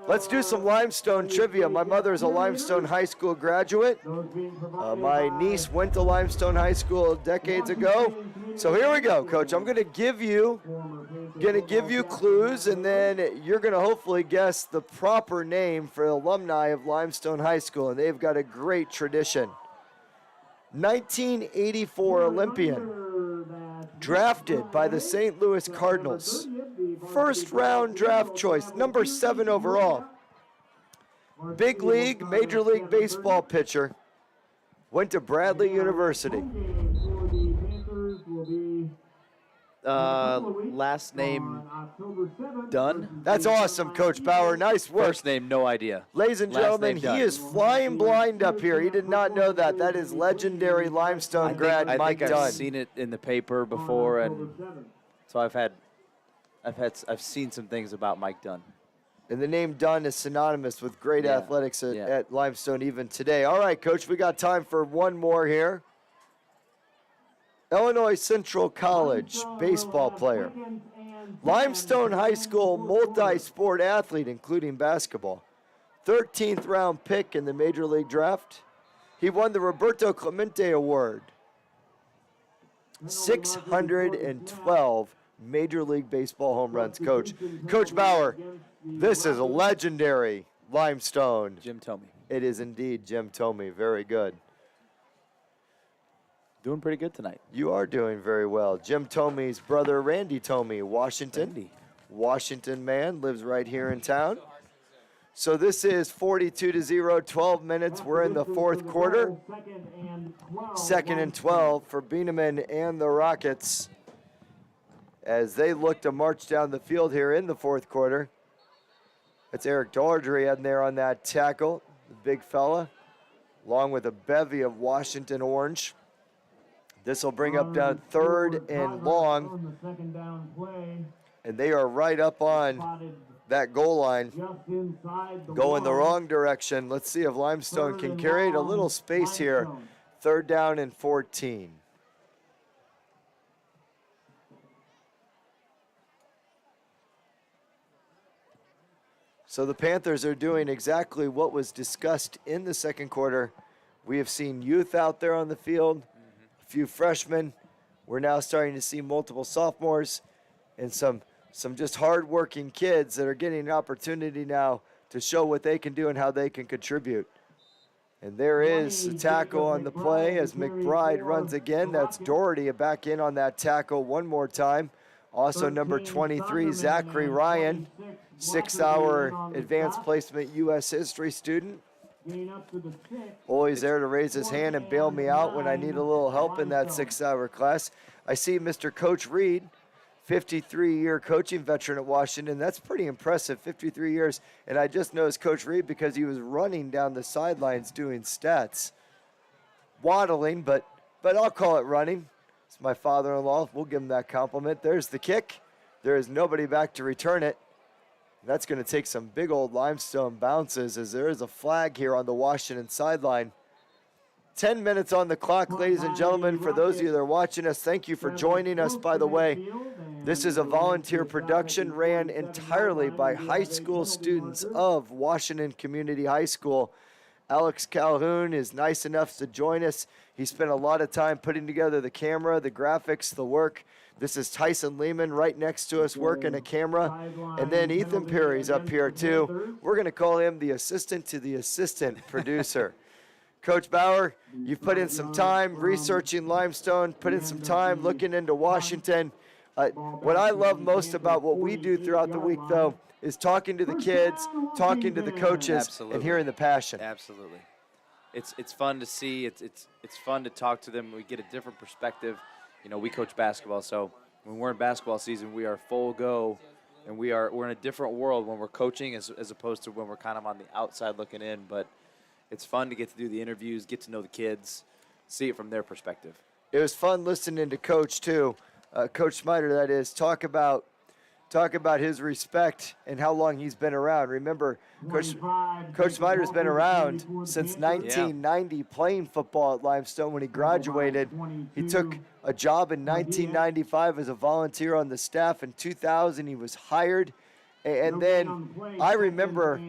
Let's do some Limestone trivia. My mother is a Limestone High School graduate. My niece went to Limestone High School decades ago. So here we go, Coach. I'm going to give you clues, and then you're going to hopefully guess the proper name for alumni of Limestone High School, and they've got a great tradition. 1984 Olympian, drafted by the St. Louis Cardinals. First round draft choice, number 7 overall. Big league, Major League Baseball pitcher. Went to Bradley University. Last name Dunn. That's awesome, Coach Bauer. Nice work. First name, no idea. Ladies and gentlemen, he is flying blind up here. He did not know that. That is legendary Limestone grad Mike Dunn. I've seen it in the paper before, and so I've seen some things about Mike Dunn. And the name Dunn is synonymous with great athletics at Limestone even today. All right, Coach, we got time for one more here. Illinois Central College baseball player. Limestone High School multi-sport athlete, including basketball. 13th round pick in the Major League Draft. He won the Roberto Clemente Award. 612 Major League Baseball home runs, Coach. Coach Bauer, this is a legendary Limestone. Jim Tomey. It is indeed Jim Tomey. Very good. Doing pretty good tonight. You are doing very well. Jim Tomey's brother, Randy Tomey, Washington. Washington man, lives right here in town. So this is 42-0, 12 minutes. We're in the fourth quarter. 2nd and 12 for Bieneman and the Rockets as they look to march down the field here in the fourth quarter. That's Eric Doldry in there on that tackle, the big fella, along with a bevy of Washington Orange. This will bring up down 3rd and long. And they are right up on that goal line, going the wrong direction. Let's see if Limestone can create a little space here. 3rd down and 14. So the Panthers are doing exactly what was discussed in the second quarter. We have seen youth out there on the field. Few freshmen. We're now starting to see multiple sophomores and some just hard-working kids that are getting an opportunity now to show what they can do and how they can contribute. And there is the tackle on the play as McBride runs again. That's Doherty back in on that tackle one more time. Also number 23, Zachary Ryan, 6-hour advanced placement U.S. history student. Always there to raise his hand and bail me out when I need a little help in that 6-hour class. I see Mr. Coach Reed, 53-year coaching veteran at Washington. That's pretty impressive, 53 years. And I just know it's Coach Reed because he was running down the sidelines doing stats. Waddling, but I'll call it running. It's my father-in-law. We'll give him that compliment. There's the kick. There is nobody back to return it. That's going to take some big old Limestone bounces as there is a flag here on the Washington sideline. 10 minutes on the clock, ladies and gentlemen. For those of you that are watching us, thank you for joining us. By the way, this is a volunteer production ran entirely by high school students of Washington Community High School. Alex Calhoun is nice enough to join us. He spent a lot of time putting together the camera, the graphics, the work. This is Tyson Lehman right next to us working a camera. And then Ethan Perry's up here too. We're going to call him the assistant to the assistant producer. Coach Bauer, you've put in some time researching Limestone, put in some time looking into Washington. What I love most about what we do throughout the week, though, is talking to the kids, talking to the coaches, Absolutely. and hearing the passion. Absolutely. It's fun to see. It's fun to talk to them. We get a different perspective. You know, we coach basketball, so when we're in basketball season, we are full go, and we're in a different world when we're coaching as opposed to when we're kind of on the outside looking in. But it's fun to get to do the interviews, get to know the kids, see it from their perspective. It was fun listening to Coach, too. Coach Smider, that is, talk about his respect and how long he's been around. Remember, Coach Smider's been around since 1990 playing football at Limestone. When he graduated, he took a job in 1995 as a volunteer on the staff. In 2000, he was hired. And then I remember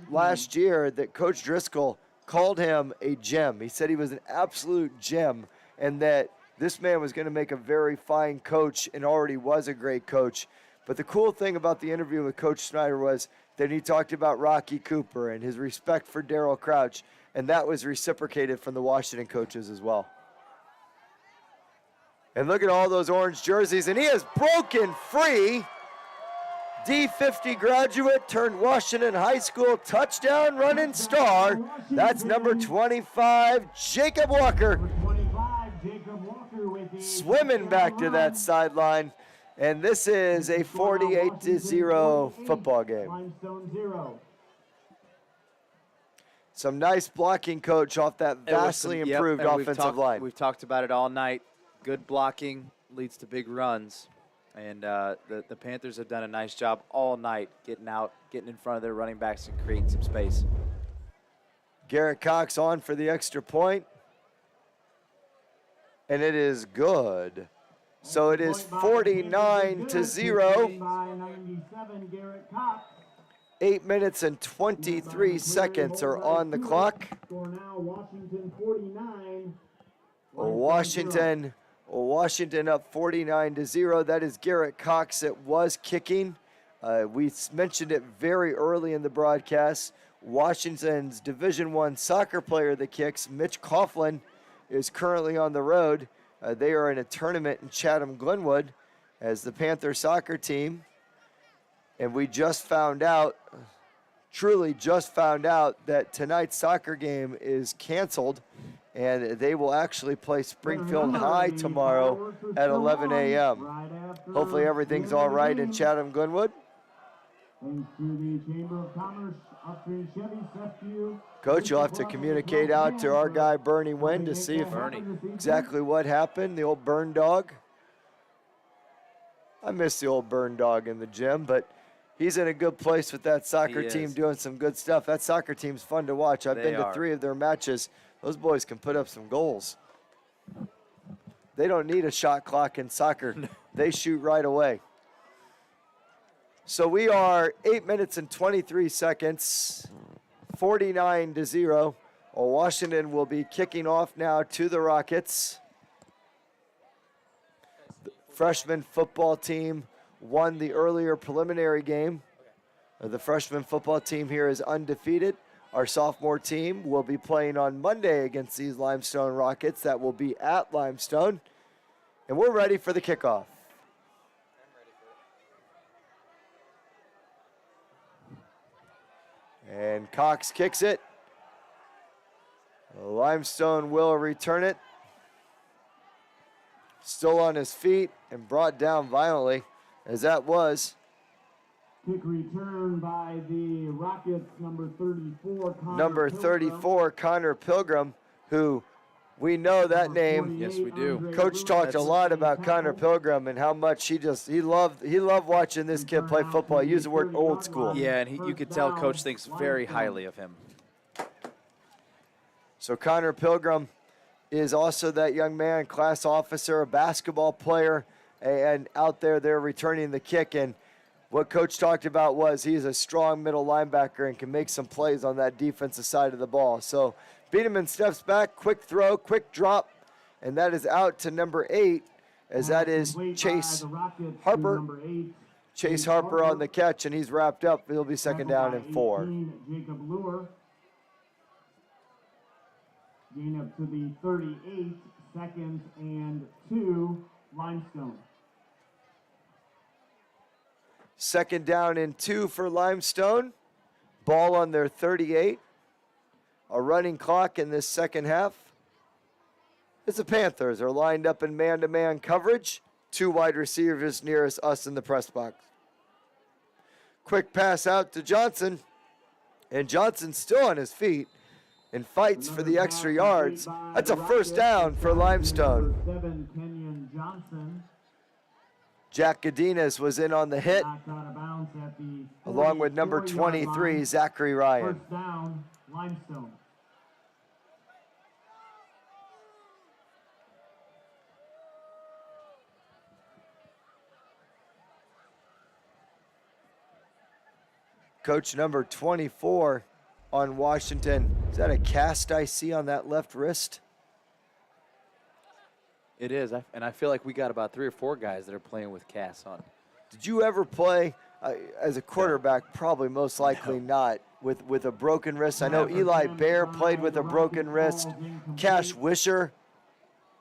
last year that Coach Driscoll called him a gem. He said he was an absolute gem and that this man was going to make a very fine coach and already was a great coach. But the cool thing about the interview with Coach Snyder was that he talked about Rocky Cooper and his respect for Darryl Crouch, and that was reciprocated from the Washington coaches as well. And look at all those orange jerseys, and he has broken free. D50 graduate turned Washington High School touchdown running star. That's number 25, Jacob Walker. Swimming back to that sideline, and this is a 48-0 football game. Some nice blocking, Coach, off that vastly improved offensive line. We've talked about it all night. Good blocking leads to big runs, and the Panthers have done a nice job all night getting out, getting in front of their running backs and creating some space. Garrett Cox on for the extra point. And it is good. So it is 49-0. 8 minutes and 23 seconds are on the clock. Washington up 49-0. That is Garrett Cox that was kicking. We mentioned it very early in the broadcast. Washington's Division I soccer player that kicks, Mitch Coughlin, is currently on the road. They are in a tournament in Chatham-Glenwood as the Panther soccer team. And we just found out, truly just found out, that tonight's soccer game is canceled, and they will actually play Springfield High tomorrow at 11 a.m. Hopefully everything's all right in Chatham-Glenwood. Coach, you'll have to communicate out to our guy Bernie Wynn to see if exactly what happened, the old burn dog. I miss the old burn dog in the gym, but he's in a good place with that soccer team doing some good stuff. That soccer team's fun to watch. I've been to 3 of their matches. Those boys can put up some goals. They don't need a shot clock in soccer. They shoot right away. So we are 8 minutes and 23 seconds, 49-0. Washington will be kicking off now to the Rockets. The freshman football team won the earlier preliminary game. The freshman football team here is undefeated. Our sophomore team will be playing on Monday against these Limestone Rockets. That will be at Limestone. And we're ready for the kickoff. And Cox kicks it. Limestone will return it. Still on his feet and brought down violently, as that was. Kick return by the Rockets, number 34, Number 34, Connor Pilgrim, who we know that name. Yes, we do. Coach talked a lot about Connor Pilgrim and how much he loved watching this kid play football. He used the word old school. Yeah, and you could tell Coach thinks very highly of him. So Connor Pilgrim is also that young man, class officer, a basketball player, and out there they're returning the kick. And what Coach talked about was he's a strong middle linebacker and can make some plays on that defensive side of the ball. So Biederman steps back, quick throw, quick drop, and that is out to number 8, as that is Jace Harper. Jace Harper on the catch, and he's wrapped up. It'll be second down and 4. Jacob Lure. Gain up to the 38, second and 2, Limestone. Second down and 2 for Limestone. Ball on their 38. A running clock in this second half. As the Panthers are lined up in man-to-man coverage. 2 wide receivers nearest us in the press box. Quick pass out to Johnson. And Johnson's still on his feet and fights for the extra yards. That's a first down for Limestone. Jack Godinez was in on the hit, along with number 23, Zachary Ryan. First down, Limestone. Coach number 24 on Washington. Is that a cast I see on that left wrist? It is, and I feel like we got about 3 or 4 guys that are playing with casts on. Did you ever play as a quarterback? Probably most likely not. With a broken wrist. I know Eli Bear played with a broken wrist. Cash Wisher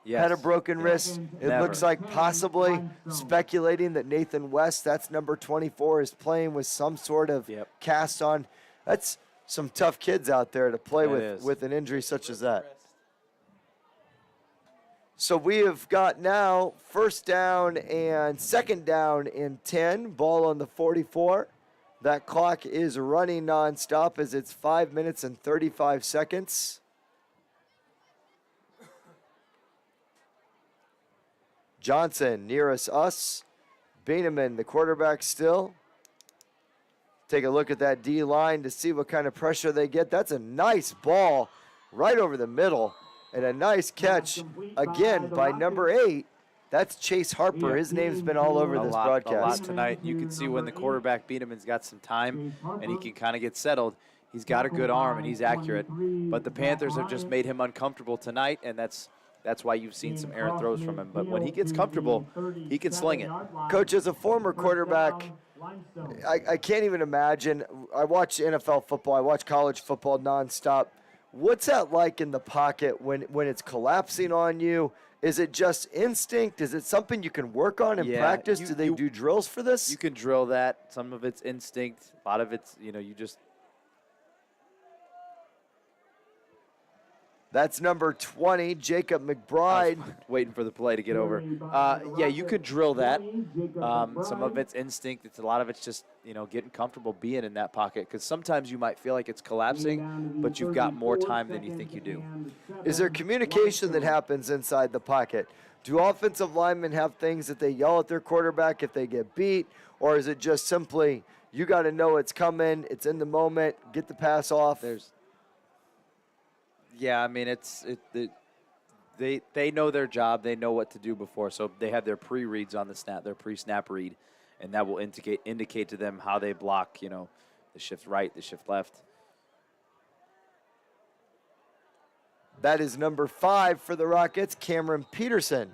had a broken wrist. It looks like possibly speculating that Nathan West, that's number 24, is playing with some sort of cast on. That's some tough kids out there to play with an injury such as that. So we have got now first down and second down and 10. Ball on the 44. That clock is running nonstop as it's 5 minutes and 35 seconds. Johnson nearest us. Biederman, the quarterback still. Take a look at that D line to see what kind of pressure they get. That's a nice ball right over the middle. And a nice catch, again, by number 8. That's Jace Harper. His name's been all over this broadcast. A lot tonight. You can see when the quarterback Biederman's got some time and he can kind of get settled. He's got a good arm and he's accurate. But the Panthers have just made him uncomfortable tonight, and that's why you've seen some errant throws from him. But when he gets comfortable, he can sling it. Coach, as a former quarterback, I can't even imagine. I watch NFL football. I watch college football nonstop. What's that like in the pocket when it's collapsing on you? Is it just instinct? Is it something you can work on in practice? Do they do drills for this? You can drill that. Some of it's instinct. A lot of it's, you just. That's number 20, Jacob McBride. Waiting for the play to get over. Yeah, you could drill that. Some of it's instinct. A lot of it's just, getting comfortable being in that pocket. Because sometimes you might feel like it's collapsing, but you've got more time than you think you do. Is there communication that happens inside the pocket? Do offensive linemen have things that they yell at their quarterback if they get beat? Or is it just simply, you got to know it's coming, it's in the moment, get the pass off? Yeah, I mean, they know their job. They know what to do before. So they have their pre-reads on the snap, their pre-snap read, and that will indicate to them how they block, the shift right, the shift left. That is number 5 for the Rockets, Cameron Peterson.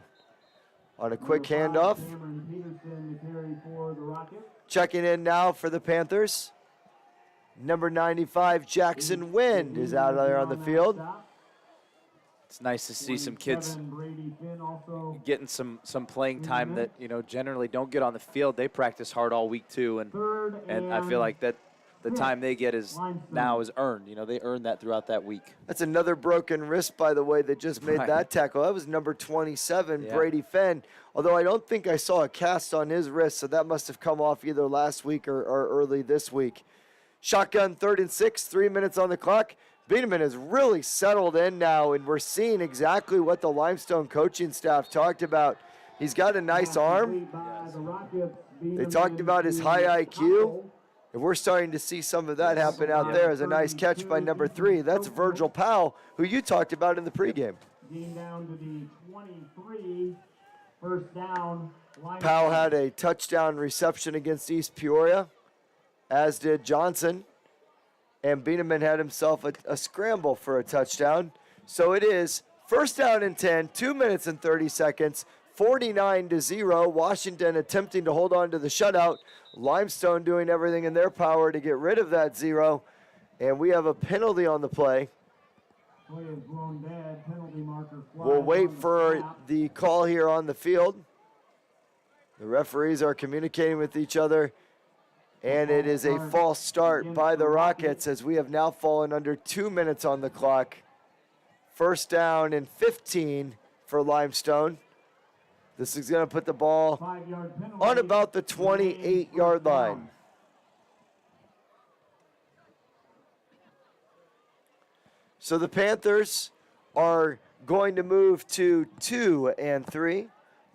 On a quick handoff. Checking in now for the Panthers, Number 95, Jackson Wind, is out there on the field. It's nice to see some kids getting some playing time that, you know, generally don't get on the field. They practice hard all week too, and I feel like that the time they get is earned. You know, they earn that throughout that week. That's another broken wrist, by the way, that just made that tackle. That was number 27, Brady Fenn. Although I don't think I saw a cast on his wrist, so that must have come off either last week or early this week. Shotgun 3rd and 6, 3 minutes on the clock. Biederman has really settled in now, and we're seeing exactly what the Limestone coaching staff talked about. He's got a nice arm. They talked about his high IQ. And we're starting to see some of that happen out there as a nice catch by number 3. That's Virgil Powell, who you talked about in the pregame. Down to the 23, first down. Powell had a touchdown reception against East Peoria, as did Johnson. And Biederman had himself a scramble for a touchdown. So it is first down and 10, 2 minutes and 30 seconds, 49-0. Washington attempting to hold on to the shutout. Limestone doing everything in their power to get rid of that 0. And we have a penalty on the play. Play is blown dead. Penalty marker flies. We'll wait for the call here on the field. The referees are communicating with each other. And it is a false start by the Rockets as we have now fallen under 2 minutes on the clock. First down and 15 for Limestone. This is going to put the ball on about the 28-yard line. So the Panthers are going to move to 2 and 3.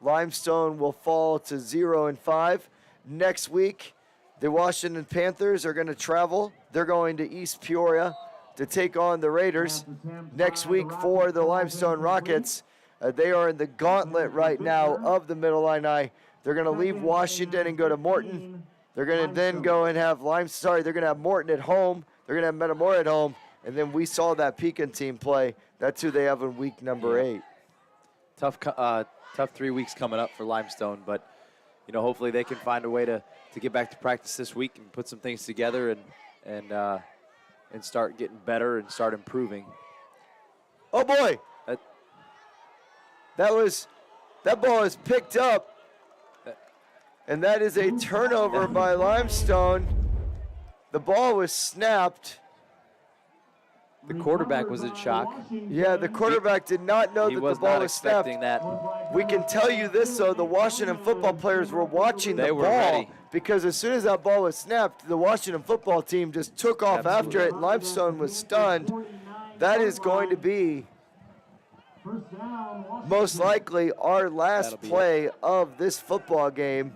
Limestone will fall to 0 and 5. Next week, the Washington Panthers are going to travel. They're going to East Peoria to take on the Raiders. Next week for the Limestone Rockets, they are in the gauntlet right now of the Middle Illini. They're going to leave Washington and go to Morton. They're going to then go and have they're going to have Morton at home. They're going to have Metamora at home. And then we saw that Pekin team play. That's who they have in week number 8. Tough 3 weeks coming up for Limestone, but you know, hopefully they can find a way to get back to practice this week and put some things together and start getting better and start improving. Oh boy, that ball is picked up, and that is a turnover by Limestone. The ball was snapped. The quarterback was in shock. Yeah, the quarterback did not know that the ball was snapped. That. We can tell you this, though, the Washington football players were watching the ball ready. Because as soon as that ball was snapped, the Washington football team just took off after it. Limestone was stunned. That is going to be most likely our last play of this football game.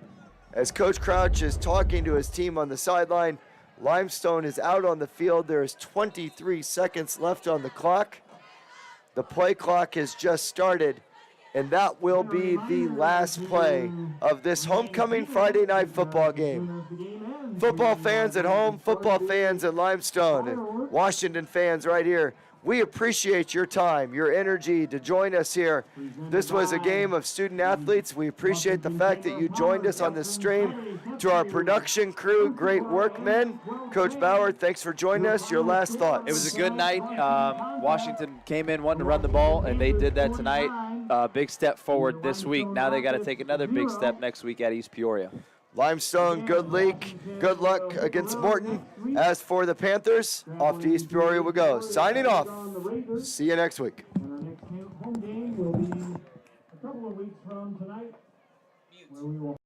As Coach Crouch is talking to his team on the sideline, Limestone is out on the field. There is 23 seconds left on the clock. The play clock has just started, and that will be the last play of this homecoming Friday night football game. Football fans at home, football fans at Limestone, and Washington fans right here, we appreciate your time, your energy to join us here. This was a game of student athletes. We appreciate the fact that you joined us on this stream. To our production crew, great work, men. Coach Bauer, thanks for joining us. Your last thoughts. It was a good night. Washington came in wanting to run the ball, and they did that tonight. Big step forward this week. Now they got to take another big step next week at East Peoria. Limestone, good luck against Morton. As for the Panthers, off to East Peoria we go. Signing off. See you next week. And our next home game will be a couple of weeks from tonight, where we will